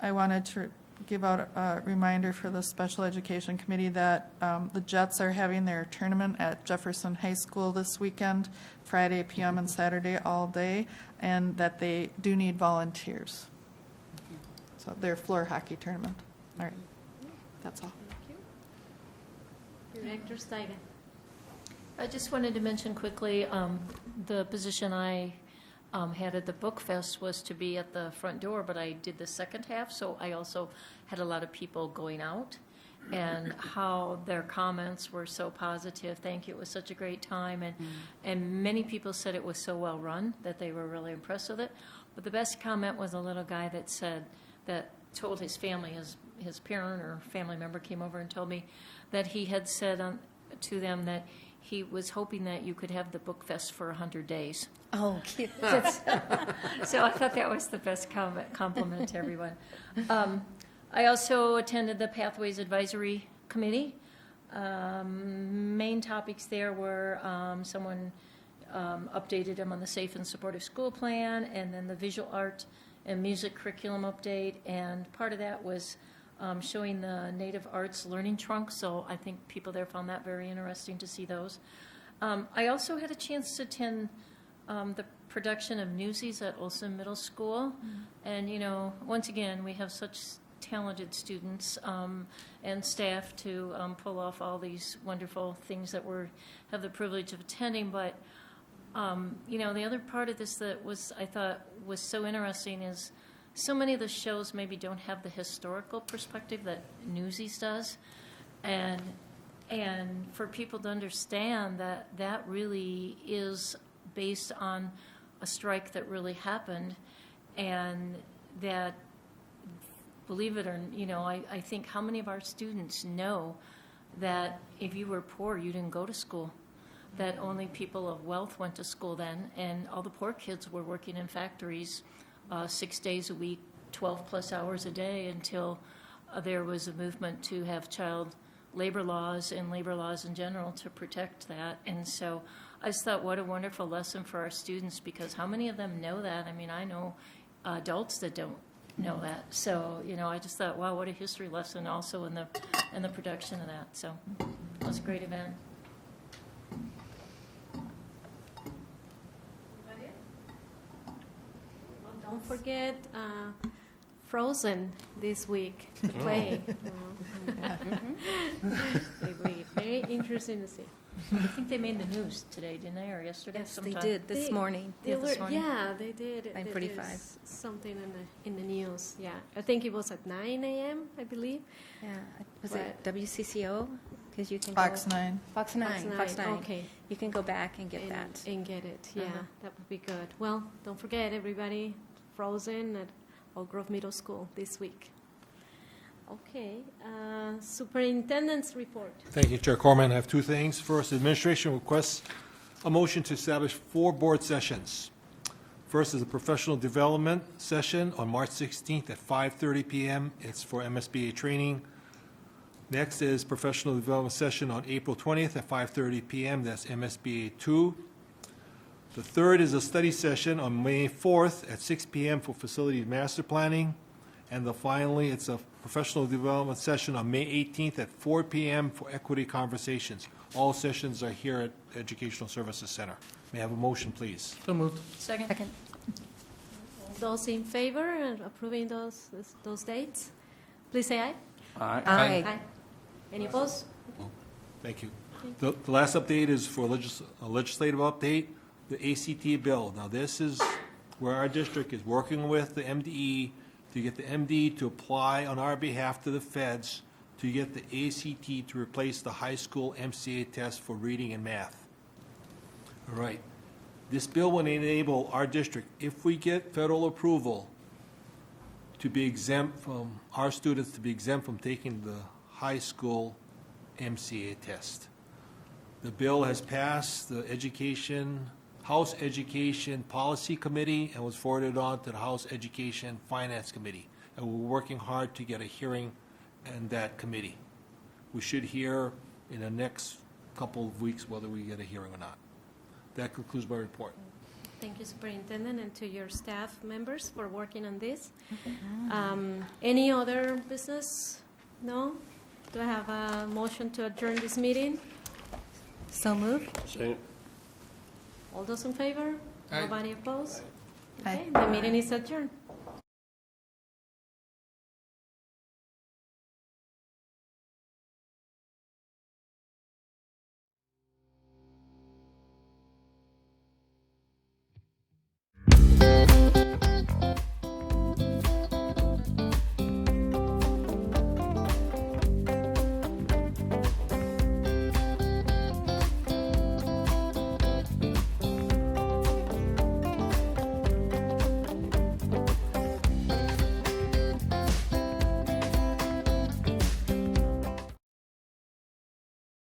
I wanted to give out a reminder for the Special Education Committee that the Jets are having their tournament at Jefferson High School this weekend, Friday p.m. and Saturday all day, and that they do need volunteers. So their floor hockey tournament. All right, that's all. Thank you. Director Steigen. I just wanted to mention quickly, the position I had at the Book Fest was to be at the front door, but I did the second half, so I also had a lot of people going out, and how their comments were so positive. Thank you. It was such a great time, and many people said it was so well run that they were really impressed with it. But the best comment was a little guy that told his family, his parent or family member came over and told me that he had said to them that he was hoping that you could have the Book Fest for 100 days. Oh, cute. So I thought that was the best compliment to everyone. I also attended the Pathways Advisory Committee. Main topics there were someone updated him on the Safe and Supportive School Plan, and then the visual art and music curriculum update, and part of that was showing the Native Arts Learning Trunk, so I think people there found that very interesting to see those. I also had a chance to attend the production of Newsies at Olson Middle School, and once again, we have such talented students and staff to pull off all these wonderful things that we have the privilege of attending, but the other part of this that I thought was so interesting is so many of the shows maybe don't have the historical perspective that Newsies does, and for people to understand that really is based on a strike that really happened, and that, believe it or I think how many of our students know that if you were poor, you didn't go to school. that only people of wealth went to school then, and all the poor kids were working in factories 6 days a week, 12-plus hours a day, until there was a movement to have child labor laws and labor laws in general to protect that. And so I just thought, what a wonderful lesson for our students, because how many of them know that? I mean, I know adults that don't know that. So, I just thought, wow, what a history lesson also in the production of that. So it was a great event. Well, don't forget Frozen this week to play. Very interesting to see. I think they made the news today, didn't they, or yesterday? Yes, they sometime? did this morning. They were, yeah, they did. 9:45. Something in the news. Yeah, I think it was at 9 a.m. I believe. Yeah, was it WCCO? Because you can Fox go, 9. Fox 9. Fox 9. Okay. You can go back and get that. And get it. Yeah, Uh-huh. that would be good. Well, don't forget, everybody, Frozen at Oak Grove Middle School this week. Okay, superintendent's report. Thank you, Chair Corman. I have two things. First, administration requests a motion to establish 4 board sessions. First is a professional development session on March 16th at 5:30 p.m. It's for MSBA training. Next is professional development session on April 20th at 5:30 p.m. That's MSBA 2. The third is a study session on May 4th at 6 p.m. for facility master planning. And finally, it's a professional development session on May 18th at 4 p.m. for equity conversations. All sessions are here at Educational Services Center. May I have a motion, please? So moved. Second. Those in favor of approving those dates, please say aye. Aye. Aye. Any opposed? Thank you. The last update is for a legislative update, the ACT bill. Now, this is where our district is working with the MDE to get the MDE to apply on our behalf to the feds to get the ACT to replace the high school MCA test for reading and math. All right. This bill will enable our district, if we get federal approval, to be exempt from, our students to be exempt from taking the high school MCA test. The bill has passed the House Education Policy Committee and was forwarded on to the House Education Finance Committee. And we're working hard to get a hearing in that committee. We should hear in the next couple of weeks whether we get a hearing or not. That concludes my report. Thank you, Superintendent, and to your staff members for working on this. Any other business? No? Do I have a motion to adjourn this meeting? So moved. All those in favor? Aye. Nobody opposed? Aye. Okay, the meeting is adjourned.